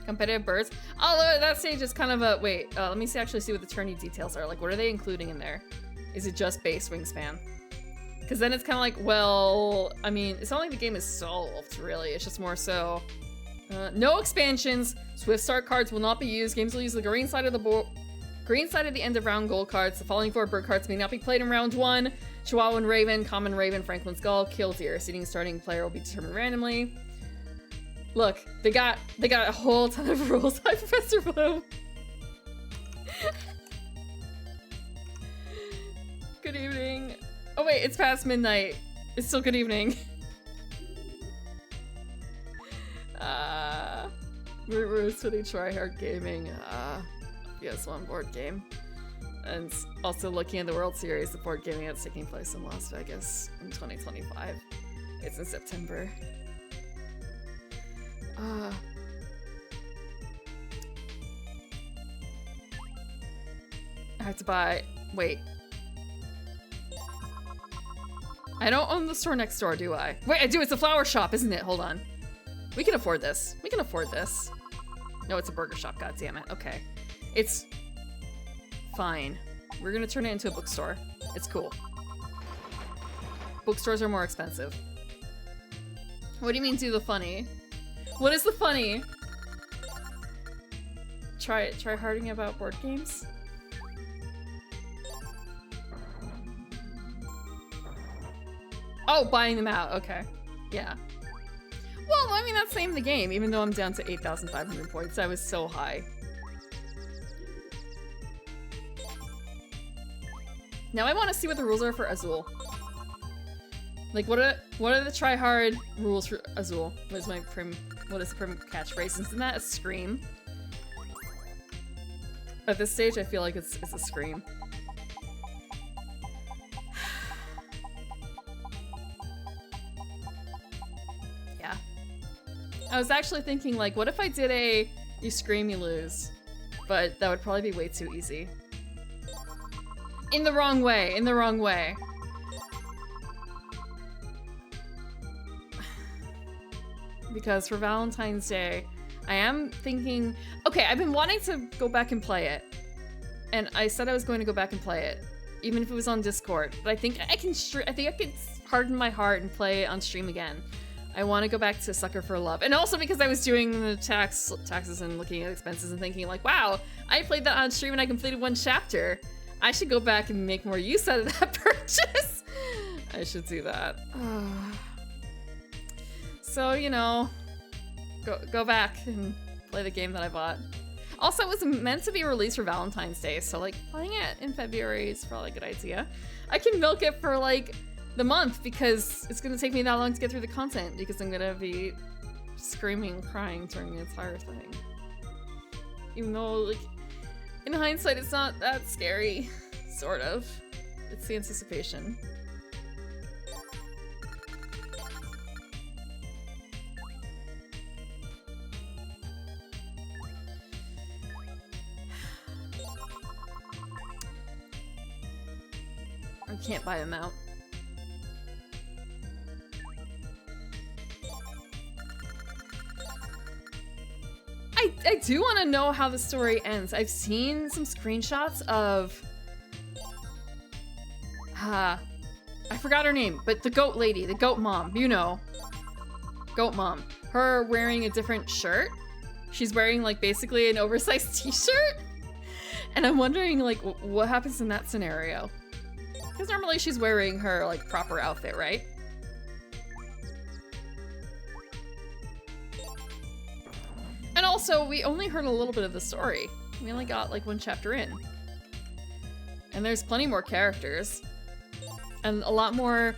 Speaker 1: Competitive birds. Although that stage is kind of a... Wait, let me actually see what the tourney details are. Like, what are they including in there? Is it just base Wingspan? Because then it's kind of like, well... I mean, it's not like the game is solved, really. It's just more so... no expansions. Swift start cards will not be used. Games will use the green side of the board. Green side at the end of round gold cards. The following 4 bird cards may not be played in round 1. Chihuahuan Raven, Common Raven, Franklin's Gull, Killdeer. Seeding starting player will be determined randomly. Look, they got a whole ton of rules. Hi, Professor Bloom. Good evening. Oh wait, it's past midnight. It's still good evening. Roots for the Tryhard Gaming. PS1 board game. And also looking at the World Series, the board gaming that's taking place in Las Vegas in 2025. It's in September. I have to buy... Wait. I don't own the store next door, do I? Wait, I do! It's a flower shop, isn't it? Hold on. We can afford this. We can afford this. No, it's a burger shop, god damn it. Okay. It's... fine. We're gonna turn it into a bookstore. It's cool. Bookstores are more expensive. What do you mean do the funny? What is the funny? Try harding about board games? Oh, buying them out. Okay. Yeah. Well, I mean, that's the name of the game, even though I'm down to 8,500 points. I was so high. Now I want to see what the rules are for Azul. Like, what are the try-hard rules for Azul? What is the prim catchphrase? Isn't that a scream? At this stage, I feel like it's a scream. Yeah. I was actually thinking, like, what if I did a you scream, you lose? But that would probably be way too easy. In the wrong way, in the wrong way. Because for Valentine's Day, I am thinking... Okay, I've been wanting to go back and play it. And I said I was going to go back and play it. Even if it was on Discord. But I think I can harden my heart and play it on stream again. I want to go back to Sucker for Love. And also because I was doing the taxes and looking at expenses and thinking like, wow, I played that on stream and I completed 1 chapter. I should go back and make more use out of that purchase. I should do that. So, you know, go back and play the game that I bought. Also, it was meant to be released for Valentine's Day, so like playing it in February is probably a good idea. I can milk it for like the month because it's gonna take me that long to get through the content because I'm gonna be screaming and crying during the entire thing. Even though, like, in hindsight, it's not that scary. Sort of. It's the anticipation. I can't buy them out. I do want to know how the story ends. I've seen some screenshots of... I forgot her name, but the goat lady, the goat mom, you know. Goat mom. Her wearing a different shirt. She's wearing, like, basically an oversized t-shirt. And I'm wondering, like, what happens in that scenario? Because normally she's wearing her, like, proper outfit, right? And also, we only heard a little bit of the story. We only got, like, one chapter in. And there's plenty more characters. And a lot more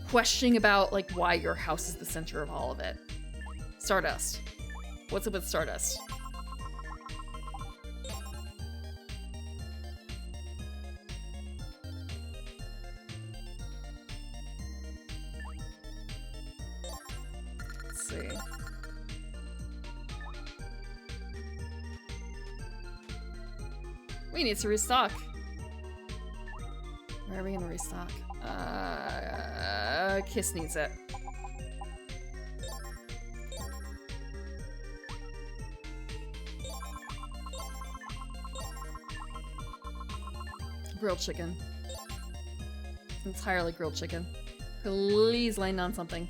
Speaker 1: questioning about, like, why your house is the center of all of it. Stardust. What's up with Stardust? Let's see. We need to restock. Where are we gonna restock? Kiss needs it. Grilled chicken. Entirely grilled chicken. Please land on something.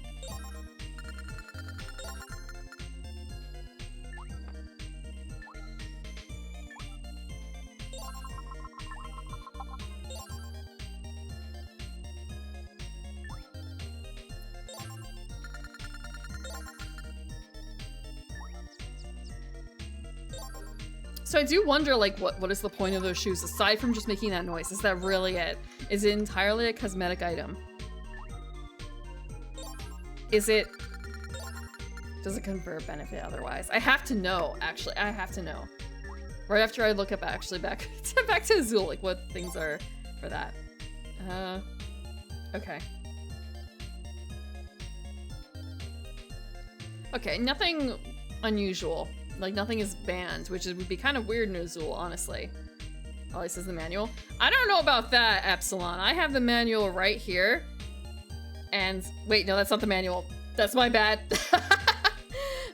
Speaker 1: So I do wonder, like, what is the point of those shoes aside from just making that noise? Is that really it? Is it entirely a cosmetic item? Is it... Does it confer benefit otherwise? I have to know, actually. I have to know. Right after I look up, actually, back to Azul, like, what things are for that. Okay. Okay, nothing unusual. Like, nothing is banned, which would be kind of weird in Azul, honestly. At least is the manual. I don't know about that, Epsilon. I have the manual right here. And, wait, no, that's not the manual. That's my bad.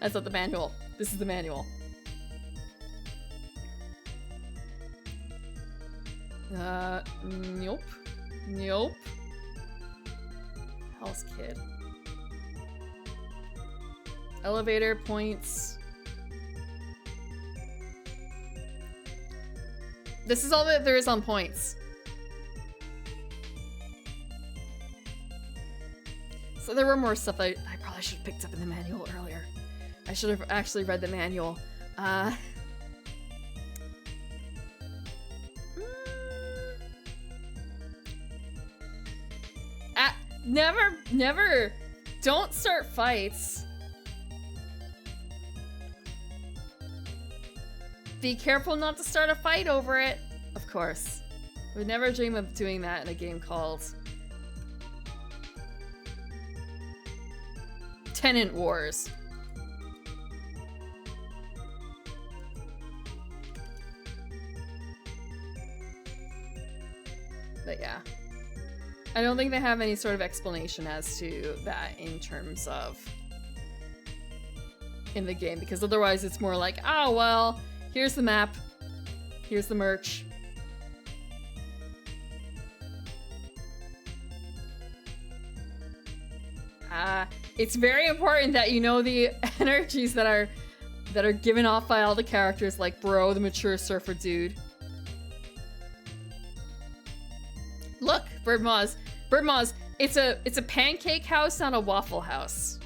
Speaker 1: That's not the manual. This is the manual. Nope. Nope. Hell's Kid. Elevator points. This is all that there is on points. So there were more stuff I probably should have picked up in the manual earlier. I should have actually read the manual. Never, don't start fights. Be careful not to start a fight over it. Of course. Would never dream of doing that in a game called Tenant Wars. But yeah. I don't think they have any sort of explanation as to that in terms of in the game, because otherwise it's more like, oh, well, here's the map, here's the merch. It's very important that you know the energies that are given off by all the characters, like Bro, the mature surfer dude. Look, Birdmoz. Birdmoz, it's a pancake house, not a waffle house.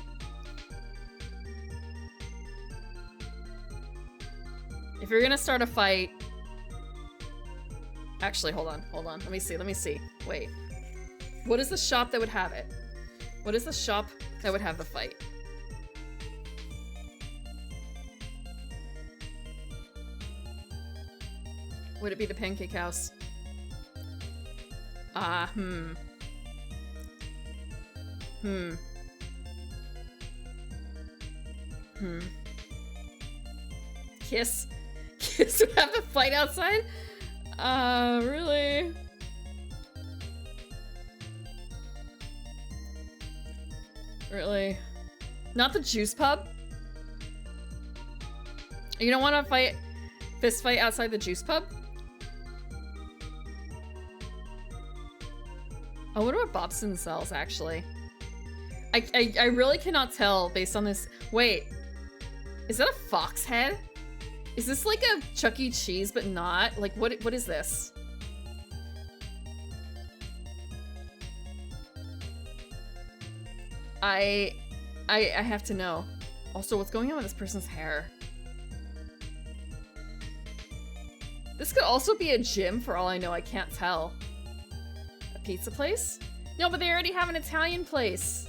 Speaker 1: If you're gonna start a fight... Actually, hold on. Let me see. Wait. What is the shop that would have it? What is the shop that would have the fight? Would it be the Pancake House? Kiss would have the fight outside? Really? Really? Not the juice pub? You don't want to fist fight outside the juice pub? I wonder what Bobson sells, actually. I really cannot tell based on this. Wait. Is that a fox head? Is this like a Chuck E. Cheese, but not? Like, what is this? I have to know. Also, what's going on with this person's hair? This could also be a gym for all I know, I can't tell. A pizza place? No, but they already have an Italian place.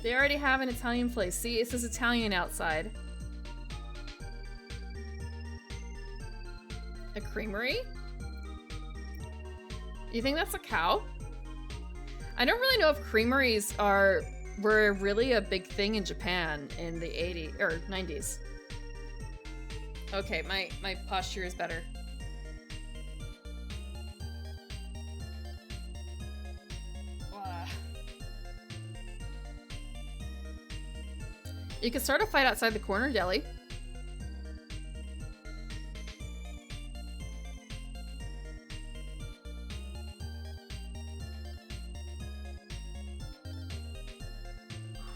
Speaker 1: They already have an Italian place. See, it says Italian outside. A creamery? You think that's a cow? I don't really know if creameries were really a big thing in Japan in the 80s or 90s. Okay, my posture is better. You could start a fight outside the corner deli.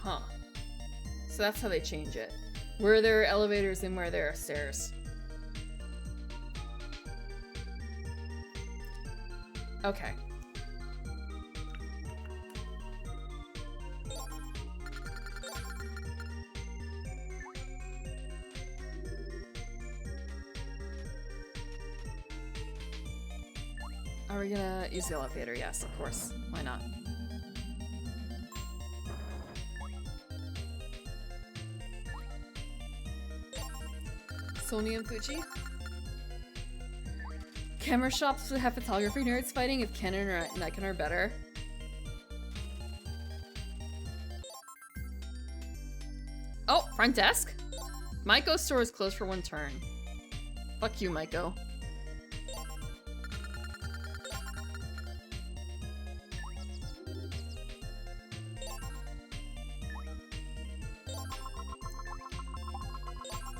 Speaker 1: Huh. So that's how they change it. Where there are elevators and where there are stairs. Okay. Are we gonna use the elevator? Yes, of course. Why not? Sony and Fuji? Camera shops would have photography nerds fighting if Canon or Nikon are better. Oh, front desk? Maiko's store is closed for one turn. Fuck you, Maiko.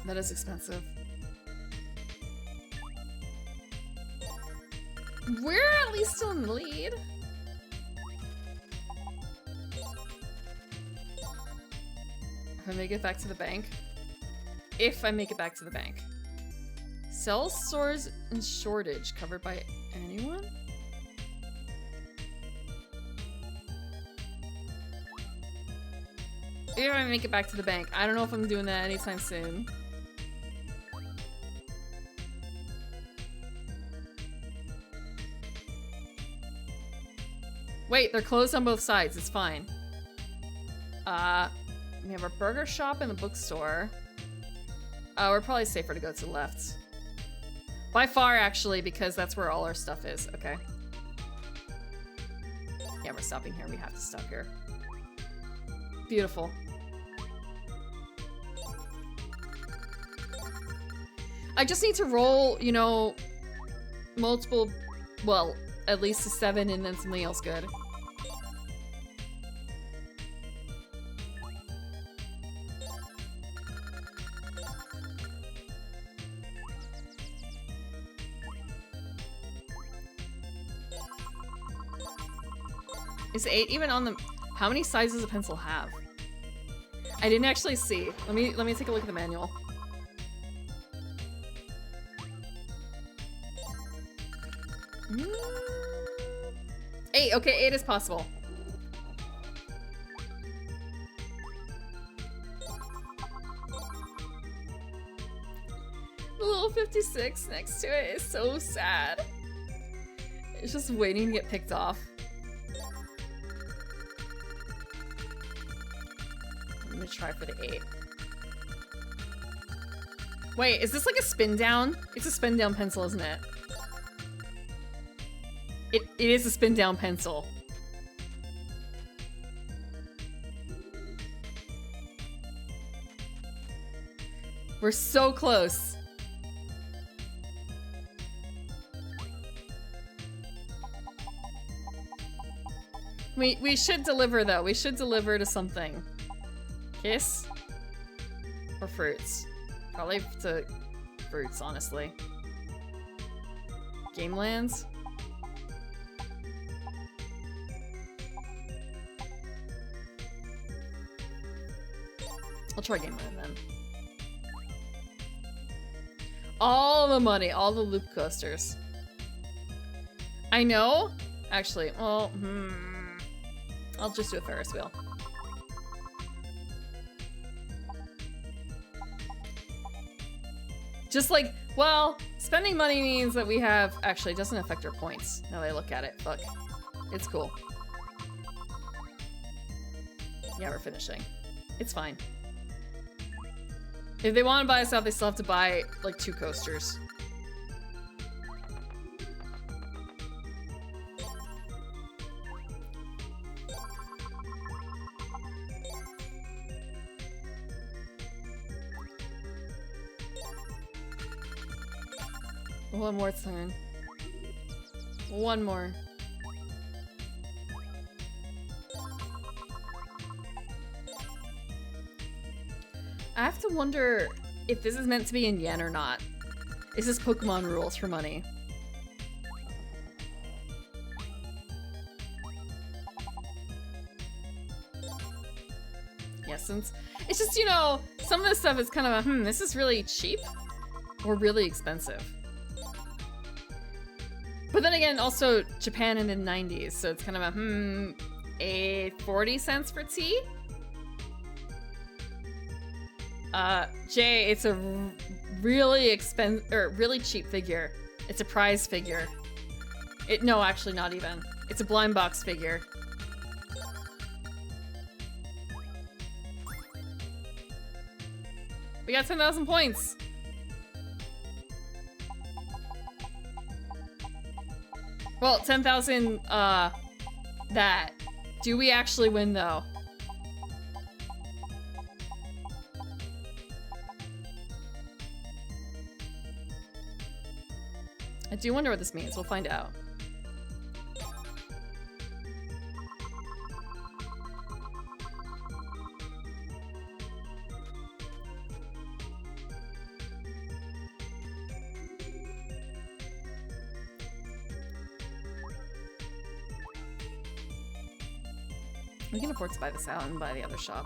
Speaker 1: That is expensive. We're at least still in the lead. If I make it back to the bank. If I make it back to the bank. Sell stores in shortage covered by anyone? If I make it back to the bank. I don't know if I'm doing that anytime soon. Wait, they're closed on both sides. It's fine. We have our burger shop and the bookstore. We're probably safer to go to the left. By far, actually, because that's where all our stuff is. Okay. Yeah, we're stopping here. We have to stop here. Beautiful. I just need to roll, you know, multiple, well, at least a 7 and then something else good. Is 8 even on the... How many sizes does a pencil have? I didn't actually see. Let me take a look at the manual. Mm. 8, okay, 8 is possible. The little 56 next to it is so sad. It's just waiting to get picked off. I'm gonna try for the 8. Wait, is this like a spin down? It's a spin down pencil, isn't it? It is a spin down pencil. We're so close. We should deliver though. We should deliver to something. Kiss? Or fruits? Probably to fruits, honestly. Game lands? I'll try Game Land then. All the money, all the loop coasters. I know. Actually, well, I'll just do a Ferris wheel. Just like, well, spending money means that we have, actually, it doesn't affect our points. Now that I look at it, fuck. It's cool. Yeah, we're finishing. It's fine. If they want to buy us out, they still have to buy, like, 2 coasters. One more turn. One more. I have to wonder if this is meant to be in yen or not. Is this Pokemon rules for money? Yeah, since it's just, you know, some of this stuff is kind of a, this is really cheap or really expensive. But then again, also Japan in the 90s, so it's kind of a 40 cents for tea? Jay, it's a really expensive, or really cheap figure. It's a prize figure. No, actually not even. It's a blind box figure. We got 10,000 points. Well, 10,000, that. Do we actually win, though? I do wonder what this means. We'll find out. We can afford to buy this out and buy the other shop.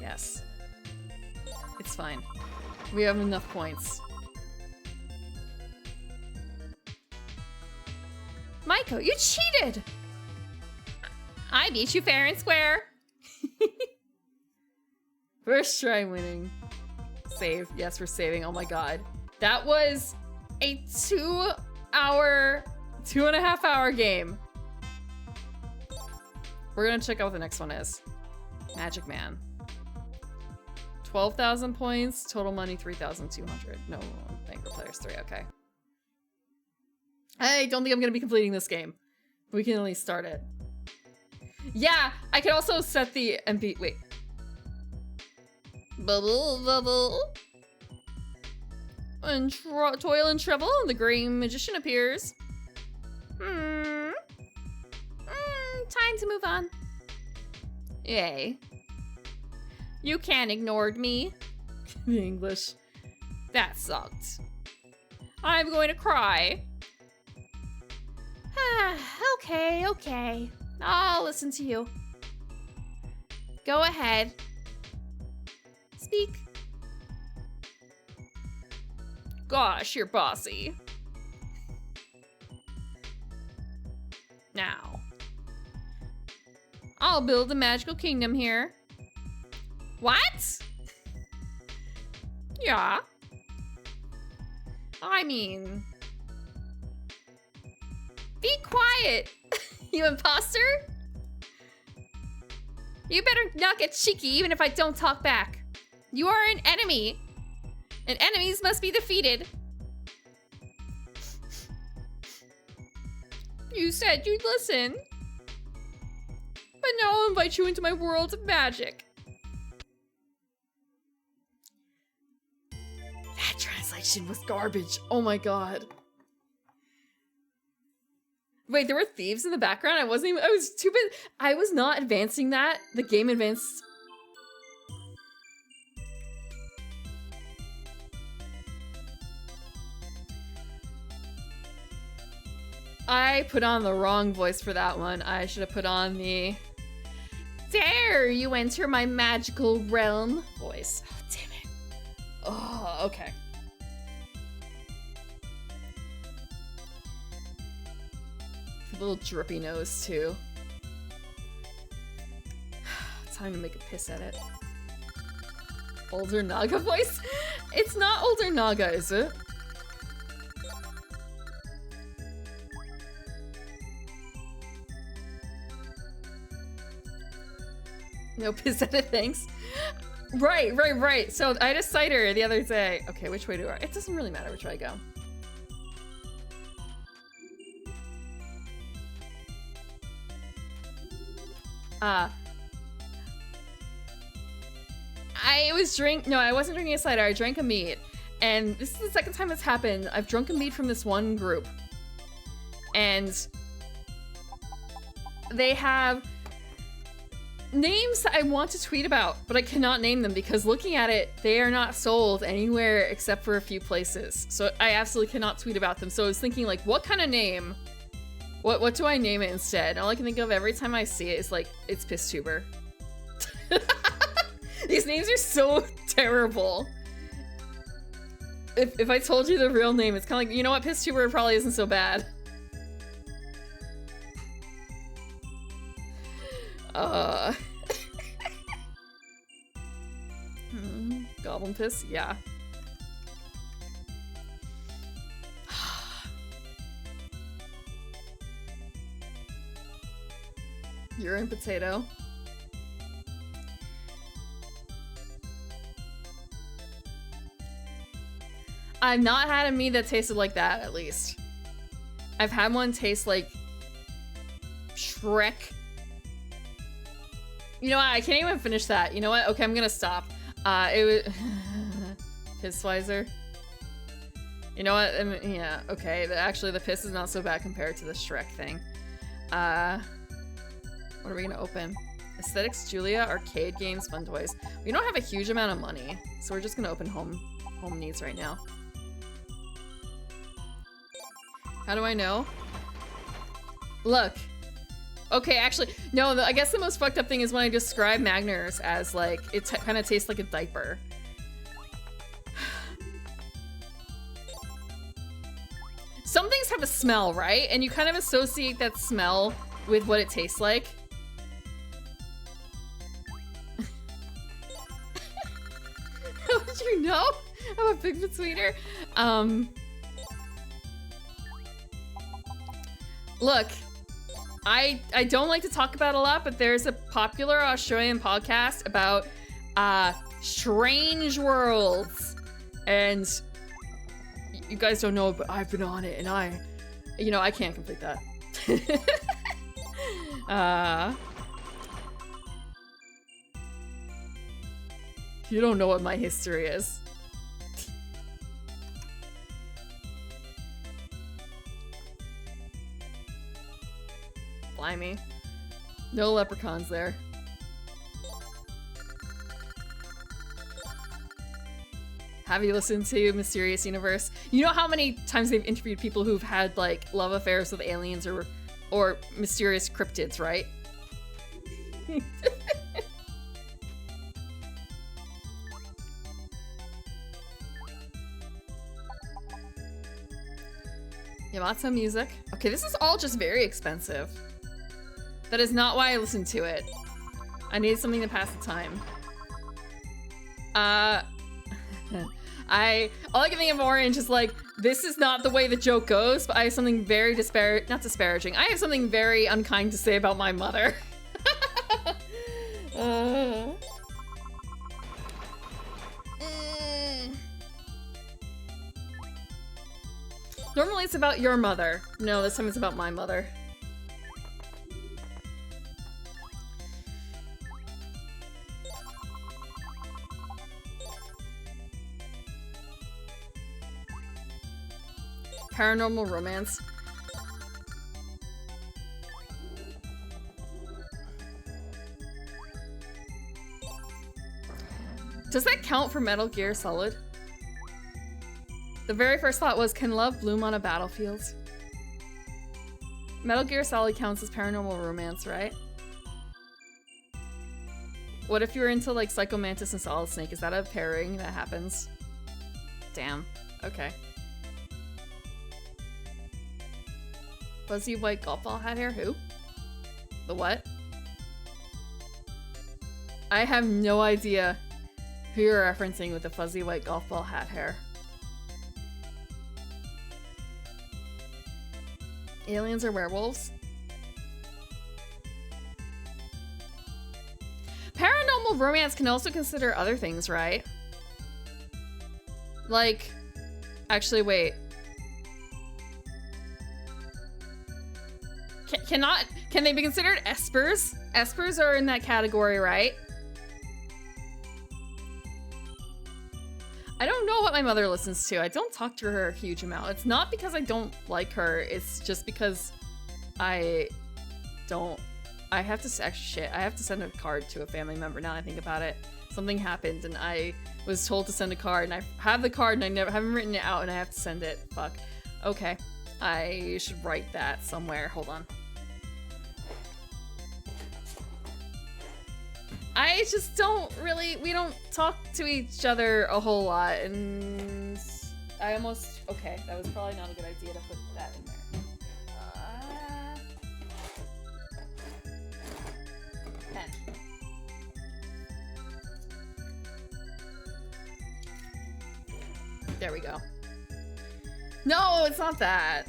Speaker 1: Yes. It's fine. We have enough points. Maiko, you cheated! I beat you fair and square. First try winning. Save. Yes, we're saving. Oh my god. That was a 2.5 hour game. We're gonna check out what the next one is. Magic Man. 12,000 points, total money 3,200. No, banker players 3, okay. I don't think I'm gonna be completing this game. We can at least start it. Yeah, I can also set the MP, wait. Bubble, bubble. And toil and trouble, the green magician appears. Time to move on. Yay. You can't ignored me. The English. That sucked. I'm going to cry. Okay. I'll listen to you. Go ahead. Speak. Gosh, you're bossy. Now. I'll build a magical kingdom here. What? Yeah. I mean... Be quiet, you imposter! You better not get cheeky even if I don't talk back. You are an enemy, and enemies must be defeated. You said you'd listen. But now I'll invite you into my world of magic. That translation was garbage. Oh my god. Wait, there were thieves in the background? I was too busy. I was not advancing that. The game advanced. I put on the wrong voice for that one. I should have put on the "Dare you enter my magical realm" voice. Oh, damn it. Oh, okay. A little drippy nose, too. Time to make a piss at it. Older Naga voice? It's not Older Naga, is it? No piss at it, thanks. Right. So I had a cider the other day. Okay, which way do I? It doesn't really matter which way I go. I wasn't drinking a cider, I drank a mead. And this is the second time it's happened. I've drunk a mead from this one group. And they have names that I want to tweet about, but I cannot name them because looking at it, they are not sold anywhere except for a few places. So I absolutely cannot tweet about them. So I was thinking, like, what kind of name? What do I name it instead? All I can think of every time I see it is like, it's Pisstuber. These names are so terrible. If I told you the real name, it's kind of like, you know what, Pisstuber probably isn't so bad. Goblin piss? Yeah. Urine potato. I've not had a mead that tasted like that, at least. I've had one taste like Shrek. You know what? I can't even finish that. You know what? Okay, I'm gonna stop. It was Pissweiser. You know what? I mean, yeah, okay. Actually, the piss is not so bad compared to the Shrek thing. What are we gonna open? Aesthetics Julia, arcade games, fun toys. We don't have a huge amount of money, so we're just gonna open home needs right now. How do I know? Look. Okay, actually, no, I guess the most fucked up thing is when I describe Magners as, like, it kind of tastes like a diaper. Some things have a smell, right? And you kind of associate that smell with what it tastes like. How did you know? I'm a big sweeter. Look, I don't like to talk about a lot, but there's a popular Australian podcast about strange worlds, and you guys don't know, but I've been on it, and I can't complete that. You don't know what my history is. Blimey. No leprechauns there. Have you listened to Mysterious Universe? You know how many times they've interviewed people who've had, like, love affairs with aliens or mysterious cryptids, right? Yamato music. Okay, this is all just very expensive. That is not why I listened to it. I needed something to pass the time. All I can think of Orange is like, this is not the way the joke goes, but I have something very not disparaging. I have something very unkind to say about my mother. Normally it's about your mother. No, this time it's about my mother. Paranormal romance. Does that count for Metal Gear Solid? The very first thought was, can love bloom on a battlefield? Metal Gear Solid counts as paranormal romance, right? What if you're into like Psycho Mantis and Solid Snake? Is that a pairing that happens? Damn. Okay. Fuzzy white golf ball hat hair? Who? The what? I have no idea who you're referencing with the fuzzy white golf ball hat hair. Aliens or werewolves? Paranormal romance can also consider other things, right? Like, actually, wait. Can they be considered espers? Espers are in that category, right? I don't know what my mother listens to. I don't talk to her a huge amount. It's not because I don't like her. It's just because I have to, actually, shit. I have to send a card to a family member now that I think about it. Something happened and I was told to send a card and I have the card and I haven't written it out and I have to send it. Fuck. Okay. I should write that somewhere. Hold on. I just don't really, we don't talk to each other a whole lot, and I almost, okay, that was probably not a good idea to put that in there. Pen. There we go. No, it's not that.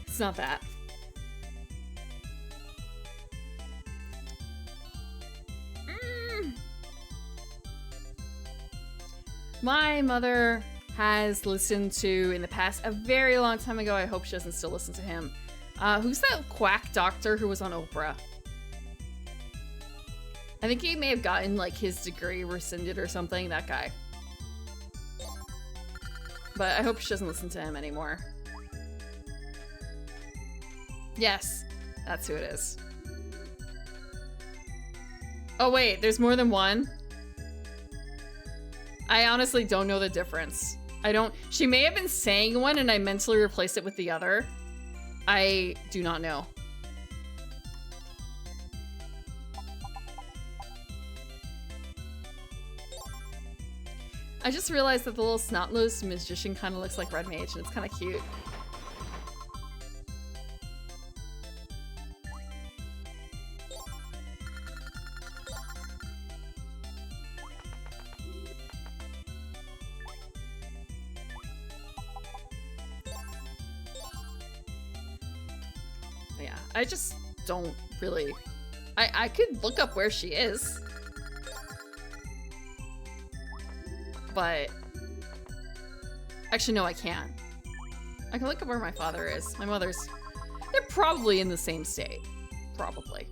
Speaker 1: It's not that. My mother has listened to, in the past, a very long time ago, I hope she doesn't still listen to him. Who's that quack doctor who was on Oprah? I think he may have gotten, like, his degree rescinded or something, that guy. But I hope she doesn't listen to him anymore. Yes, that's who it is. Oh wait, there's more than one? I honestly don't know the difference. She may have been saying one and I mentally replaced it with the other. I do not know. I just realized that the little snot-nosed magician kind of looks like Red Mage and it's kind of cute. I just don't really... I could look up where she is. But... Actually, no, I can't. I can look up where my father is. My mother's... They're probably in the same state. Probably.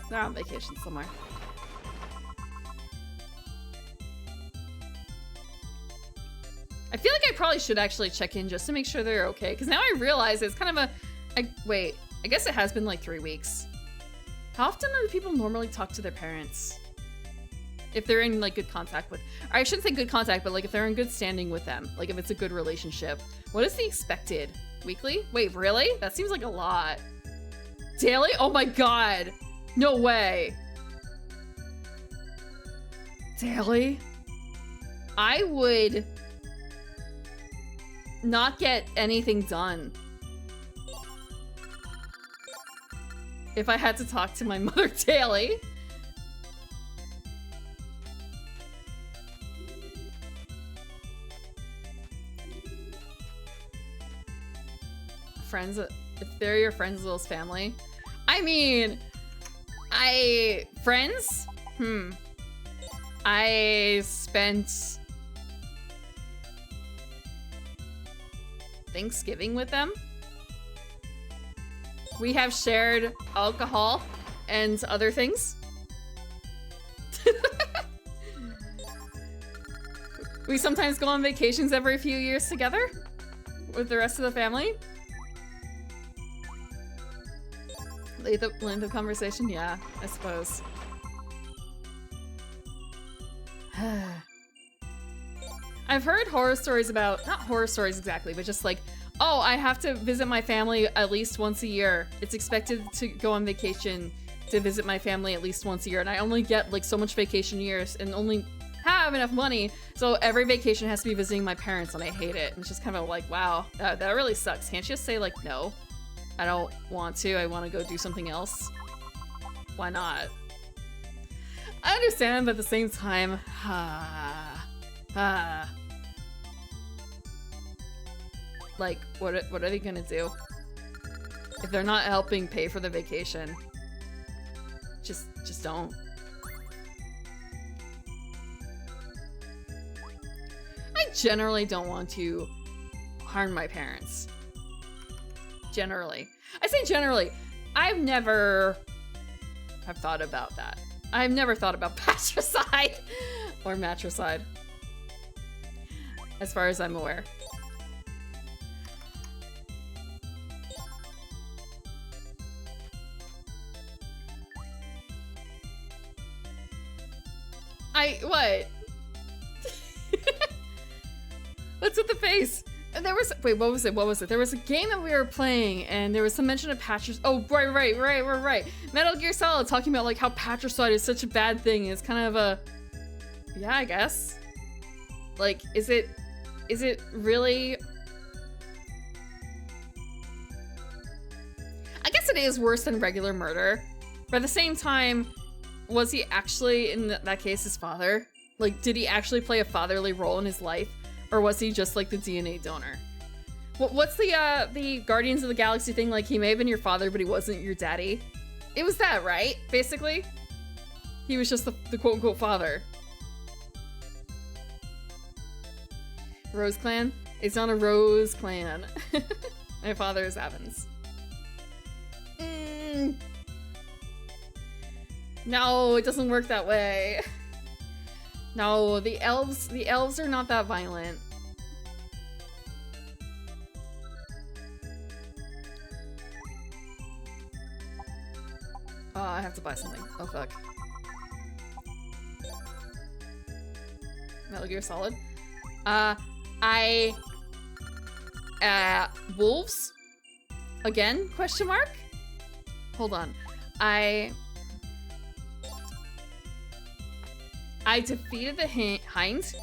Speaker 1: They're on vacation somewhere. I feel like I probably should actually check in just to make sure they're okay. Because now I realize it's kind of a... wait, I guess it has been like 3 weeks. How often do people normally talk to their parents? If they're in like good contact with... Or I shouldn't say good contact, but like if they're in good standing with them. Like if it's a good relationship. What is the expected? Weekly? Wait, really? That seems like a lot. Daily? Oh my god. No way. Daily? I would not get anything done if I had to talk to my mother daily. Friends, if they're your friend's little family. I mean, friends? I spent Thanksgiving with them. We have shared alcohol and other things. We sometimes go on vacations every few years together with the rest of the family. Length of conversation? Yeah, I suppose. I've heard horror stories about, not horror stories exactly, but just like, oh, I have to visit my family at least once a year. It's expected to go on vacation to visit my family at least once a year, and I only get like so much vacation years and only have enough money, so every vacation has to be visiting my parents, and I hate it. And it's just kind of like, wow, that really sucks. Can't you just say like, no, I don't want to, I want to go do something else? Why not? I understand, but at the same time, like, what are they gonna do? If they're not helping pay for the vacation, just don't. I generally don't want to harm my parents. Generally. I say generally. I've never have thought about that. I've never thought about patricide or matricide, as far as I'm aware. What? What's with the face? There was, wait, what was it? There was a game that we were playing, and there was some mention of patricide. Oh, right. Metal Gear Solid talking about like how patricide is such a bad thing. It's kind of a, yeah, I guess. Like, is it really? I guess it is worse than regular murder, but at the same time, was he actually in that case his father? Like, did he actually play a fatherly role in his life? Or was he just like the DNA donor? What's the Guardians of the Galaxy thing? Like, he may have been your father, but he wasn't your daddy. It was that, right? Basically, he was just the quote unquote father. Rose Clan? It's not a Rose Clan. My father is Evans. No, it doesn't work that way. No, the elves are not that violent. Oh, I have to buy something. Oh, fuck. Metal Gear Solid. Wolves? Again? Question mark? Hold on. I defeated the Hind,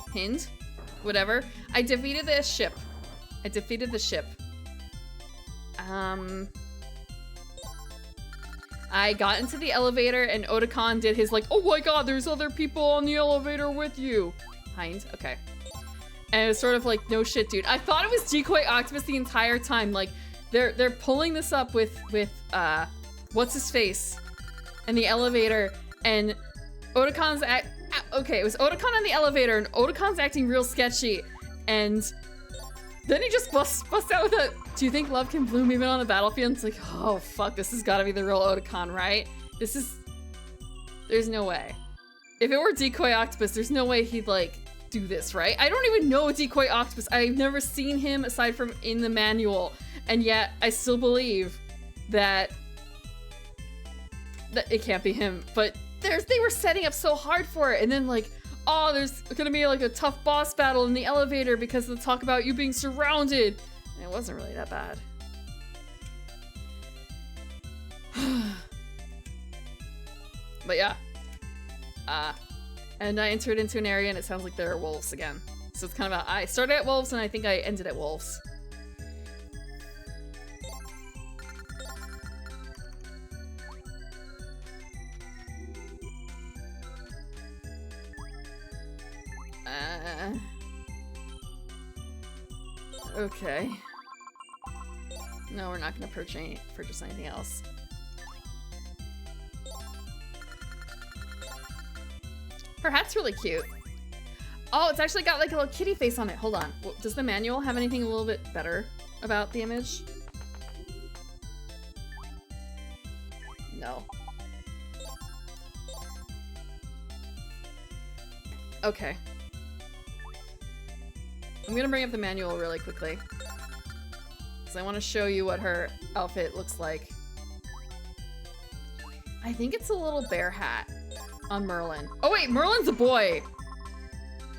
Speaker 1: whatever. I defeated the ship. I got into the elevator and Otakon did his like, oh my god, there's other people on the elevator with you. Hind, okay. And it was sort of like, no shit, dude. I thought it was Decoy Octopus the entire time. Like, they're pulling this up with what's his face in the elevator, and Otakon's okay, it was Otakon in the elevator, and Otakon's acting real sketchy, and then he just busts out with a, do you think love can bloom even on the battlefield? It's like, oh fuck, this has gotta be the real Otakon, right? There's no way. If it were Decoy Octopus, there's no way he'd like do this, right? I don't even know Decoy Octopus. I've never seen him aside from in the manual, and yet I still believe that it can't be him. But they were setting up so hard for it, and then like, oh, there's gonna be like a tough boss battle in the elevator because they'll talk about you being surrounded. And it wasn't really that bad. But yeah. And I entered into an area and it sounds like there are wolves again. So it's kind of I started at wolves and I think I ended at wolves. Okay. No, we're not gonna purchase anything else. Her hat's really cute. Oh, it's actually got like a little kitty face on it. Hold on. Does the manual have anything a little bit better about the image? No. Okay. I'm gonna bring up the manual really quickly. Because I want to show you what her outfit looks like. I think it's a little bear hat on Merlin. Oh wait, Merlin's a boy!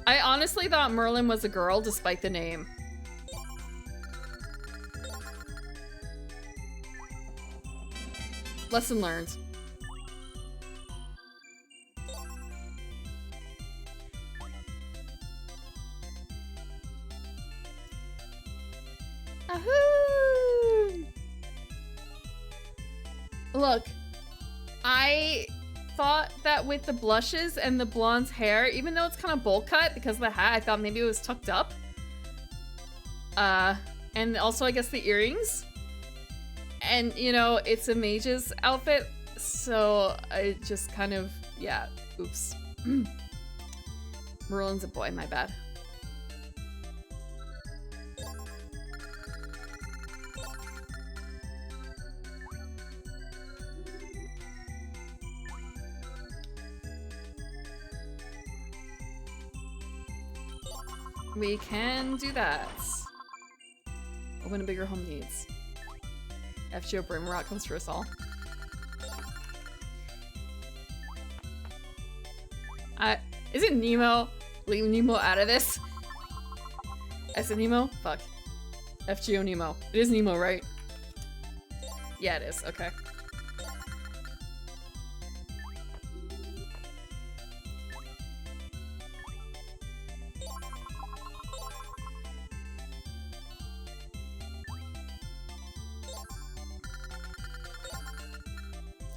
Speaker 1: I honestly thought Merlin was a girl despite the name. Lesson learned. Ahoo! Look, I thought that with the blushes and the blonde's hair, even though it's kind of bowl cut because of the hat, I thought maybe it was tucked up. And also I guess the earrings. And, you know, it's a mage's outfit, so I just kind of, yeah, oops. Merlin's a boy, my bad. We can do that. Open a bigger home needs. FGO Brimrock comes for us all. Is it Nemo? Leave Nemo out of this? Is it Nemo? Fuck. FGO Nemo. It is Nemo, right? Yeah, it is. Okay.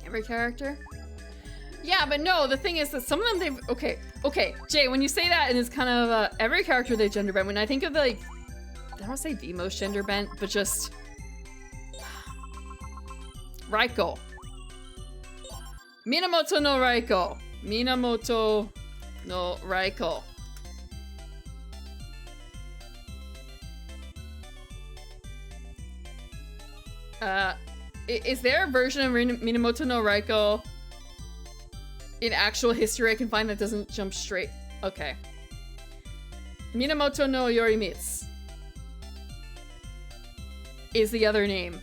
Speaker 1: Every character? Yeah, but no, the thing is that some of them they've... Okay, Jay, when you say that and it's kind of, every character they gender bent, when I think of, like, I don't want to say the most gender bent, but just... Raiko. Minamoto no Raiko. Minamoto no Raiko. Is there a version of Minamoto no Raiko in actual history I can find that doesn't jump straight? Okay. Minamoto no Yorimitsu is the other name.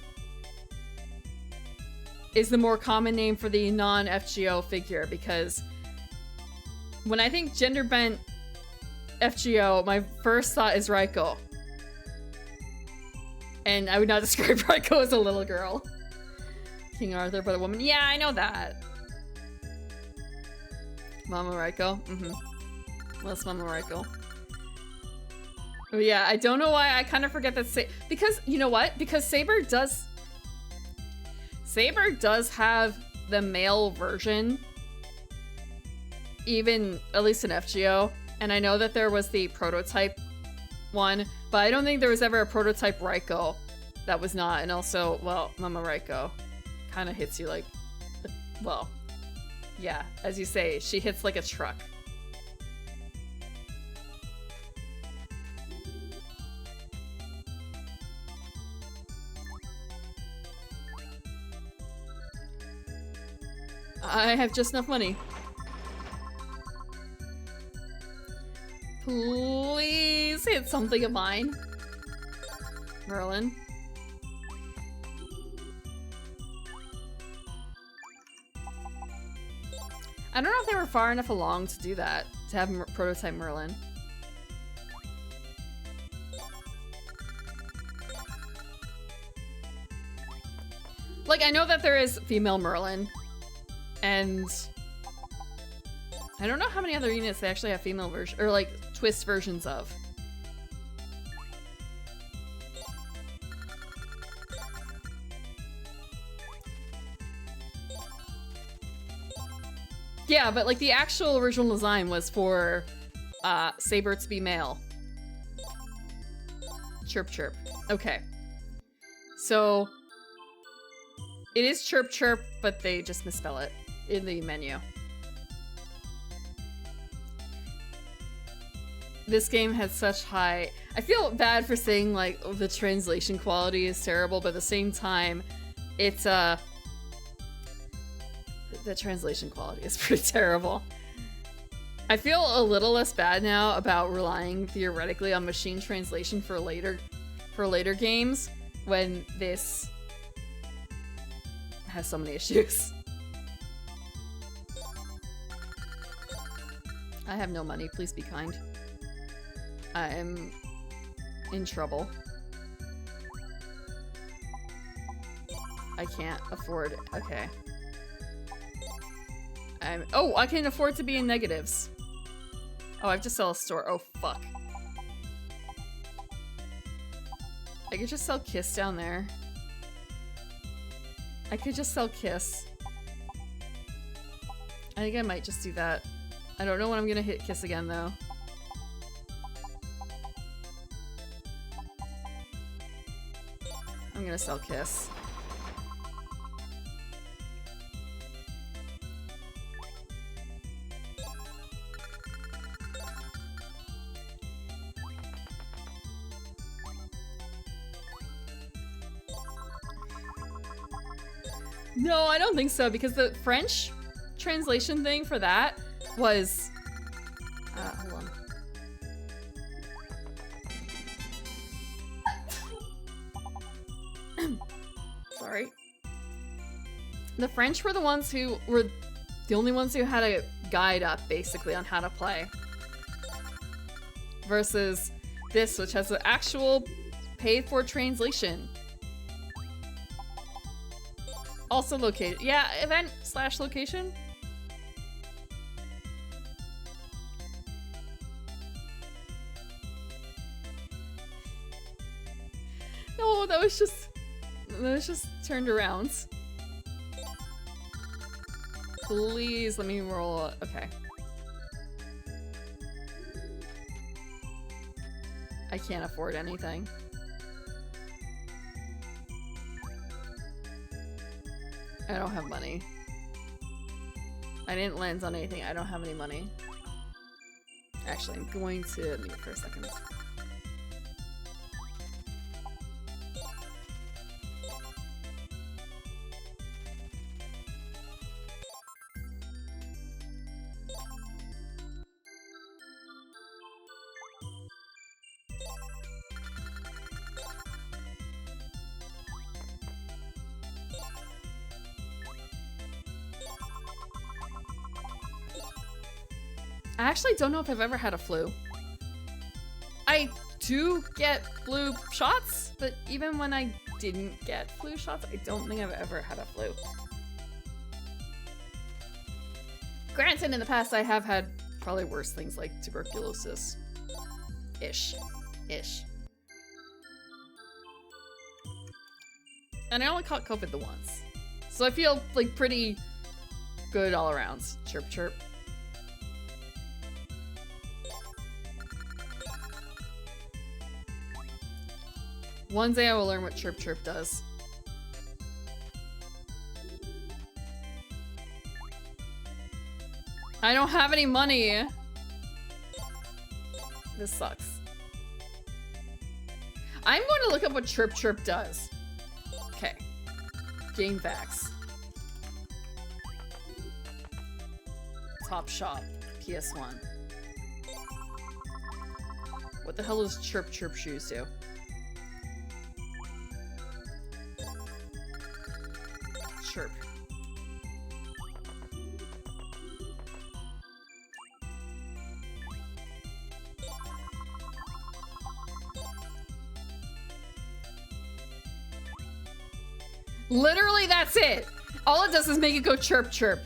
Speaker 1: Is the more common name for the non-FGO figure, because when I think gender bent FGO, my first thought is Raiko. And I would not describe Raiko as a little girl. King Arthur, but a woman. Yeah, I know that. Mama Raiko. Less Mama Raiko. Oh yeah, I don't know why I kind of forget that. Because you know what? Because Saber does have the male version, even at least in FGO. And I know that there was the prototype one, but I don't think there was ever a prototype Raiko that was not. And also, well, Mama Raiko kind of hits you like, well, yeah, as you say, she hits like a truck. I have just enough money. Please hit something of mine. Merlin. I don't know if they were far enough along to do that, to have prototype Merlin. Like, I know that there is female Merlin, and I don't know how many other units they actually have female version or like twist versions of. Yeah, but like the actual original design was for Saber to be male. Chirp chirp. Okay. So it is chirp chirp, but they just misspell it in the menu. This game had such high... I feel bad for saying like the translation quality is terrible, but at the same time, it's the translation quality is pretty terrible. I feel a little less bad now about relying theoretically on machine translation for later games when this has so many issues. I have no money, please be kind. I am in trouble. I can't afford, okay. Oh, I can afford to be in negatives. Oh, I have to sell a store. Oh, fuck. I could just sell Kiss down there. I could just sell Kiss. I think I might just do that. I don't know when I'm gonna hit Kiss again, though. I'm gonna sell Kiss. No, I don't think so, because the French translation thing for that was... hold on. Sorry. The French were the ones who were the only ones who had a guide up, basically, on how to play. Versus this, which has an actual paid-for translation. Also located. Yeah, event/location. No, that was just turned around. Please let me roll. Okay. I can't afford anything. I don't have money. I didn't land on anything. I don't have any money. Actually, I'm going to mute for a second. I actually don't know if I've ever had a flu. I do get flu shots, but even when I didn't get flu shots, I don't think I've ever had a flu. Granted, in the past I have had probably worse things like tuberculosis. Ish. And I only caught COVID the once. So I feel like pretty good all around. Chirp chirp. One day I will learn what chirp chirp does. I don't have any money. This sucks. I'm going to look up what chirp chirp does. Okay. Game facts. Top shop. PS1. What the hell does chirp chirp shoes do? Chirp. Literally, that's it. All it does is make it go chirp chirp.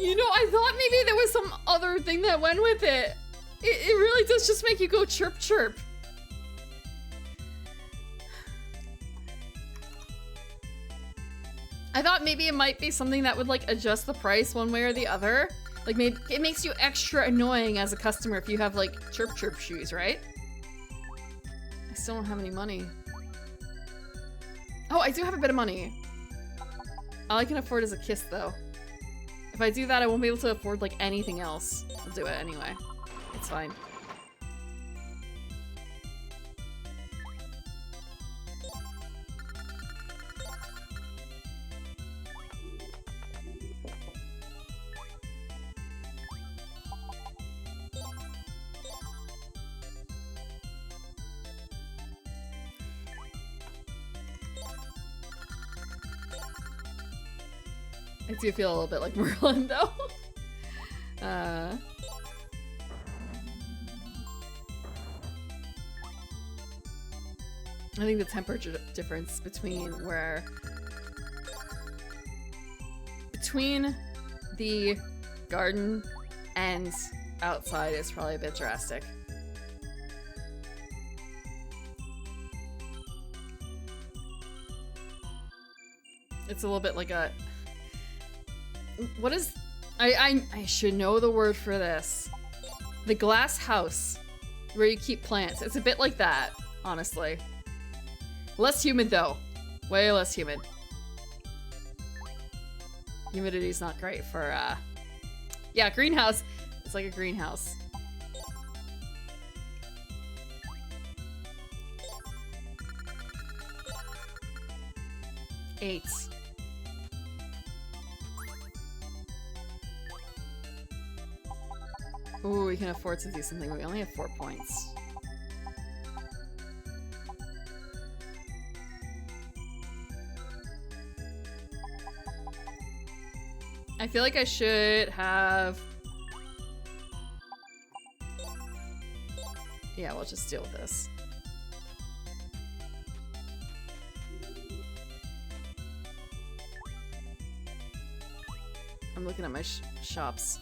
Speaker 1: You know, I thought maybe there was some other thing that went with it. It really does just make you go chirp chirp. I thought maybe it might be something that would like adjust the price one way or the other. Like maybe it makes you extra annoying as a customer if you have like chirp chirp shoes, right? I still don't have any money. Oh, I do have a bit of money. All I can afford is a kiss though. If I do that, I won't be able to afford like anything else. I'll do it anyway. It's fine. I do feel a little bit like Merlin, though. I think the temperature difference between the garden and outside is probably a bit drastic. It's a little bit like a... What is... I should know the word for this. The glass house where you keep plants. It's a bit like that, honestly. Less humid though. Way less humid. Humidity's not great for, yeah, greenhouse. It's like a greenhouse. Eight. Ooh, we can afford to do something. We only have 4 points. I feel like I should have... Yeah, we'll just deal with this. I'm looking at my shops.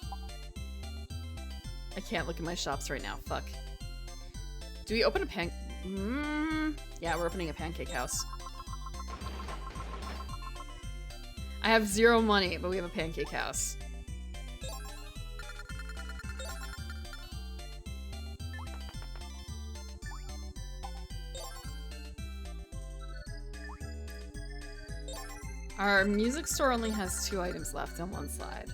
Speaker 1: I can't look at my shops right now. Fuck. Do we open a yeah, we're opening a pancake house. I have 0 money, but we have a pancake house. Our music store only has 2 items left on one side.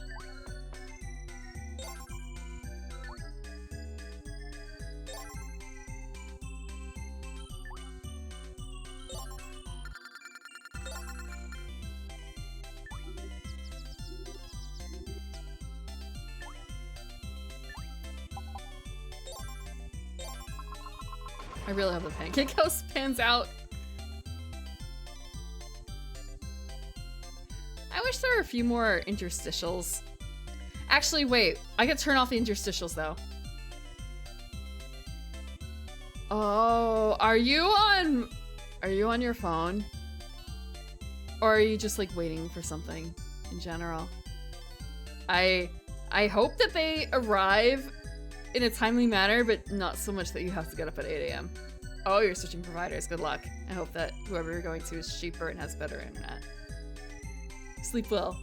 Speaker 1: I really hope the pancake house pans out. I wish there were a few more interstitials. Actually, wait. I could turn off the interstitials, though. Oh, are you on your phone? Or are you just, like, waiting for something in general? I hope that they arrive in a timely manner, but not so much that you have to get up at 8 AM. Oh, you're switching providers. Good luck. I hope that whoever you're going to is cheaper and has better internet. Sleep well.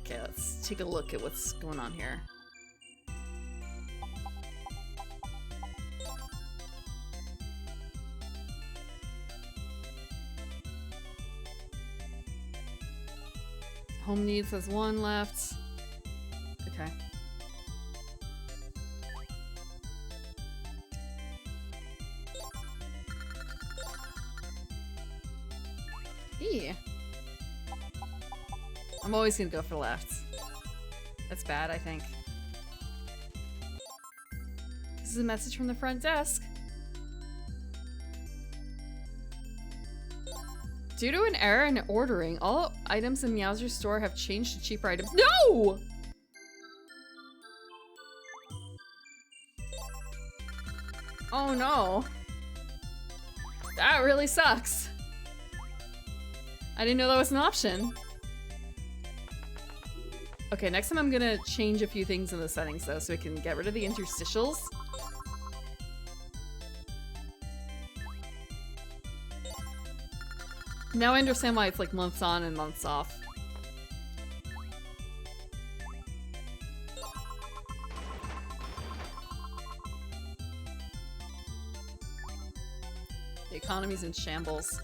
Speaker 1: Okay, let's take a look at what's going on here. Home needs has 1 left. Okay. E. I'm always gonna go for left. That's bad, I think. This is a message from the front desk. Due to an error in ordering, all items in Meowser's store have changed to cheaper items. No! Oh no. That really sucks. I didn't know that was an option. Okay, next time I'm gonna change a few things in the settings though, so we can get rid of the interstitials. Now I understand why it's like months on and months off. The economy's in shambles.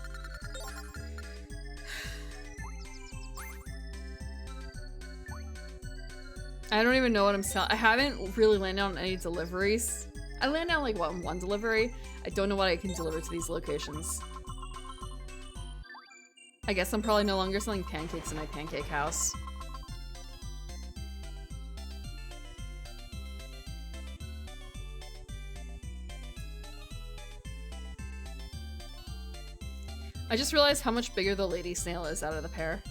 Speaker 1: I don't even know what I'm selling. I haven't really landed on any deliveries. I landed on like, what, one delivery? I don't know what I can deliver to these locations. I guess I'm probably no longer selling pancakes in my pancake house. I just realized how much bigger the lady snail is out of the pair.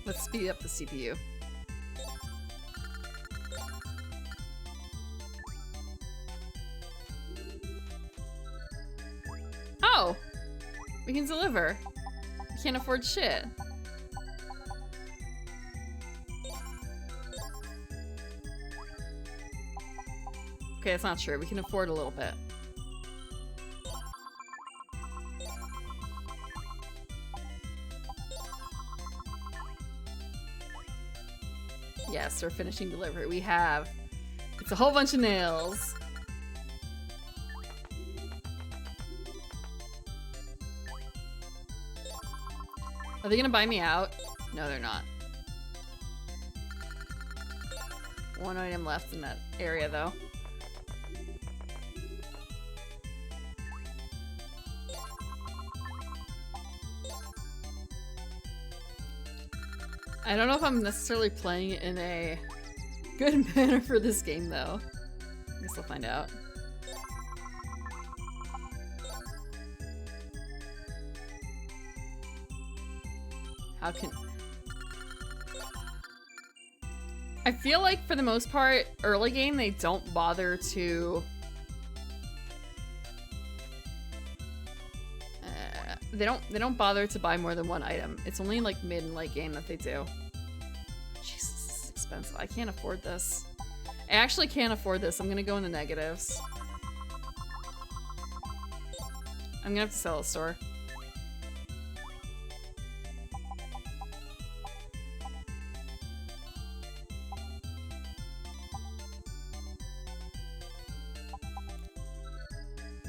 Speaker 1: Let's speed up the CPU. Oh! We can deliver. We can't afford shit. Okay, that's not true. We can afford a little bit. Yes, we're finishing delivery. We have. It's a whole bunch of nails. Are they gonna buy me out? No, they're not. One item left in that area, though. I don't know if I'm necessarily playing it in a good manner for this game, though. I guess I'll find out. How can... I feel like, for the most part, early game, they don't bother to... They don't bother to buy more than one item. It's only like mid and late game that they do. Jesus, this is expensive. I can't afford this. I actually can't afford this. I'm gonna go in the negatives. I'm gonna have to sell a store.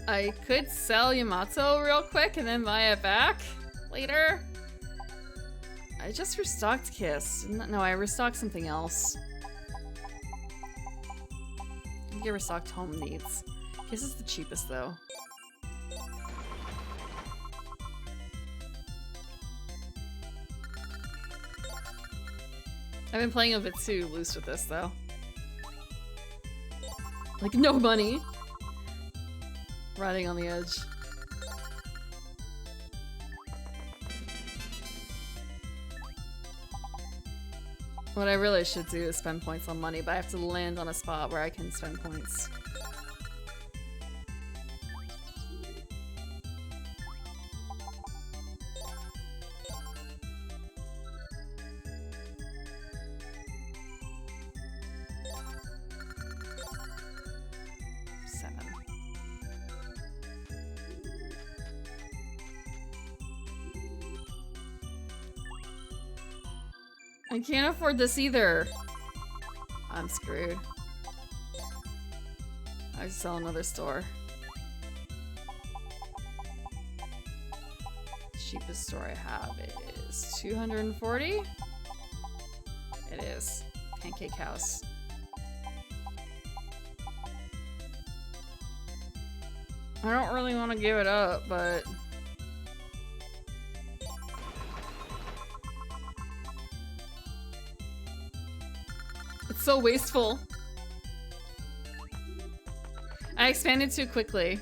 Speaker 1: I could sell Yamato real quick and then buy it back later. I just restocked Kiss. No, I restocked something else. I think I restocked Home Needs. Kiss is the cheapest though. I've been playing a bit too loose with this though. Like no money. Riding on the edge. What I really should do is spend points on money, but I have to land on a spot where I can spend points. I can't afford this either. I'm screwed. I have to sell another store. Cheapest store I have is 240. It is. Pancake House. I don't really want to give it up, but... so wasteful. I expanded too quickly.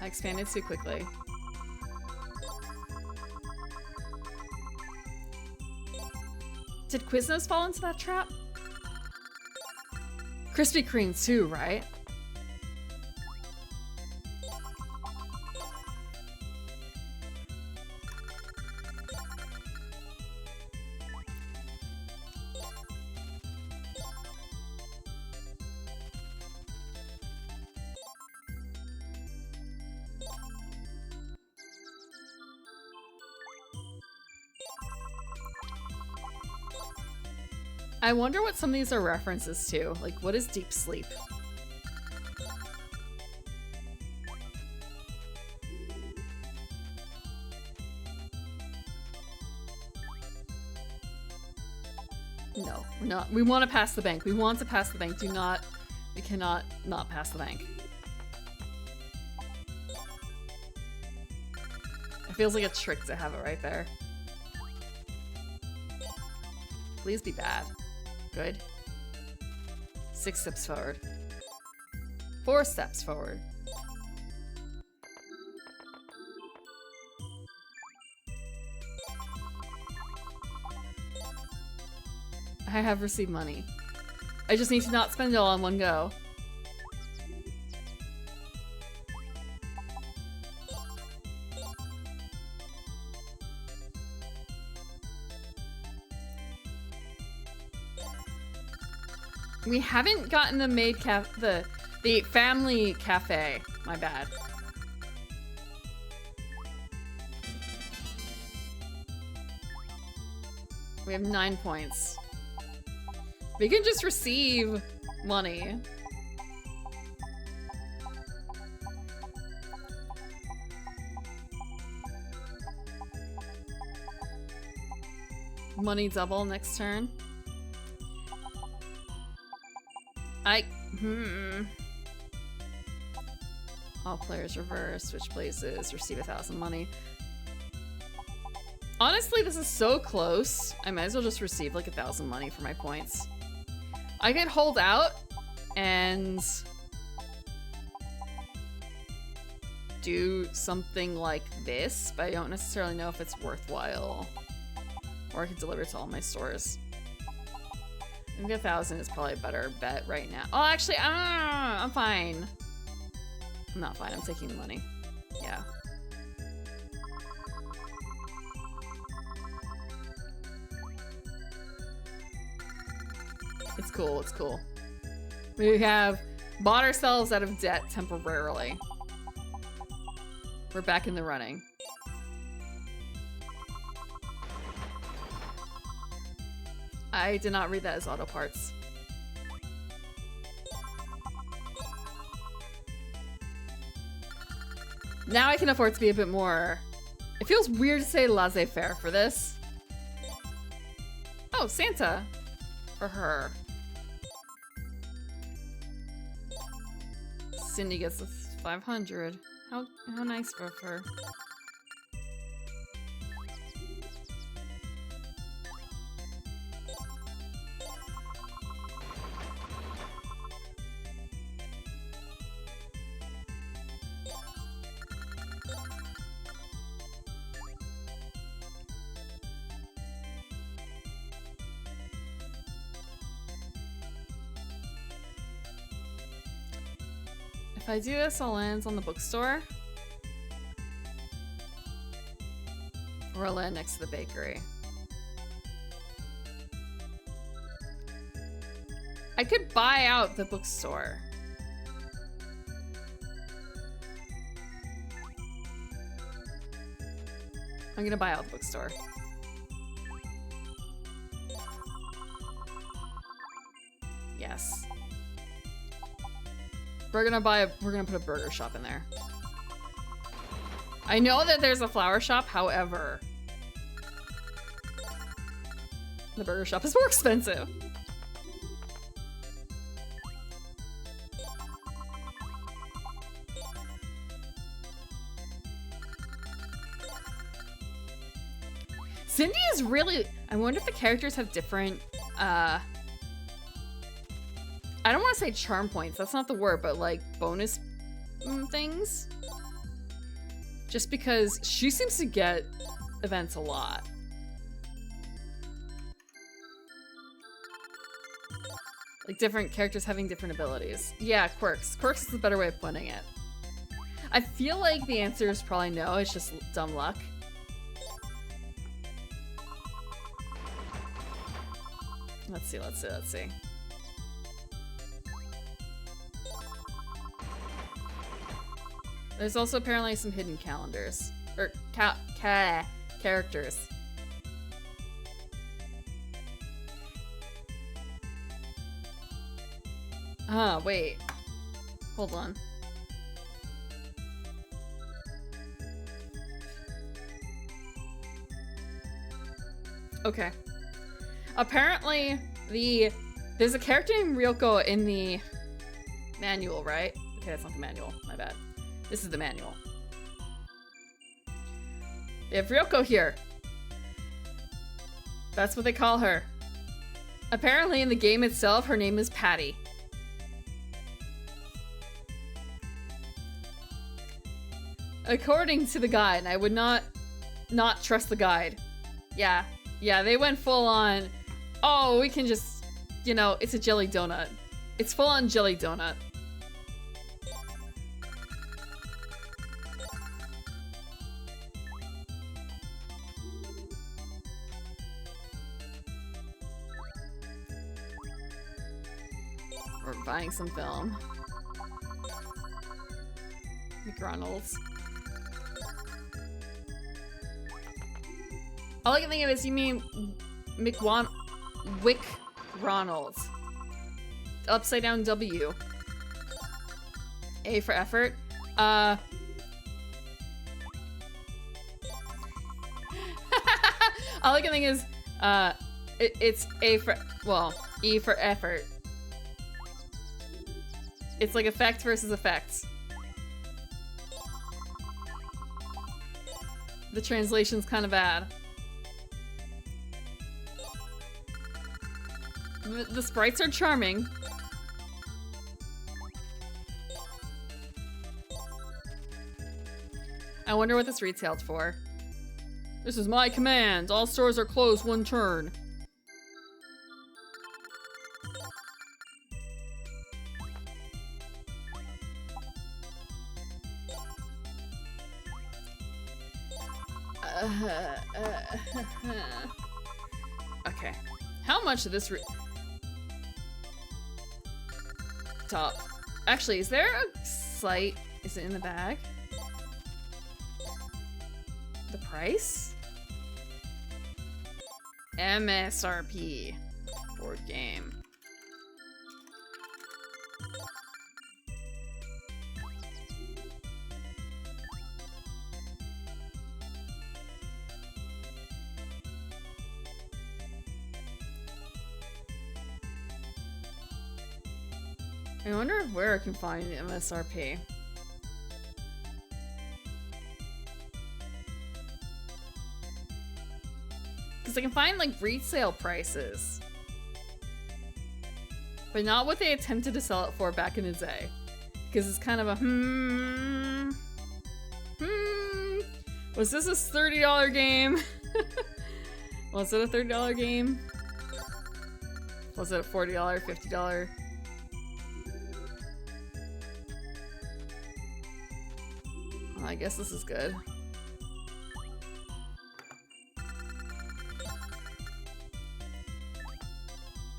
Speaker 1: I expanded too quickly. Did Quiznos fall into that trap? Krispy Kreme too, right? I wonder what some of these are references to. Like, what is deep sleep? No, we're not. We want to pass the bank. We want to pass the bank. We cannot not pass the bank. It feels like a trick to have it right there. Please be bad. Good. 6 steps forward. 4 steps forward. I have received money. I just need to not spend it all in one go. We haven't gotten the maid the family cafe. My bad. We have 9 points. We can just receive money. Money double next turn. All players reverse, switch places, receive 1,000 money. Honestly, this is so close. I might as well just receive like 1,000 money for my points. I could hold out and do something like this, but I don't necessarily know if it's worthwhile. Or I could deliver to all my stores. I think 1,000 is probably a better bet right now. Oh, actually, I'm fine. I'm not fine. I'm taking the money. Yeah. It's cool. It's cool. We have bought ourselves out of debt temporarily. We're back in the running. I did not read that as auto parts. Now I can afford to be a bit more... It feels weird to say laissez-faire for this. Oh, Santa. For her. Cindy gets the 500. How nice for her. If I do this, I'll land on the bookstore. Or I'll land next to the bakery. I could buy out the bookstore. I'm gonna buy out the bookstore. Yes. We're gonna put a burger shop in there. I know that there's a flower shop, however, the burger shop is more expensive. Cindy is really... I wonder if the characters have different, I don't want to say charm points, that's not the word, but like bonus things. Just because she seems to get events a lot. Like different characters having different abilities. Yeah, quirks. Quirks is a better way of putting it. I feel like the answer is probably no, it's just dumb luck. Let's see, let's see, let's see. There's also apparently some hidden calendars. Or characters. Ah, wait. Hold on. Okay. Apparently, there's a character named Ryoko in the manual, right? Okay, that's not the manual. My bad. This is the manual. They have Ryoko here. That's what they call her. Apparently, in the game itself, her name is Patty. According to the guide, and I would not trust the guide. Yeah, they went full on, oh, we can just, you know, it's a jelly donut. It's full on jelly donut. We're buying some film. McDonald's. All I can think of is you mean Wick Ronalds. Upside down W. A for effort. All I can think is it's A for, well, E for effort. It's like effect versus effects. The translation's kind of bad. The sprites are charming. I wonder what this retailed for. This is my command. All stores are closed one turn. Okay. How much of this top? Actually, is there a site? Is it in the bag? The price? MSRP. Board game. I wonder where I can find the MSRP. Because I can find like resale prices. But not what they attempted to sell it for back in the day. Because it's kind of a was this a $30 game? Was it a $30 game? Was it a $40, $50? I guess this is good.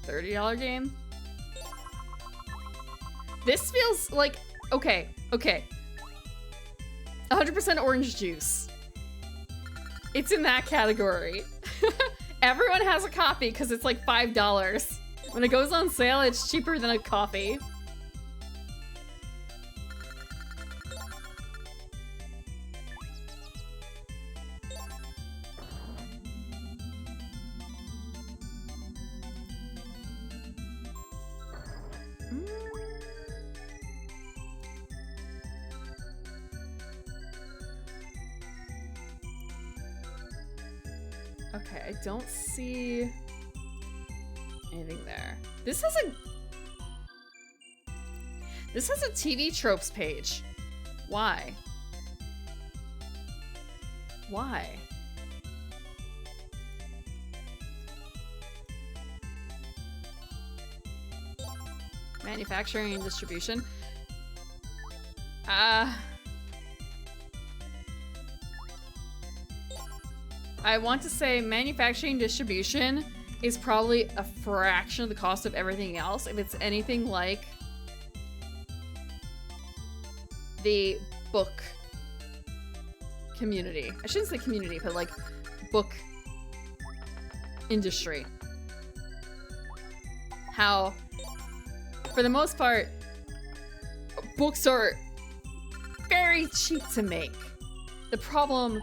Speaker 1: $30 game? This feels like, okay. 100% orange juice. It's in that category. Everyone has a copy because it's like $5. When it goes on sale, it's cheaper than a coffee. Okay, I don't see anything there. This has a TV tropes page. Why? Why? Manufacturing and distribution. I want to say manufacturing and distribution is probably a fraction of the cost of everything else. If it's anything like the book community. I shouldn't say community, but like book industry. How, for the most part, books are very cheap to make. The problem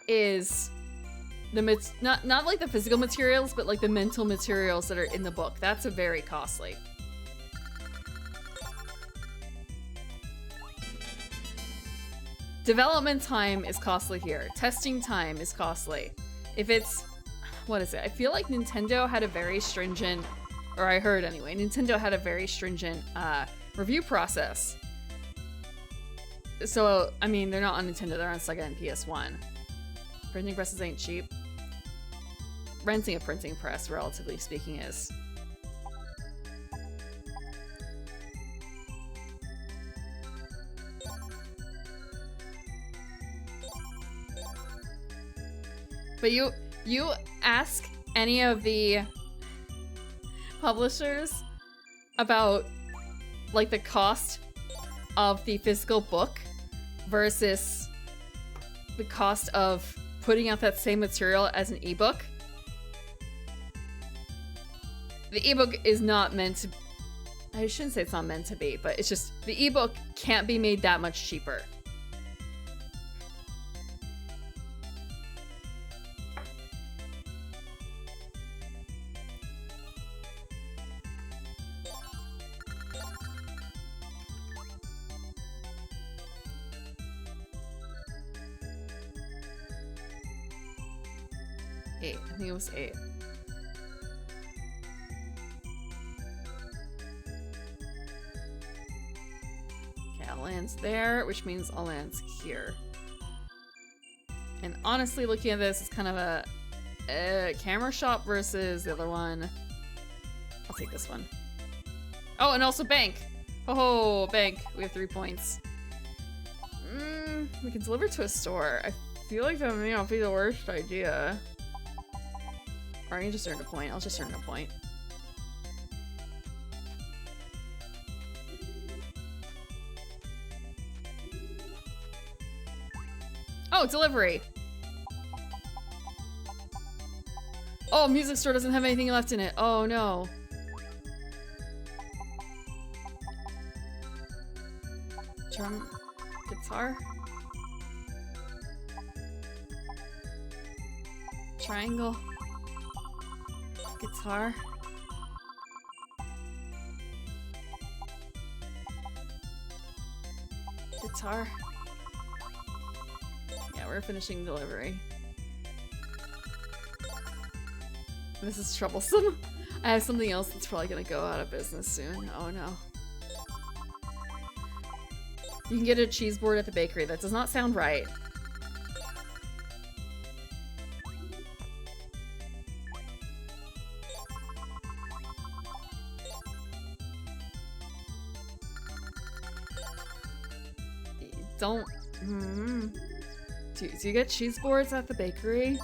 Speaker 1: is not like the physical materials, but like the mental materials that are in the book. That's a very costly. Development time is costly here. Testing time is costly. If it's, what is it? I feel like Nintendo had a very stringent, or I heard anyway, Nintendo had a very stringent review process. So, I mean, they're not on Nintendo, they're on Sega and PS1. Printing presses ain't cheap. Renting a printing press, relatively speaking, is. But you ask any of the publishers about like the cost of the physical book versus the cost of putting out that same material as an ebook. The ebook is not meant to, I shouldn't say it's not meant to be, but it's just the ebook can't be made that much cheaper. I think it was 8. Okay, I'll land there, which means I'll land here. And honestly, looking at this, it's kind of a camera shop versus the other one. I'll take this one. Oh, and also bank. Oh, bank. We have 3 points. We can deliver to a store. I feel like that may not be the worst idea. Or I can just earn a point. I'll just earn a point. Oh, delivery! Oh, music store doesn't have anything left in it. Oh no. Drum, guitar. Triangle. Guitar. Guitar. Yeah, we're finishing delivery. This is troublesome. I have something else that's probably gonna go out of business soon. Oh no. You can get a cheese board at the bakery. That does not sound right. Don't. Do you get cheese boards at the bakery?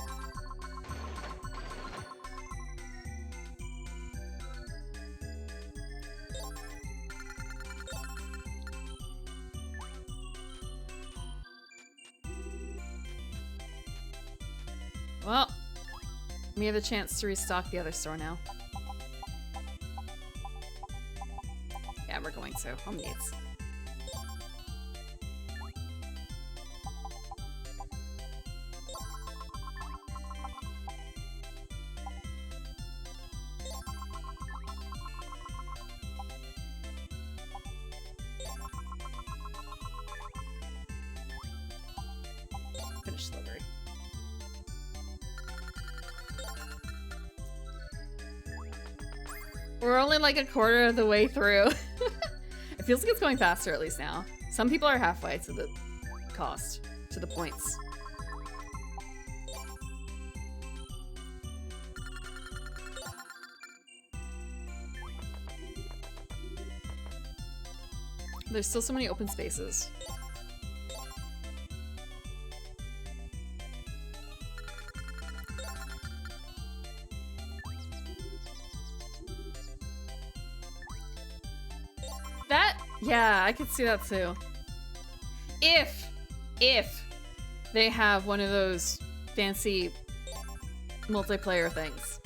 Speaker 1: Well, we have a chance to restock the other store now. Yeah, we're going to. Home needs. Finish delivery. We're only like a quarter of the way through. It feels like it's going faster at least now. Some people are halfway to the cost, to the points. There's still so many open spaces. That, yeah, I could see that too. If they have one of those fancy multiplayer things.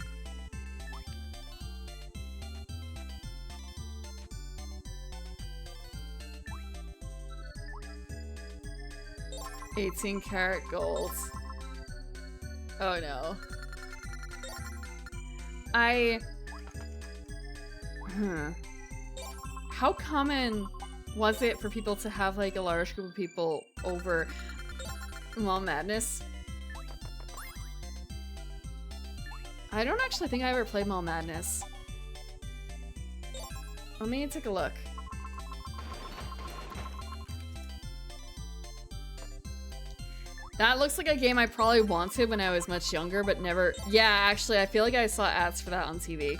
Speaker 1: $18 gold. Oh no. How common was it for people to have like a large group of people over Mall Madness? I don't actually think I ever played Mall Madness. Let me take a look. That looks like a game I probably wanted when I was much younger, but never... Yeah, actually, I feel like I saw ads for that on TV.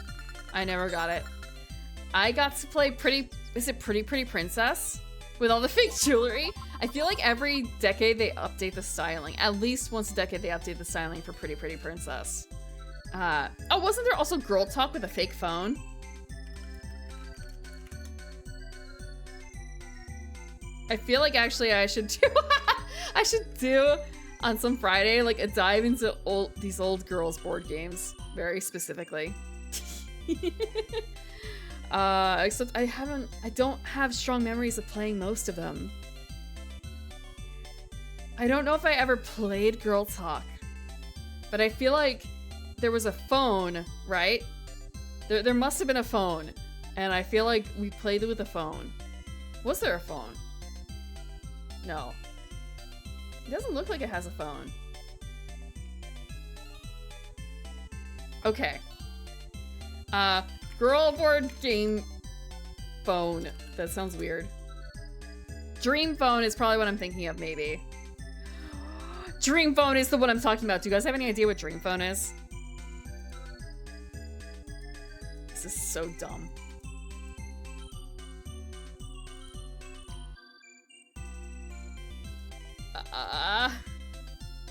Speaker 1: I never got it. I got to play Is it Pretty Princess? With all the fake jewelry? I feel like every decade they update the styling. At least once a decade they update the styling for Pretty Princess. Oh, wasn't there also Girl Talk with a fake phone? I feel like actually I should do... I should do on some Friday like a dive into these old girls board games very specifically. Except I don't have strong memories of playing most of them. I don't know if I ever played Girl Talk, but I feel like there was a phone, right? There must have been a phone, and I feel like we played it with a phone. Was there a phone? No. It doesn't look like it has a phone. Okay. Girl board game phone. That sounds weird. Dream phone is probably what I'm thinking of, maybe. Dream phone is the one I'm talking about. Do you guys have any idea what Dream phone is? This is so dumb.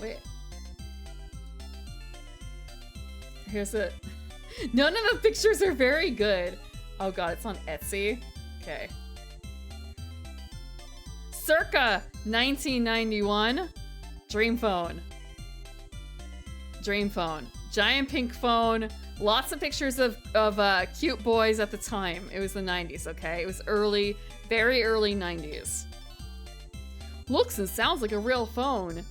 Speaker 1: Wait. Here's it. None of the pictures are very good. Oh god, it's on Etsy. Okay. Circa 1991. Dream phone. Dream phone. Giant pink phone. Lots of pictures of cute boys at the time. It was the 90s, okay? It was early, very early 90s. Looks and sounds like a real phone.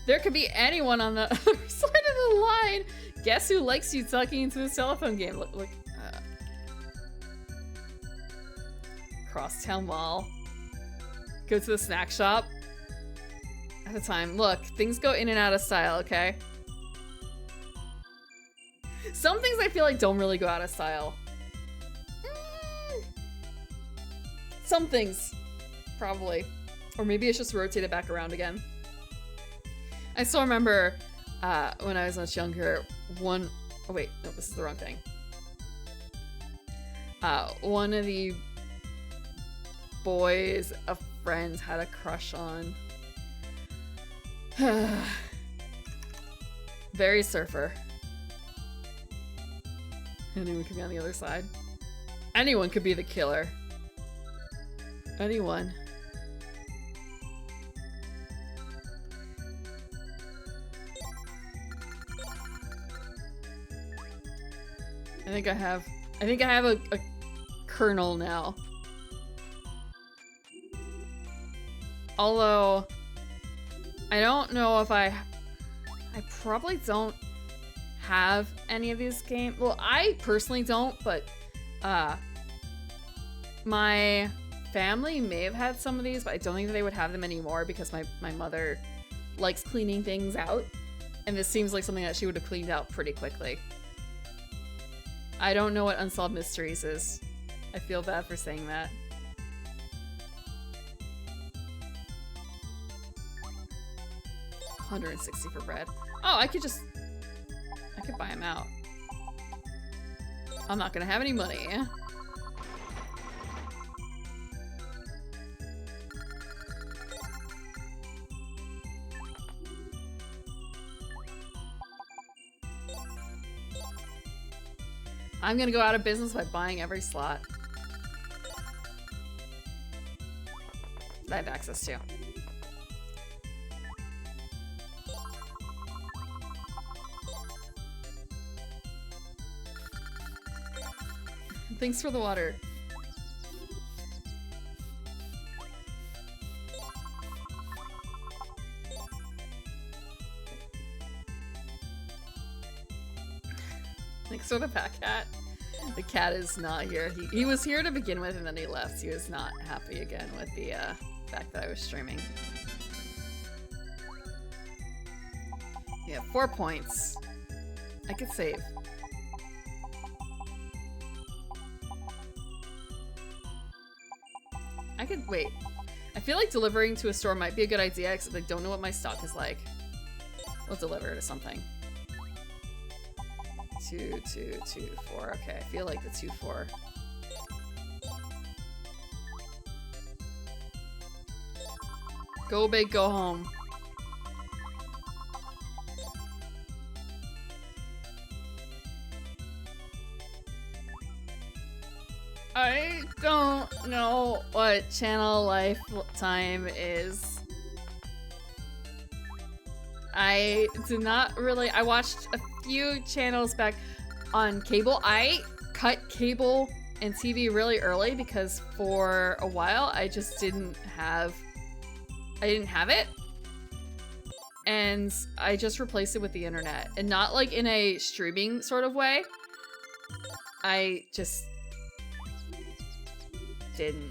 Speaker 1: There could be anyone on the other side of the line. Guess who likes you talking into this telephone game? Look. Crosstown Mall. Go to the snack shop. At a time. Look, things go in and out of style, okay? Some things I feel like don't really go out of style. Some things. Probably. Or maybe it's just rotated back around again. I still remember when I was much younger, oh wait, no, this is the wrong thing. One of the boys a friend had a crush on. Very surfer. Anyone could be on the other side. Anyone could be the killer. Anyone. I think I have a kernel now. Although, I don't know if I probably don't have any of these games. Well, I personally don't, but my family may have had some of these, but I don't think that they would have them anymore because my mother likes cleaning things out. And this seems like something that she would have cleaned out pretty quickly. I don't know what Unsolved Mysteries is. I feel bad for saying that. $160 for bread. Oh, I could buy them out. I'm not gonna have any money. I'm gonna go out of business by buying every slot that I have access to. Thanks for the water. Thanks for the fat cat. The cat is not here. He was here to begin with and then he left. He was not happy again with the fact that I was streaming. Yeah, 4 points. I could save. I could wait. I feel like delivering to a store might be a good idea, except I don't know what my stock is like. We'll deliver to something. 2, 2, 2, 4. Okay, I feel like the 2, 4. Go big, go home. I don't know what channel lifetime is. I did not really. I watched a few channels back on cable. I cut cable and TV really early because for a while I just didn't have it. And I just replaced it with the internet. And not like in a streaming sort of way. I just didn't.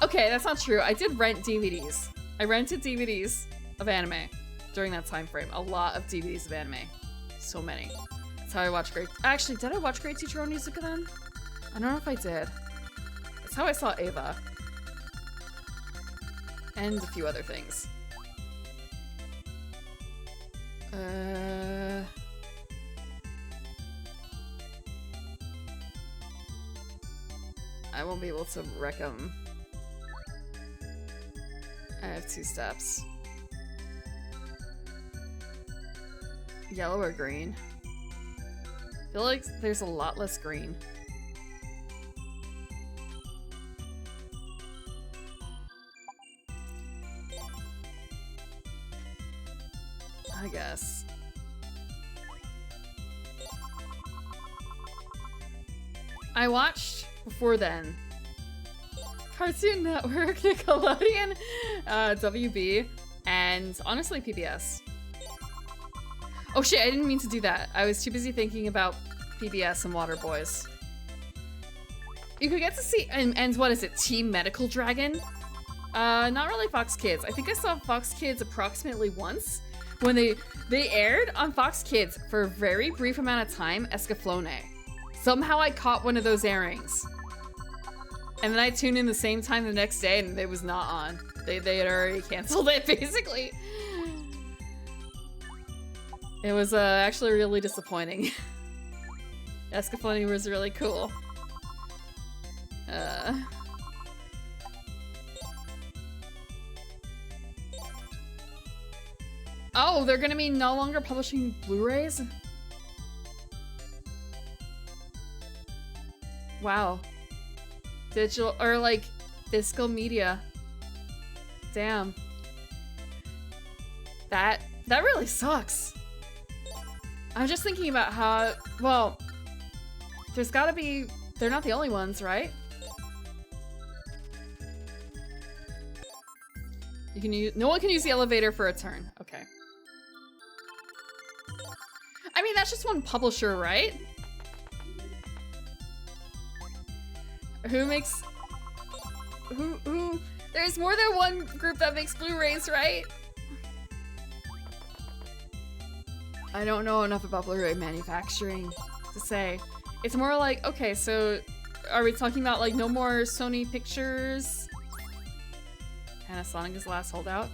Speaker 1: Okay, that's not true. I did rent DVDs. I rented DVDs of anime during that time frame. A lot of DVDs of anime. So many. That's how I watched Great... Actually, did I watch Great Teacher Onizuka then? I don't know if I did. That's how I saw Ava. And a few other things. I won't be able to wreck them. I have 2 steps. Yellow or green? I feel like there's a lot less green. I guess. I watched before then Cartoon Network, Nickelodeon, WB, and honestly PBS. Oh shit, I didn't mean to do that. I was too busy thinking about PBS and Water Boys. You could get to see, and what is it, Team Medical Dragon? Not really Fox Kids. I think I saw Fox Kids approximately once when they aired on Fox Kids for a very brief amount of time, Escaflowne. Somehow I caught one of those airings. And then I tuned in the same time the next day and it was not on. They had already canceled it, basically. It was actually really disappointing. Escaflowne was really cool. Oh, they're gonna be no longer publishing Blu-rays? Wow. Digital, or like, physical media. Damn. That really sucks. I'm just thinking about how, well, there's gotta be, they're not the only ones, right? You can use, no one can use the elevator for a turn. Okay. I mean, that's just one publisher, right? Who makes... Who... There's more than one group that makes Blu-rays, right? I don't know enough about Blu-ray manufacturing to say. It's more like, okay, so are we talking about like no more Sony Pictures? Panasonic is the last holdout.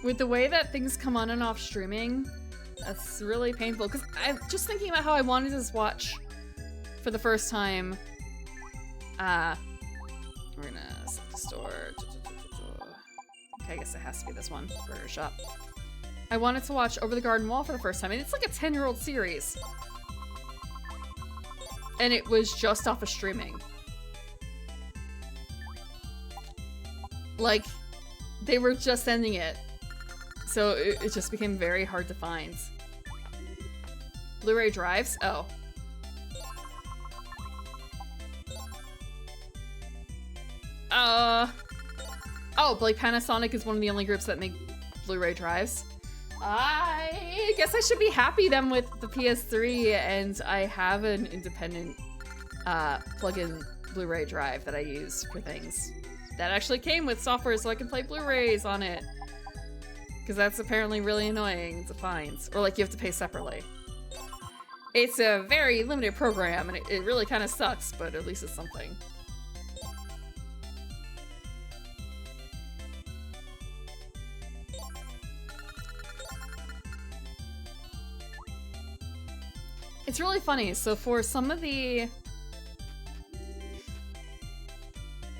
Speaker 1: With the way that things come on and off streaming, that's really painful. Because I'm just thinking about how I wanted to just watch for the first time. We're gonna set the store. Okay, I guess it has to be this one. Burger Shop. I wanted to watch Over the Garden Wall for the first time, and it's like a 10-year-old series. And it was just off of streaming. Like, they were just ending it. So it just became very hard to find. Blu-ray drives? Oh. Oh, like Panasonic is one of the only groups that make Blu-ray drives. I guess I should be happy then with the PS3, and I have an independent plug-in Blu-ray drive that I use for things. That actually came with software so I can play Blu-rays on it. Because that's apparently really annoying to find. Or like you have to pay separately. It's a very limited program, and it really kind of sucks, but at least it's something. It's really funny. So for some of the...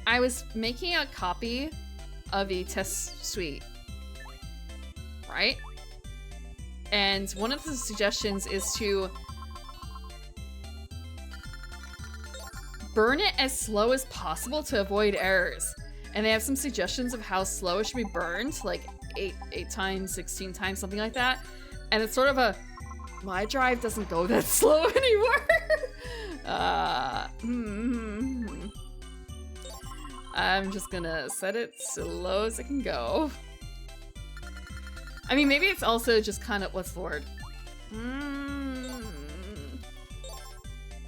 Speaker 1: I was making a copy of the test suite, right? And one of the suggestions is to burn it as slow as possible to avoid errors. And they have some suggestions of how slow it should be burned, like 8 times, 16 times, something like that. And it's sort of a, my drive doesn't go that slow anymore. I'm just gonna set it slow as it can go. I mean, maybe it's also just kind of, what's the word?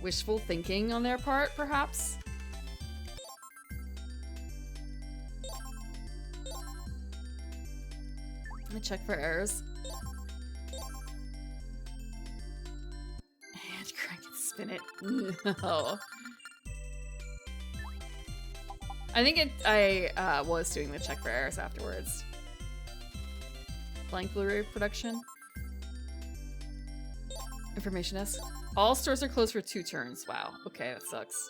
Speaker 1: Wishful thinking on their part, perhaps? Let me check for errors. And crank and spin it. No. I think I was doing the check for errors afterwards. Blank Blu-ray production. Information S. All stores are closed for 2 turns. Wow. Okay, that sucks.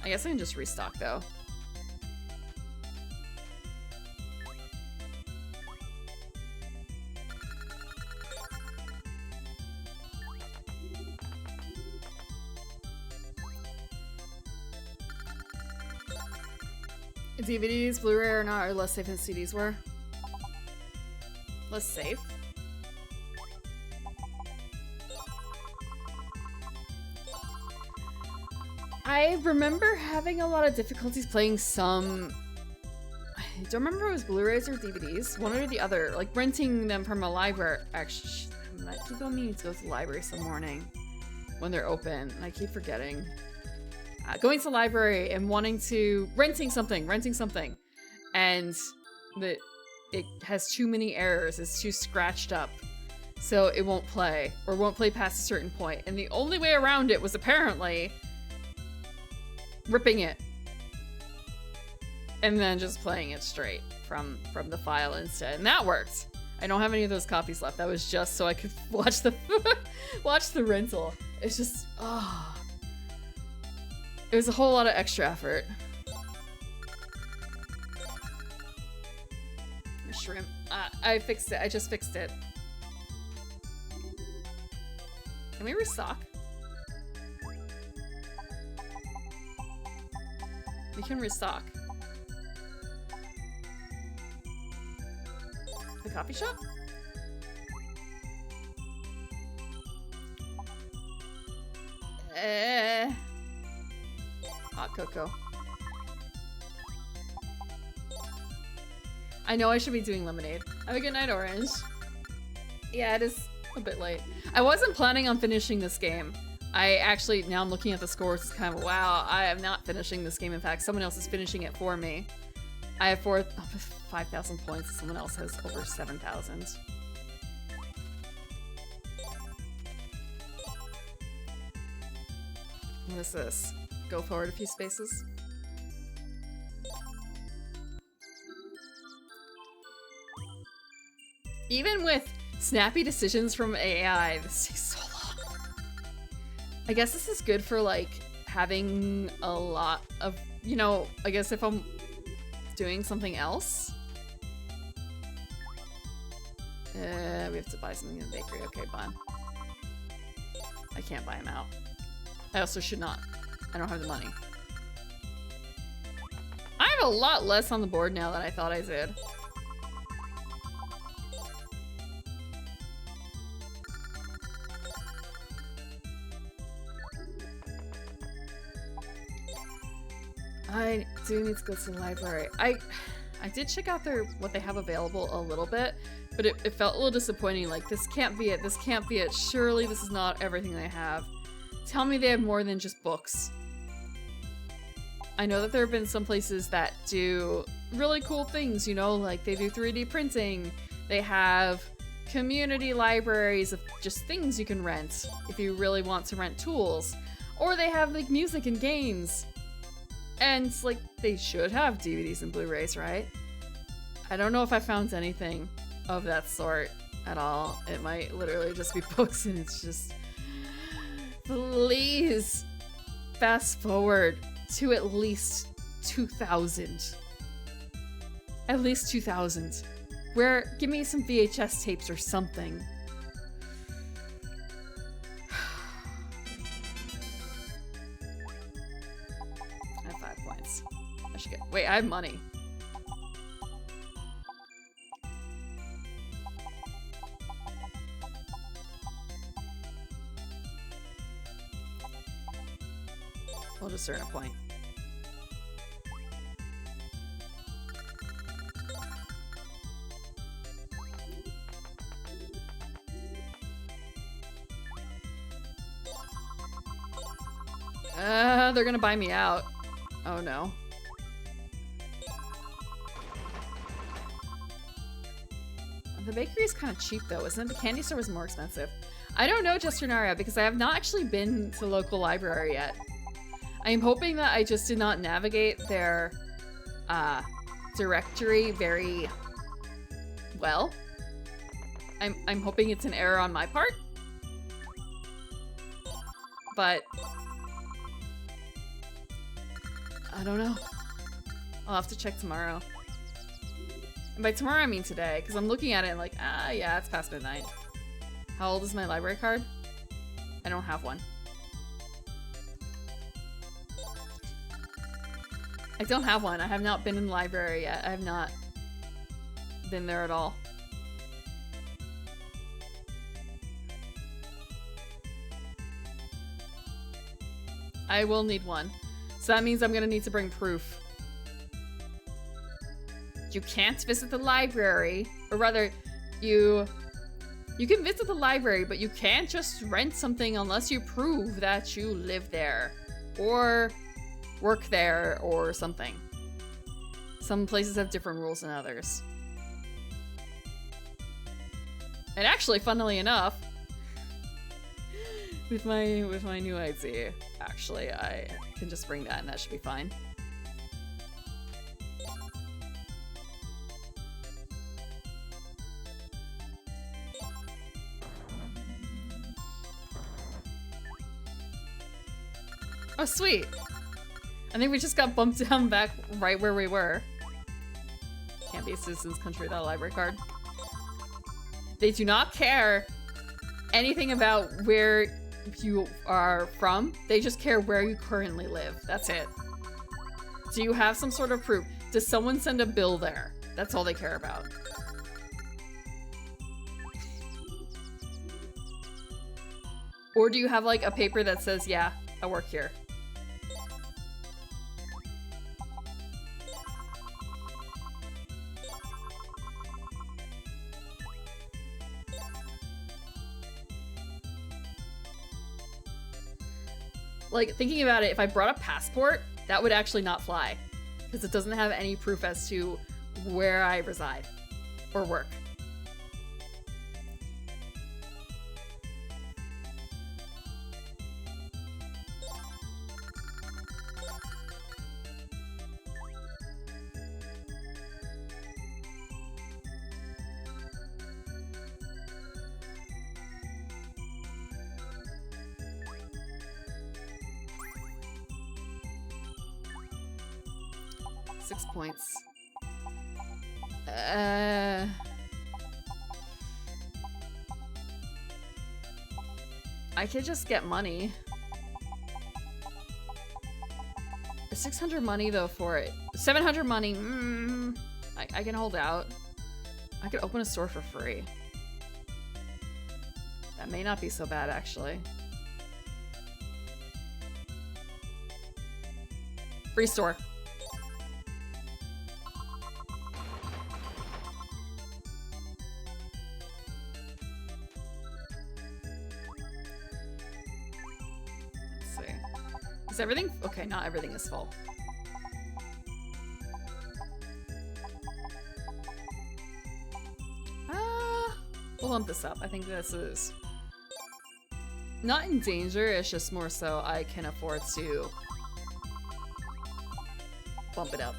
Speaker 1: I guess I can just restock though. DVDs, Blu-ray or not, are less safe than CDs were. Less safe? I remember having a lot of difficulties playing some... I don't remember if it was Blu-rays or DVDs. One or the other. Like renting them from a library. Actually, I might keep on meaning to go to the library some morning when they're open. And I keep forgetting. Going to the library and wanting to... renting something. And it has too many errors. It's too scratched up. So it won't play. Or won't play past a certain point. And the only way around it was apparently... ripping it. And then just playing it straight from the file instead. And that worked. I don't have any of those copies left. That was just so I could watch the... watch the rental. It's just... oh. It was a whole lot of extra effort. Shrimp. I fixed it. I just fixed it. Can we restock? We can restock. The coffee shop? Hot cocoa. I know I should be doing lemonade. Have a good night, Orange. Yeah, it is a bit late. I wasn't planning on finishing this game. I actually, now I'm looking at the scores, it's kind of, wow, I am not finishing this game. In fact, someone else is finishing it for me. I have 5,000 points, someone else has over 7,000. What is this? Go forward a few spaces. Even with snappy decisions from AI, this takes so long. I guess this is good for like having a lot of, you know, I guess if I'm doing something else. We have to buy something in the bakery. Okay, fine. I can't buy them out. I also should not. I don't have the money. I have a lot less on the board now than I thought I did. I do need to go to the library. I did check out what they have available a little bit, but it felt a little disappointing. Like, this can't be it. This can't be it. Surely this is not everything they have. Tell me they have more than just books. I know that there have been some places that do really cool things, you know, like they do 3D printing. They have community libraries of just things you can rent if you really want to rent tools. Or they have like music and games. And like they should have DVDs and Blu-rays, right? I don't know if I found anything of that sort at all. It might literally just be books and it's just... Please fast forward to at least 2000. At least 2000. Where, give me some VHS tapes or something. I have 5 points. I should get, wait, I have money. We'll just earn a point. They're gonna buy me out. Oh no. The bakery is kind of cheap though, isn't it? The candy store was more expensive. I don't know Justernaria because I have not actually been to the local library yet. I am hoping that I just did not navigate their directory very well. I'm hoping it's an error on my part. But I don't know. I'll have to check tomorrow. And by tomorrow I mean today, because I'm looking at it and like, yeah, it's past midnight. How old is my library card? I don't have one. I don't have one. I have not been in the library yet. I have not been there at all. I will need one. So that means I'm gonna need to bring proof. You can't visit the library, or rather, you can visit the library, but you can't just rent something unless you prove that you live there, or work there, or something. Some places have different rules than others. And actually, funnily enough, with my new ID, actually, I can just bring that and that should be fine. Oh, sweet. I think we just got bumped down back right where we were. Can't be a citizen's country without a library card. They do not care anything about where you are from. They just care where you currently live. That's it. Do you have some sort of proof? Does someone send a bill there? That's all they care about. Or do you have like a paper that says, yeah, I work here? Like, thinking about it, if I brought a passport, that would actually not fly. Because it doesn't have any proof as to where I reside or work. 6 points. I could just get money. 600 money though for it. 700 money. I can hold out. I could open a store for free. That may not be so bad actually. Free store. Is everything? Okay, not everything is full. We'll bump this up. I think this is not in danger, it's just more so I can afford to bump it up.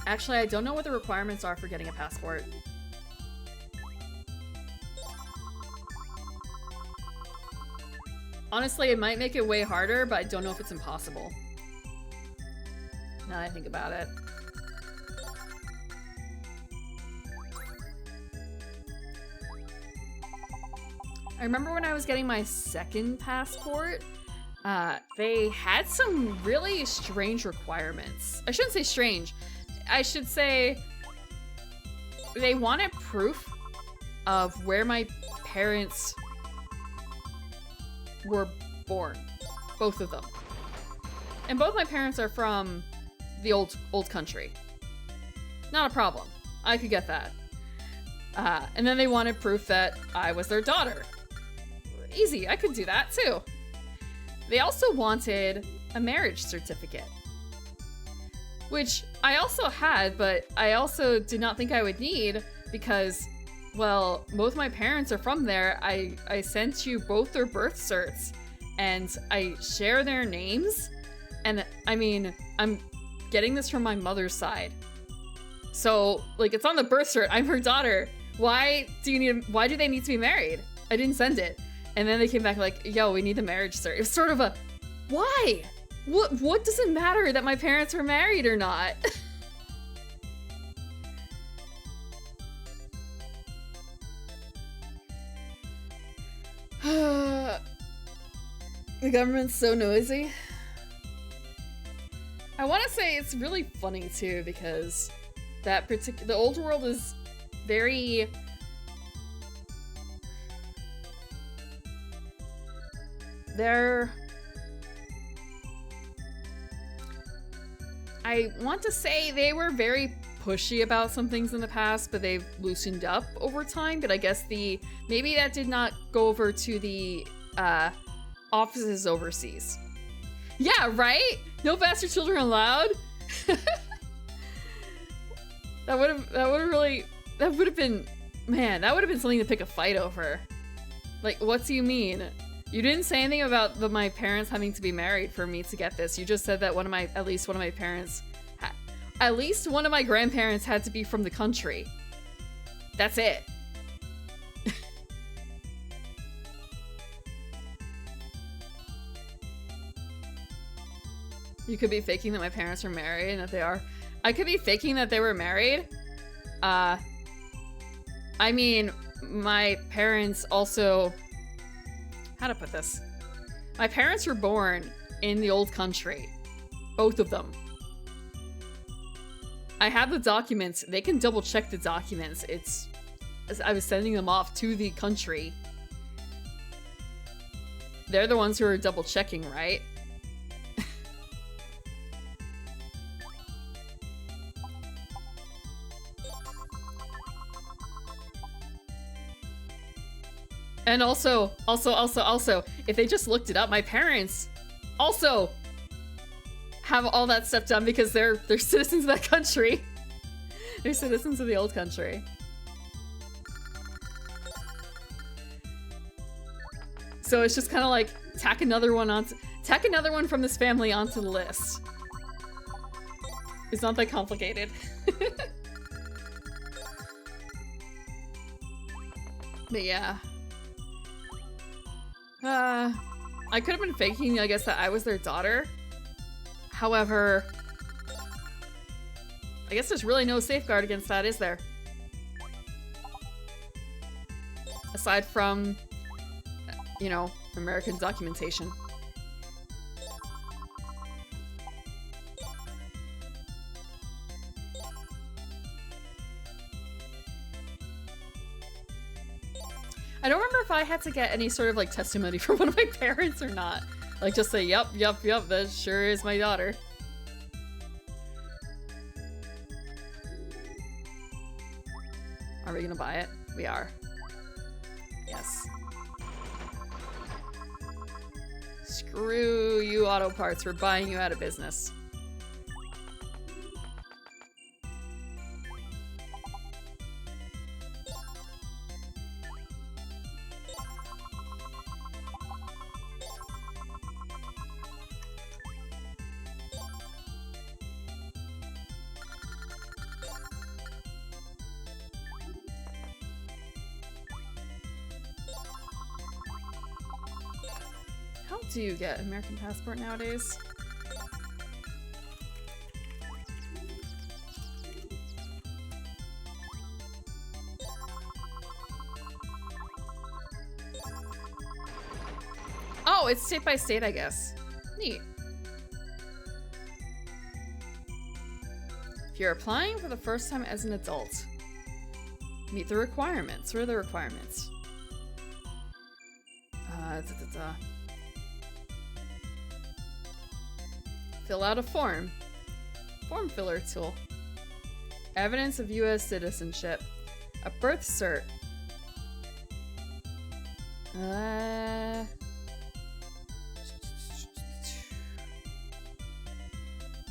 Speaker 1: Actually, I don't know what the requirements are for getting a passport. Honestly, it might make it way harder, but I don't know if it's impossible. Now that I think about it. I remember when I was getting my second passport, they had some really strange requirements. I shouldn't say strange. I should say they wanted proof of where my parents were born. Both of them. And both my parents are from the old country. Not a problem. I could get that. And then they wanted proof that I was their daughter. Easy, I could do that too. They also wanted a marriage certificate. Which I also had, but I also did not think I would need because, well, both my parents are from there. I sent you both their birth certs and I share their names. And I mean, I'm getting this from my mother's side. So, like, it's on the birth cert. I'm her daughter. Why do they need to be married? I didn't send it. And then they came back like, yo, we need the marriage cert. It was sort of a, why? What does it matter that my parents were married or not? The government's so noisy. I want to say it's really funny too because the old world is very I want to say they were very pushy about some things in the past, but they've loosened up over time. But I guess maybe that did not go over to the offices overseas. Yeah, right? No bastard children allowed? that would have been something to pick a fight over. Like, what do you mean? You didn't say anything about my parents having to be married for me to get this. You just said that at least one of my grandparents had to be from the country. That's it. You could be faking that my parents are married and that they are. I could be faking that they were married. I mean, my parents also... How to put this? My parents were born in the old country. Both of them. I have the documents. They can double check the documents. I was sending them off to the country. They're the ones who are double checking, right? And also, if they just looked it up, my parents also have all that stuff done because they're citizens of that country. They're citizens of the old country. So it's just kind of like tack Tack another one from this family onto the list. It's not that complicated. But yeah. I could have been faking, I guess, that I was their daughter. However, I guess there's really no safeguard against that, is there? Aside from, you know, American documentation. I don't remember if I had to get any sort of like testimony from one of my parents or not. Like just say, yep, that sure is my daughter. Are we gonna buy it? We are. Yes. Screw you, auto parts. We're buying you out of business. How do you get an American passport nowadays? Oh, it's state by state, I guess. Neat. If you're applying for the first time as an adult, meet the requirements. What are the requirements? Fill out a form. Form filler tool. Evidence of U.S. citizenship. A birth cert.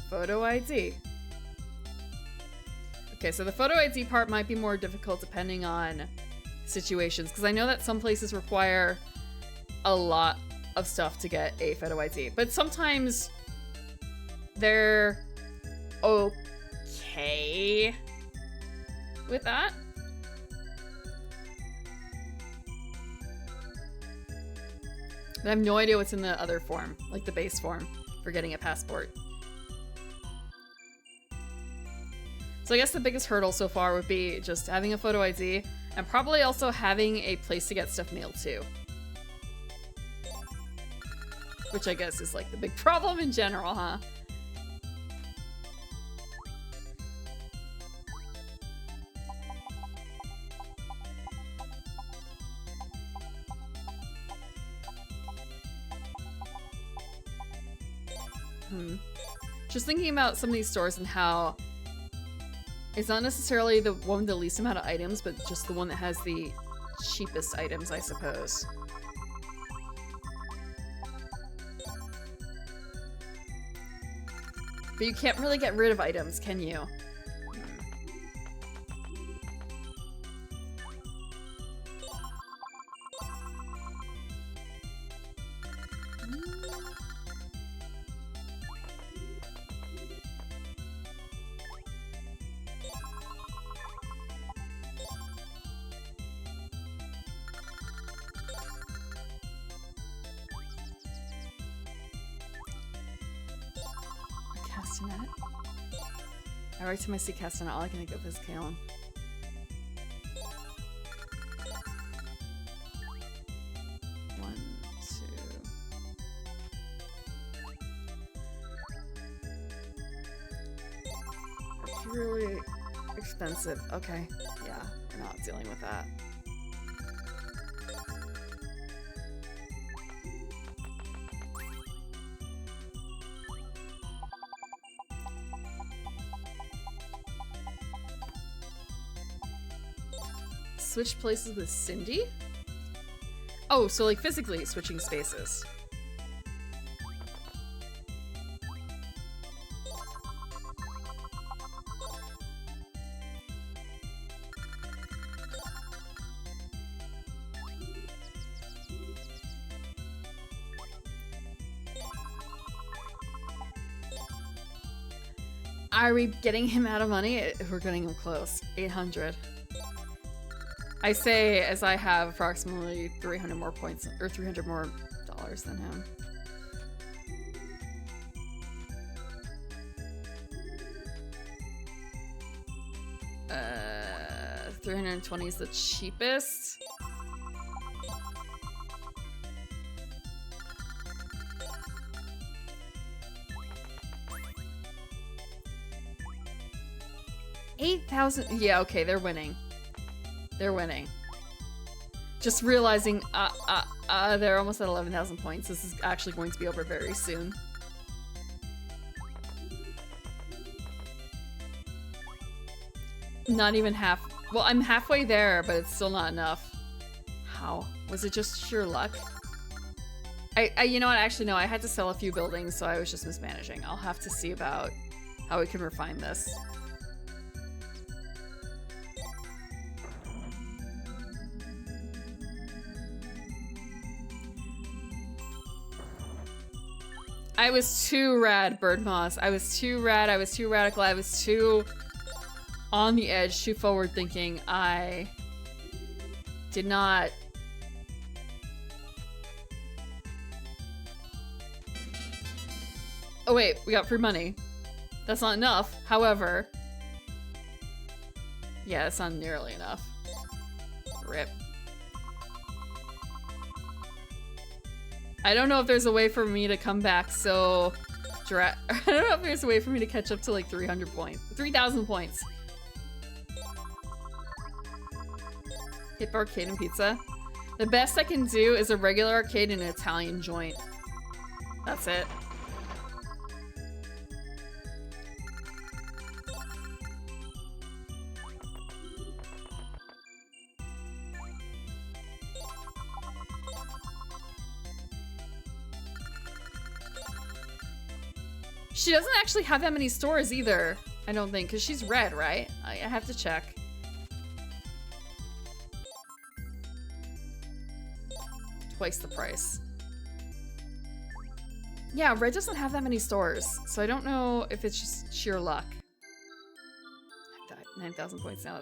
Speaker 1: Photo ID. Okay, so the photo ID part might be more difficult depending on situations, because I know that some places require a lot of stuff to get a photo ID, but sometimes they're okay with that. I have no idea what's in the other form, like the base form for getting a passport. So I guess the biggest hurdle so far would be just having a photo ID and probably also having a place to get stuff mailed to. Which I guess is like the big problem in general, huh? Just thinking about some of these stores and how it's not necessarily the one with the least amount of items, but just the one that has the cheapest items, I suppose. But you can't really get rid of items, can you? Every time I see Castanet, all I can think of is Kalen. One, two. It's really expensive. Okay, yeah, we're not dealing with that. Switch places with Cindy? Oh, so like physically switching spaces. Are we getting him out of money? We're getting him close. 800. I say as I have approximately 300 more points, or 300 more dollars than him. 320 is the cheapest. $8,000. Yeah, okay, they're winning. They're winning. Just realizing, they're almost at 11,000 points. This is actually going to be over very soon. Not even half. Well, I'm halfway there, but it's still not enough. How? Was it just sheer luck? You know what? Actually, no. I had to sell a few buildings, so I was just mismanaging. I'll have to see about how we can refine this. I was too rad, Bird Moss. I was too rad. I was too radical. I was too on the edge, too forward thinking. I did not. Oh wait, we got free money. That's not enough. However, yeah, it's not nearly enough. Rip. I don't know if there's a way for me to come back so I don't know if there's a way for me to catch up to like 300 points. 3,000 points. Hip arcade and pizza. The best I can do is a regular arcade and an Italian joint. That's it. She doesn't actually have that many stores either, I don't think, because she's red, right? I have to check. Twice the price. Yeah, red doesn't have that many stores, so I don't know if it's just sheer luck. I've got 9,000 points now.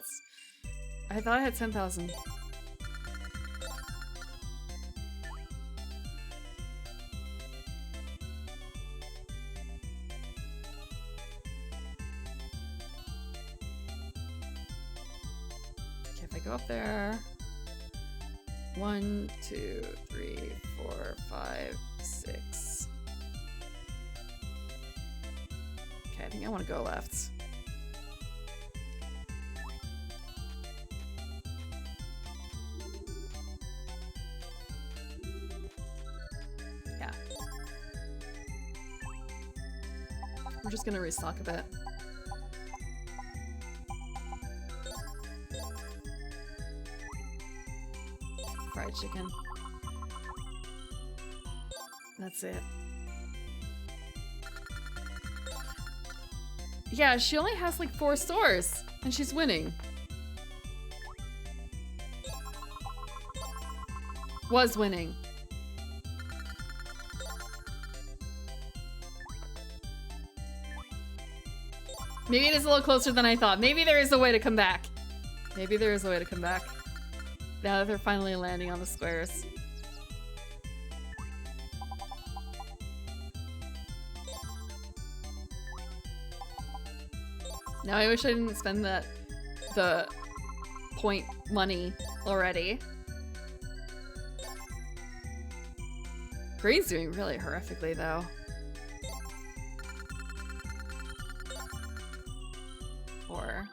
Speaker 1: I thought I had 10,000. Go up there. 1, 2, 3, 4, 5, 6. Okay, I think I want to go left. Yeah. We're just gonna restock a bit. Fried chicken. That's it. Yeah, she only has like 4 stores and she's winning. Was winning. Maybe it is a little closer than I thought. Maybe there is a way to come back. Maybe there is a way to come back. Now that they're finally landing on the squares. Now I wish I didn't spend the point money already. Green's doing really horrifically though. Or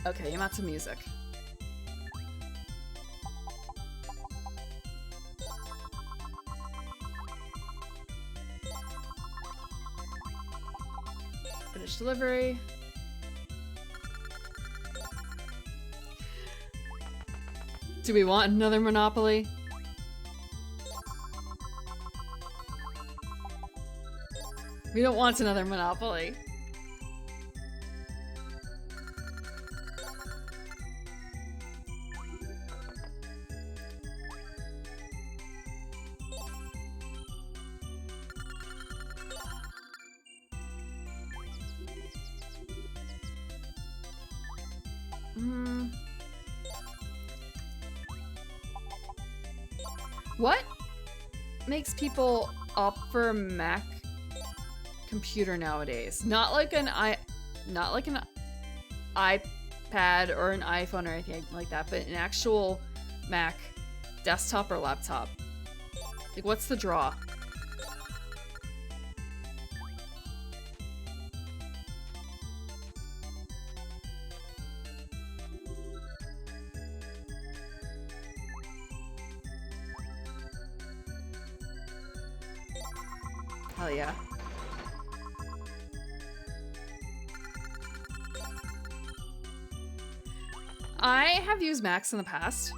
Speaker 1: okay, Yamato music. Finish delivery. Do we want another Monopoly? We don't want another Monopoly. What makes people opt for a Mac computer nowadays? Not like an iPad or an iPhone or anything like that, but an actual Mac desktop or laptop. Like, what's the draw? Hell yeah. I have used Macs in the past.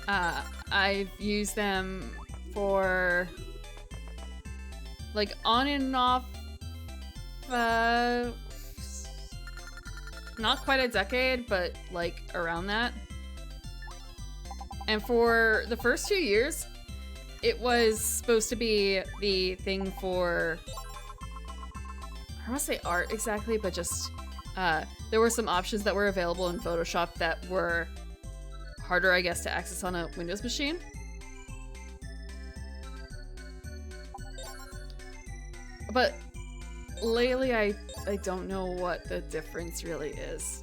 Speaker 1: I've used them for like on and off, not quite a decade, but like around that. And for the first 2 years, it was supposed to be the thing for, I don't want to say art exactly, but just there were some options that were available in Photoshop that were harder, I guess, to access on a Windows machine. But lately, I don't know what the difference really is.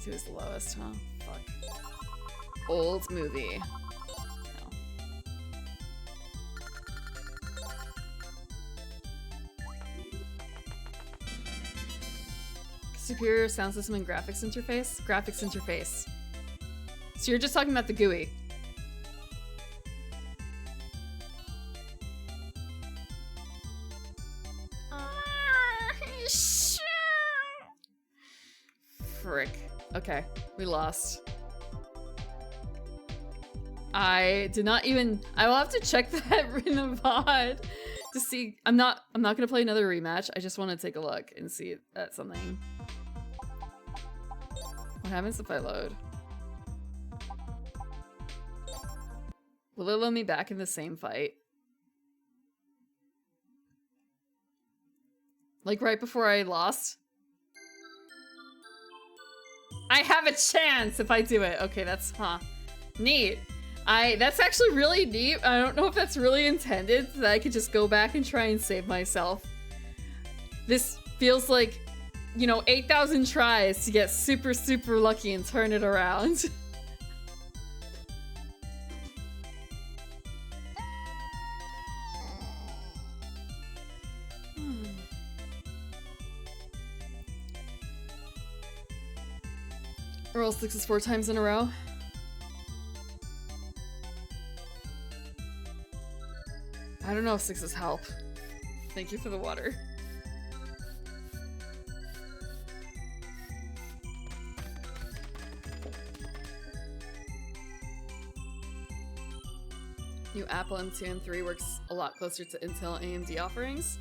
Speaker 1: Is the lowest, huh? Fuck. Old movie. No. Superior sound system and graphics interface? Graphics interface. So you're just talking about the GUI. Frick. Okay, we lost. I did not even. I will have to check that in the VOD to see. I'm not gonna play another rematch. I just want to take a look and see at something. What happens if I load? Will it load me back in the same fight? Like right before I lost? I have a chance if I do it. Okay, that's neat. That's actually really neat. I don't know if that's really intended, that I could just go back and try and save myself. This feels like, you know, 8,000 tries to get super, super lucky and turn it around. Roll 6s 4 times in a row. I don't know if 6s help. Thank you for the water. New Apple M2 and 3 works a lot closer to Intel AMD offerings.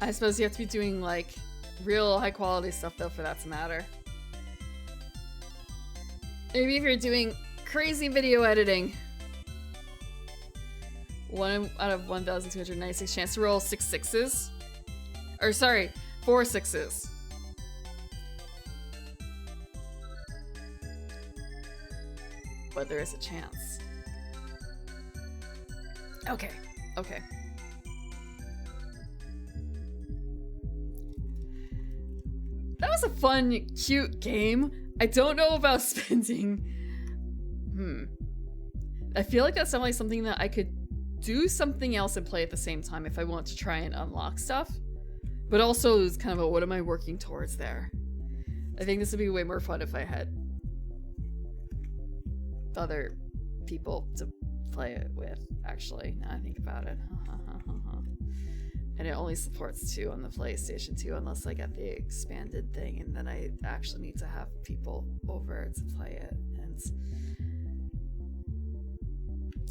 Speaker 1: I suppose you have to be doing like real high quality stuff though for that to matter. Maybe if you're doing crazy video editing. 1 out of 1,296 chance to roll 6 6s. Or sorry, 4 6s. But there is a chance. Okay, okay. That was a fun, cute game. I don't know about spending. I feel like that's definitely something that I could do something else and play at the same time if I want to try and unlock stuff. But also it's kind of a what am I working towards there? I think this would be way more fun if I had other people to play it with, actually, now I think about it. And it only supports 2 on the PlayStation 2 unless I get the expanded thing, and then I actually need to have people over to play it. And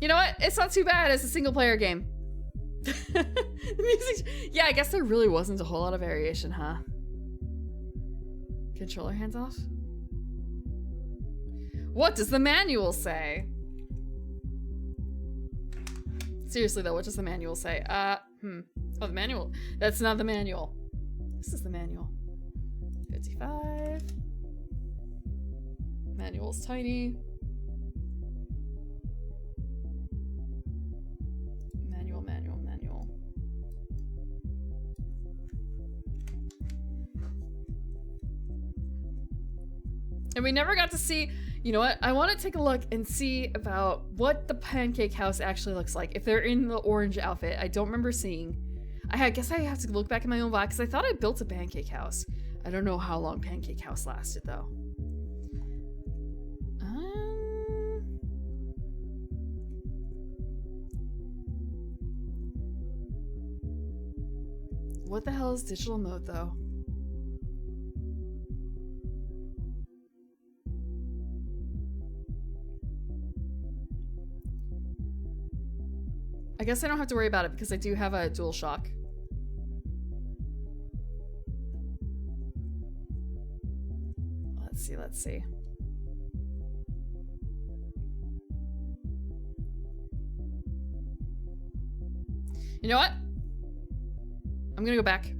Speaker 1: You know what? It's not too bad as a single player game. The music. Yeah, I guess there really wasn't a whole lot of variation, huh? Controller hands off? What does the manual say? Seriously though, what does the manual say? Oh, the manual. That's not the manual. This is the manual. 55. Manual's tiny. Manual. And we never got to see, you know what? I want to take a look and see about what the pancake house actually looks like. If they're in the orange outfit, I don't remember seeing. I guess I have to look back in my own box because I thought I built a pancake house. I don't know how long pancake house lasted though. What the hell is digital mode though? I guess I don't have to worry about it because I do have a DualShock. Let's see. You know what? I'm gonna go back.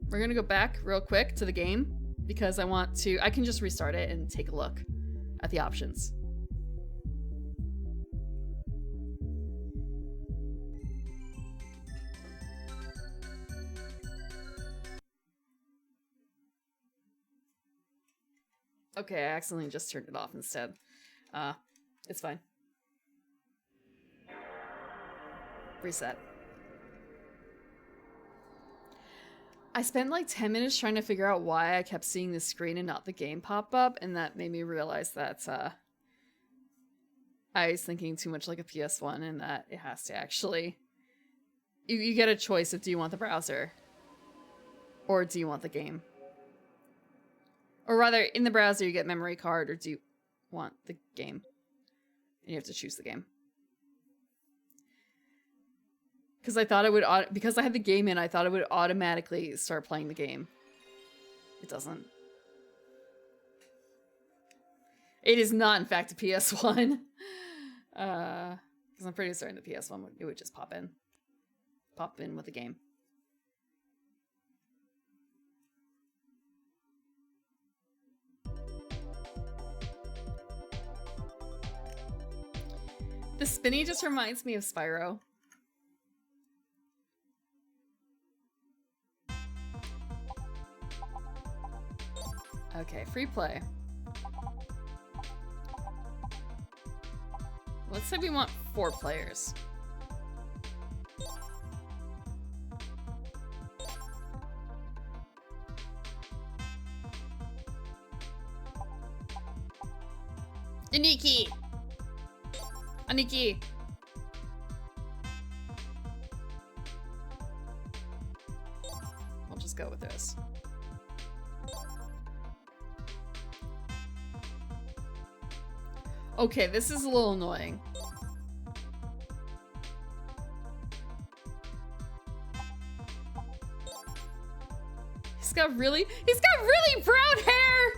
Speaker 1: We're gonna go back real quick to the game because I can just restart it and take a look at the options. Okay, I accidentally just turned it off instead. It's fine. Reset. I spent like 10 minutes trying to figure out why I kept seeing the screen and not the game pop up, and that made me realize that I was thinking too much like a PS1 and that it has to actually... You get a choice of do you want the browser or do you want the game? Or rather, in the browser you get memory card or do you want the game? And you have to choose the game. Because I thought it would, because I had the game in, I thought it would automatically start playing the game. It doesn't. It is not, in fact, a PS1. Because I'm pretty certain the PS1 it would just pop in with the game. The spinny just reminds me of Spyro. Okay, free play. Let's say we want 4 players. Aniki! Aniki! We'll just go with this. Okay, this is a little annoying. He's got really brown hair!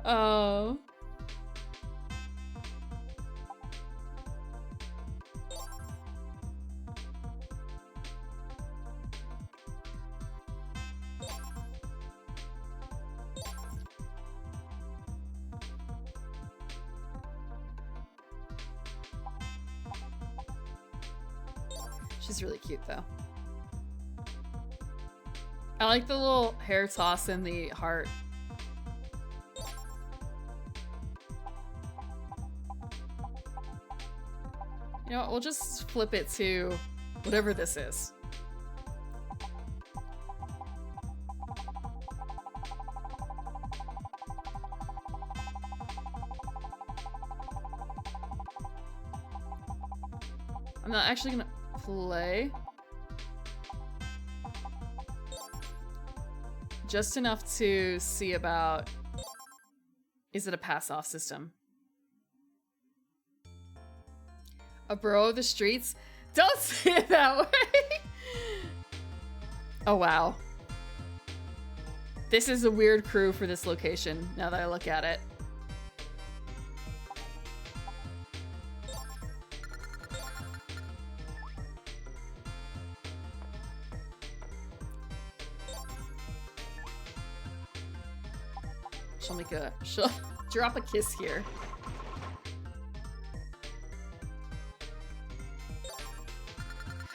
Speaker 1: Oh. She's really cute though. I like the little hair toss and the heart. You know what, we'll just flip it to whatever this is. I'm not actually gonna play. Just enough to see about, is it a pass-off system? A bro of the streets? Don't say it that way! Oh, wow. This is a weird crew for this location, now that I look at it. She'll drop a kiss here.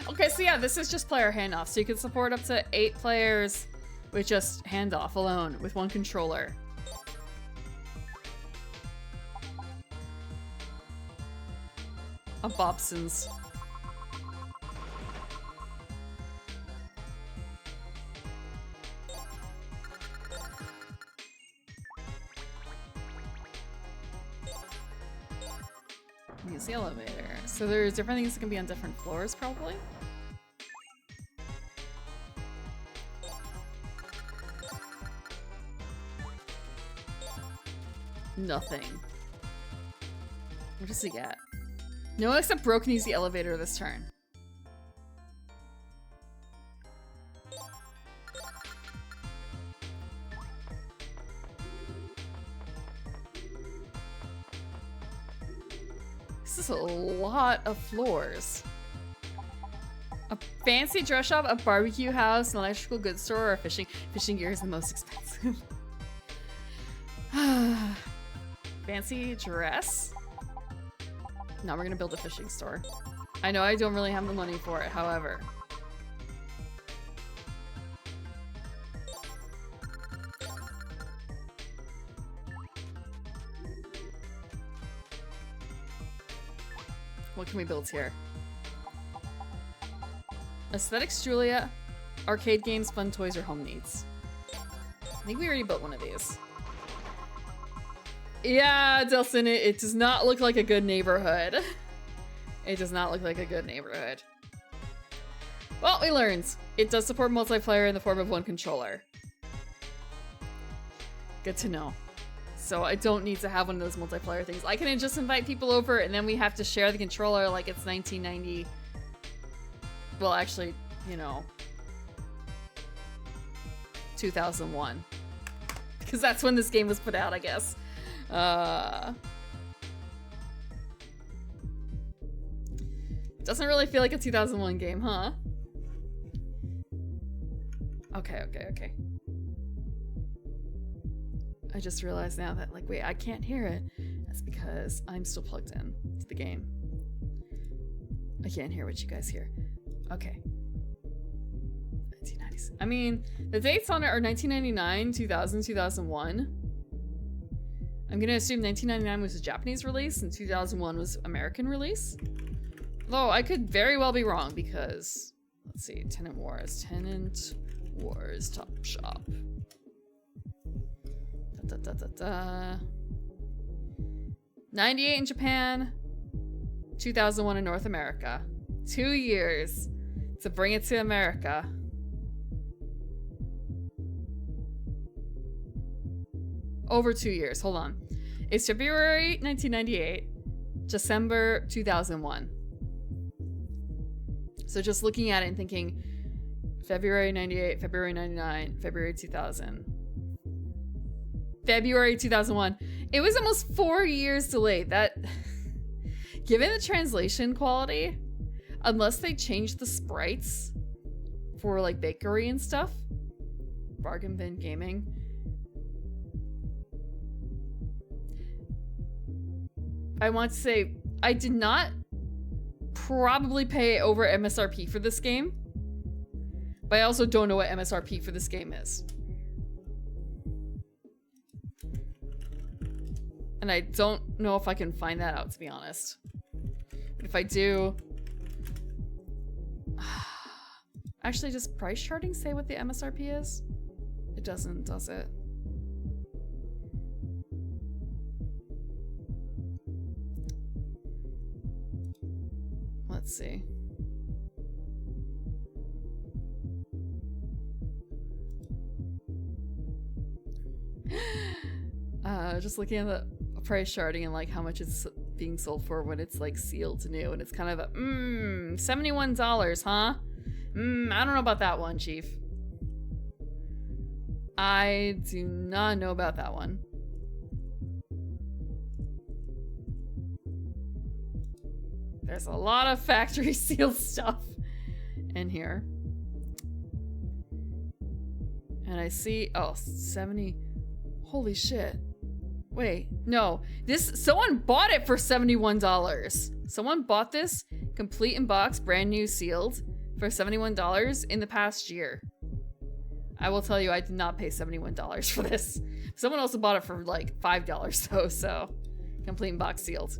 Speaker 1: Okay, so yeah, this is just player handoff. So you can support up to 8 players with just handoff alone with 1 controller. A Bobson's. Use the elevator. So there's different things that can be on different floors, probably? Nothing. What does he get? No one except Bro can use the elevator this turn. This is a lot of floors. A fancy dress shop, a barbecue house, an electrical goods store, or a fishing gear is the most expensive. Fancy dress? No, we're gonna build a fishing store. I know I don't really have the money for it, however. What can we build here? Aesthetics, Julia, arcade games, fun toys, or home needs. I think we already built one of these. Yeah, Delson, it does not look like a good neighborhood. It does not look like a good neighborhood. Well, we learned. It does support multiplayer in the form of 1 controller. Good to know. So I don't need to have one of those multiplayer things. I can just invite people over and then we have to share the controller like it's 1990. Well, actually, you know, 2001. Because that's when this game was put out, I guess. Doesn't really feel like a 2001 game, huh? Okay. I just realized now that, like, wait, I can't hear it. That's because I'm still plugged in to the game. I can't hear what you guys hear. Okay. 1990s. I mean, the dates on it are 1999, 2000, 2001. I'm gonna assume 1999 was a Japanese release and 2001 was American release. Though I could very well be wrong because, let's see, Tenant Wars Top Shop. 98 in Japan, 2001 in North America. 2 years to bring it to America. Over 2 years, hold on. It's February 1998, December 2001. So just looking at it and thinking, February 98, February 99, February 2000. February 2001. It was almost 4 years delayed. That, given the translation quality, unless they changed the sprites for like bakery and stuff, Bargain Bin Gaming. I want to say I did not probably pay over MSRP for this game, but I also don't know what MSRP for this game is. And I don't know if I can find that out, to be honest. But if I do... Actually, does price charting say what the MSRP is? It doesn't, does it? Let's see. Just looking at the price charting and like how much it's being sold for when it's like sealed new, and it's kind of a $71, huh? I don't know about that one, Chief. I do not know about that one. There's a lot of factory sealed stuff in here. And I see, oh, 70, holy shit. Wait, no, someone bought it for $71. Someone bought this complete in box, brand new sealed for $71 in the past year. I will tell you, I did not pay $71 for this. Someone also bought it for like $5 though, so complete in box sealed.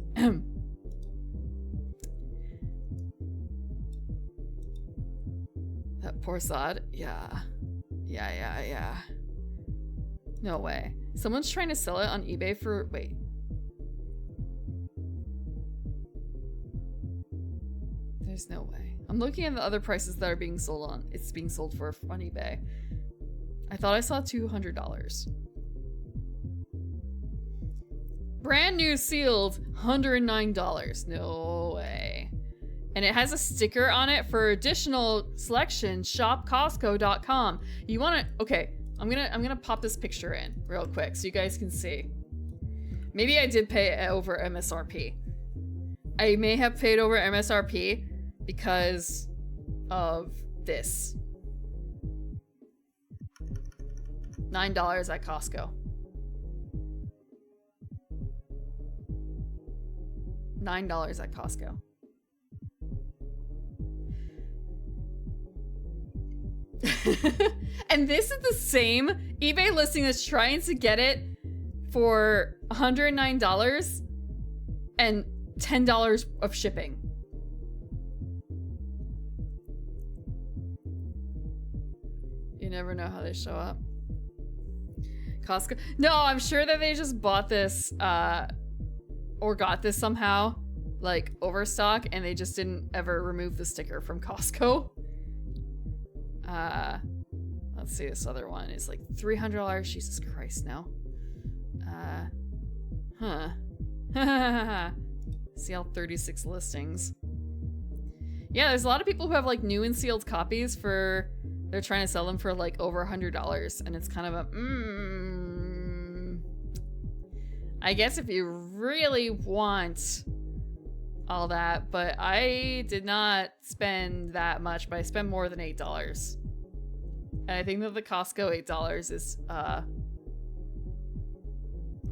Speaker 1: That poor sod, yeah. No way. Someone's trying to sell it on eBay for, wait. There's no way. I'm looking at the other prices that are being sold on. It's being sold for on eBay. I thought I saw $200. Brand new sealed, $109. No way. And it has a sticker on it for additional selection, shopcostco.com. You want to, okay, I'm gonna pop this picture in real quick so you guys can see. Maybe I did pay it over MSRP. I may have paid over MSRP because of this. $9 at Costco. $9 at Costco. And this is the same eBay listing that's trying to get it for $109 and $10 of shipping. You never know how they show up. Costco. No, I'm sure that they just bought this or got this somehow, like overstock, and they just didn't ever remove the sticker from Costco. Let's see, this other one is like $300. Jesus Christ, no. See all 36 listings. Yeah, there's a lot of people who have like new and sealed copies for, they're trying to sell them for like over $100, and it's kind of a, I guess if you really want all that, but I did not spend that much, but I spent more than $8. And I think that the Costco $8 is a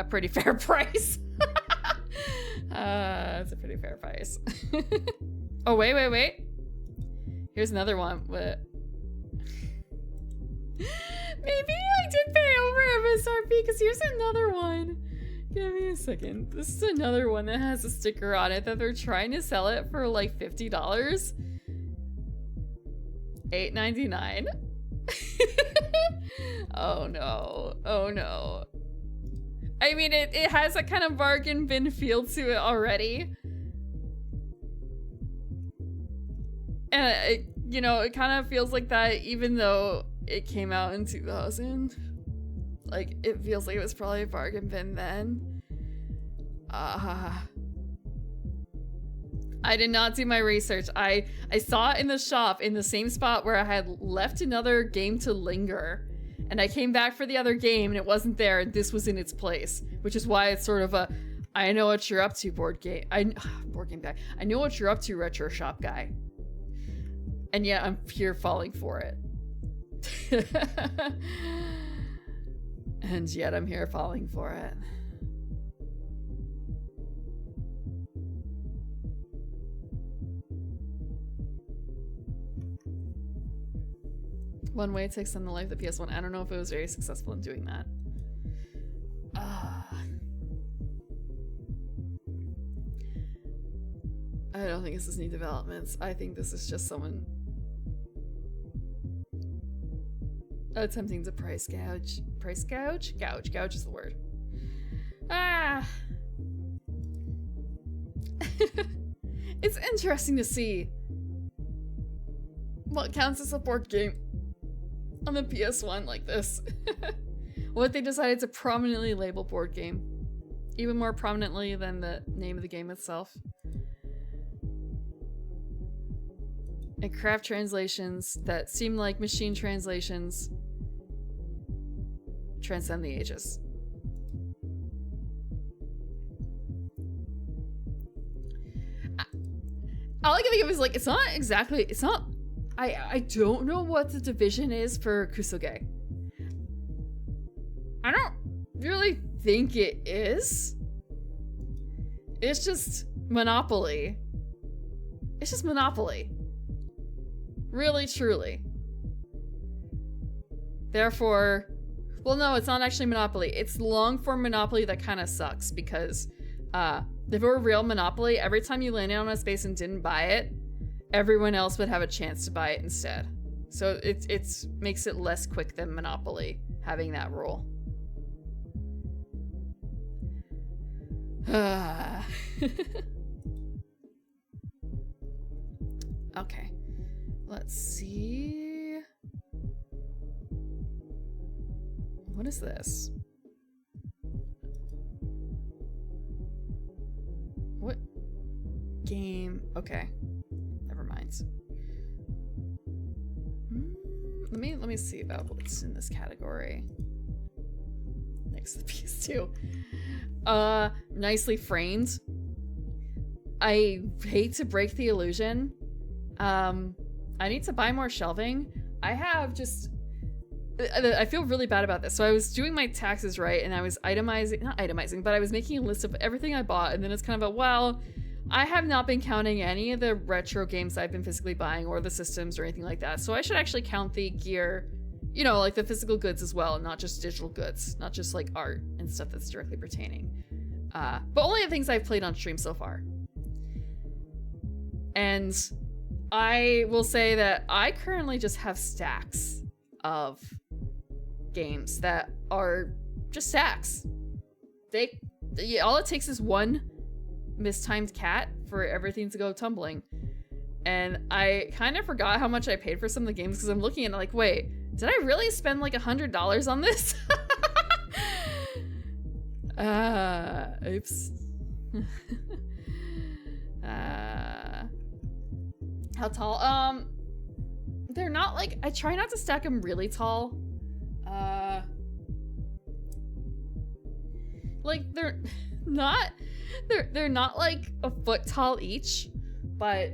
Speaker 1: pretty fair price. It's a pretty fair price. Oh, wait. Here's another one. But maybe I did pay over MSRP, because here's another one. Give me a second. This is another one that has a sticker on it that they're trying to sell it for like $50. $8.99. Oh no. I mean, it has a kind of bargain bin feel to it already. And it kind of feels like that even though it came out in 2000. Like, it feels like it was probably a bargain bin then. I did not do my research. I saw it in the shop in the same spot where I had left another game to linger. And I came back for the other game and it wasn't there, and this was in its place. Which is why it's sort of a, I know what you're up to, board game guy. I know what you're up to, retro shop guy. And yet I'm here falling for it. And yet I'm here falling for it. One way to extend the life of the PS1. I don't know if it was very successful in doing that. I don't think this is new developments. I think this is just someone attempting to price gouge. Price gouge? Gouge is the word. It's interesting to see what counts as a board game on the PS1 like this. What they decided to prominently label board game. even more prominently than the name of the game itself. And craft translations that seem like machine translations transcend the ages. All I can think of is like, I don't know what the division is for Kusoge. I don't really think it is. It's just Monopoly. It's just Monopoly. Really, truly. Therefore, well, no, it's not actually Monopoly. It's long form Monopoly that kind of sucks because if it were real Monopoly, every time you landed on a space and didn't buy it, everyone else would have a chance to buy it instead. So it makes it less quick than Monopoly having that rule. Okay, let's see. What is this? What game? Okay, never mind. Let me see about what's in this category. Next to the PS2. Nicely framed. I hate to break the illusion. I need to buy more shelving. I have just... I feel really bad about this. So I was doing my taxes right, and I was not itemizing, but I was making a list of everything I bought, and then it's kind of a, well, I have not been counting any of the retro games I've been physically buying, or the systems, or anything like that. So I should actually count the gear, you know, like the physical goods as well, not just digital goods, not just like art and stuff that's directly pertaining. But only the things I've played on stream so far. And I will say that I currently just have stacks of games that are just stacks. All it takes is one mistimed cat for everything to go tumbling. And I kind of forgot how much I paid for some of the games because I'm looking at it like, wait, did I really spend like $100 on this? Oops. How tall? They're not like, I try not to stack them really tall. Like they're not like a foot tall each, but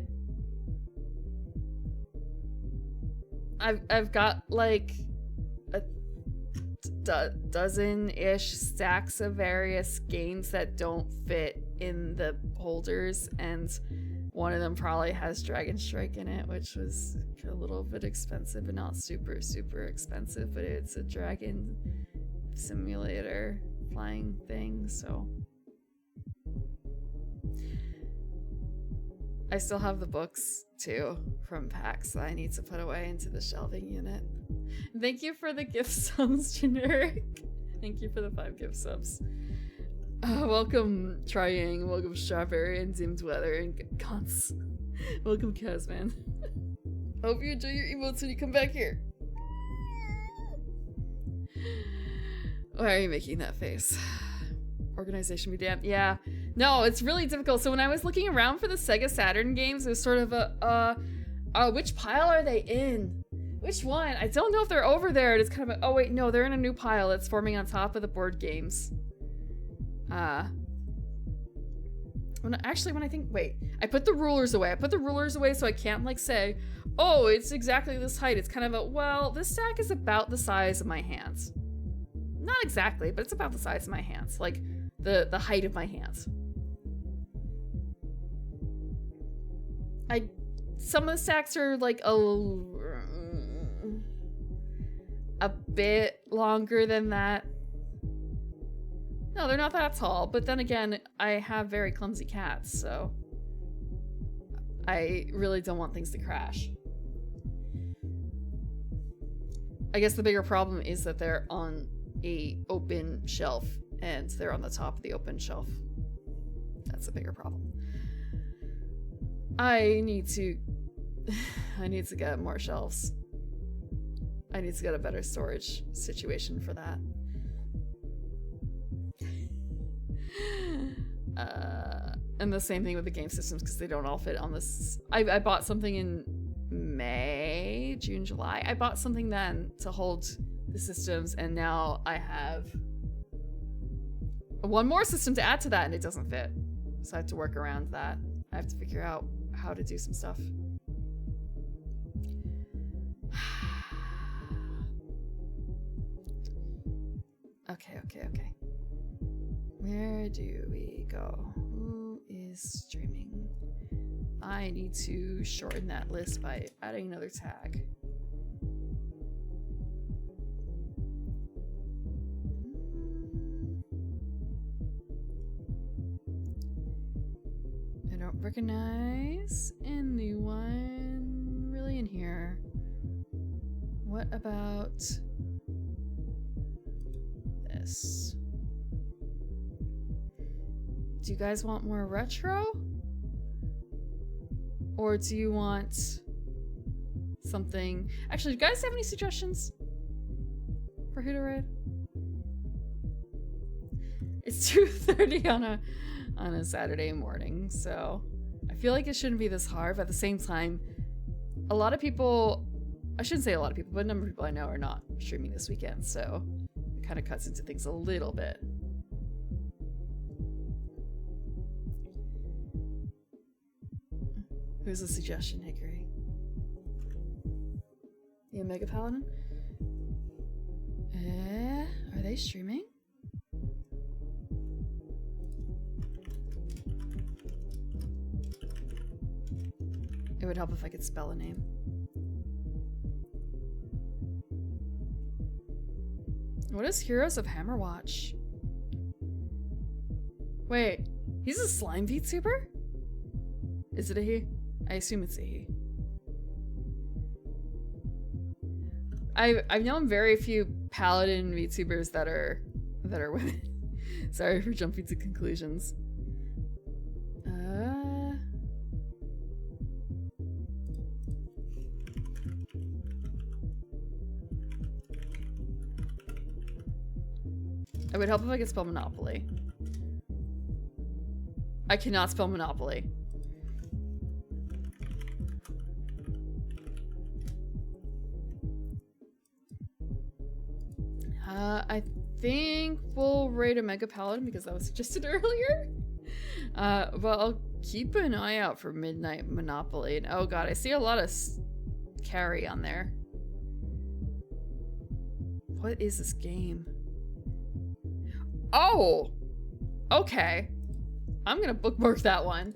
Speaker 1: I've got like a dozen-ish stacks of various games that don't fit in the holders, and one of them probably has Dragon Strike in it, which was a little bit expensive, but not super expensive, but it's a dragon simulator flying thing, so. I still have the books, too, from PAX that I need to put away into the shelving unit. Thank you for the gift subs, Generic. Thank you for the 5 gift subs. Welcome, Triang. Welcome, Strawberry and Dimmed Weather and Cons. Welcome, Kazman. Hope you enjoy your emotes when you come back here. Why are you making that face? Organization be damned. Yeah. No, it's really difficult. So when I was looking around for the Sega Saturn games, it was sort of a, which pile are they in? Which one? I don't know if they're over there. It's kind of a, oh wait, no, they're in a new pile that's forming on top of the board games. When I think, wait, I put the rulers away. I put the rulers away so I can't like say, oh, it's exactly this height. It's kind of a, well, this stack is about the size of my hands. Not exactly, but it's about the size of my hands. Like the height of my hands. Some of the stacks are like a bit longer than that. No, they're not that tall, but then again, I have very clumsy cats, so I really don't want things to crash. I guess the bigger problem is that they're on a open shelf, and they're on the top of the open shelf. That's a bigger problem. I need to get more shelves. I need to get a better storage situation for that. And the same thing with the game systems because they don't all fit on this. I bought something in May, June, July. I bought something then to hold the systems, and now I have one more system to add to that, and it doesn't fit. So I have to work around that. I have to figure out how to do some stuff. Okay. Where do we go? Who is streaming? I need to shorten that list by adding another tag. I don't recognize anyone really in here. What about this? Do you guys want more retro? Or do you want something? Actually, do you guys have any suggestions for who to raid? It's 2:30 on a Saturday morning, so I feel like it shouldn't be this hard, but at the same time, a lot of people, I shouldn't say a lot of people, but a number of people I know are not streaming this weekend, so it kind of cuts into things a little bit. Who's a suggestion, Hickory? The Omega Paladin? Are they streaming? It would help if I could spell a name. What is Heroes of Hammerwatch? Wait, he's a slime VTuber? Is it a he? I assume it's a he. I've known very few paladin VTubers that are women. Sorry for jumping to conclusions. It would help if I could spell Monopoly. I cannot spell Monopoly. I think we'll raid a Mega Paladin because that was suggested earlier. But I'll keep an eye out for Midnight Monopoly. And oh god, I see a lot of carry on there. What is this game? Oh! Okay. I'm gonna bookmark that one.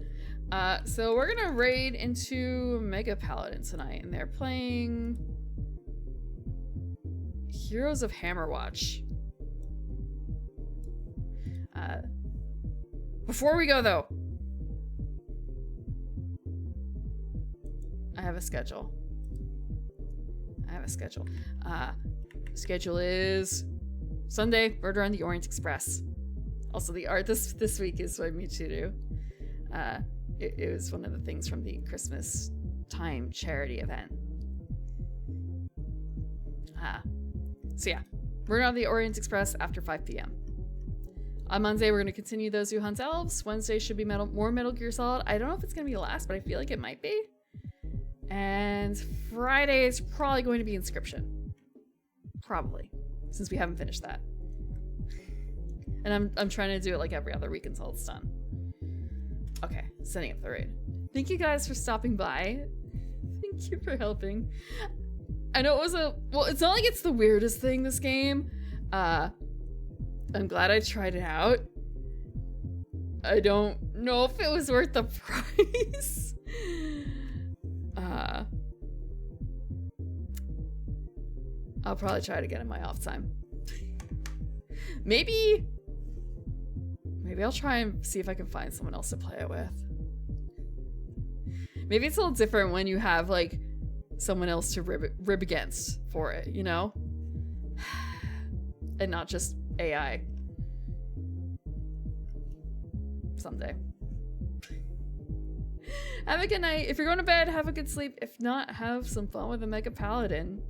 Speaker 1: So we're gonna raid into Mega Paladin tonight, and they're playing Heroes of Hammerwatch. Before we go though, I have a schedule. Schedule is Sunday, Murder on the Orient Express. Also, the art this week is by Michiru. It was one of the things from the Christmas time charity event. So yeah, Murder on the Orient Express after 5 p.m. On Monday, we're going to continue Those Who Hunt Elves. Wednesday should be more Metal Gear Solid. I don't know if it's going to be last, but I feel like it might be. And Friday is probably going to be Inscription. Probably, since we haven't finished that. And I'm trying to do it like every other week until it's done. Okay, setting up the raid. Thank you guys for stopping by. Thank you for helping. I know it was it's not like it's the weirdest thing, this game. I'm glad I tried it out. I don't know if it was worth the price. I'll probably try it again in my off time. Maybe I'll try and see if I can find someone else to play it with. Maybe it's a little different when you have like someone else to rib against for it, you know? And not just AI. Someday. Have a good night. If you're going to bed, have a good sleep. If not, have some fun with a Mega Paladin.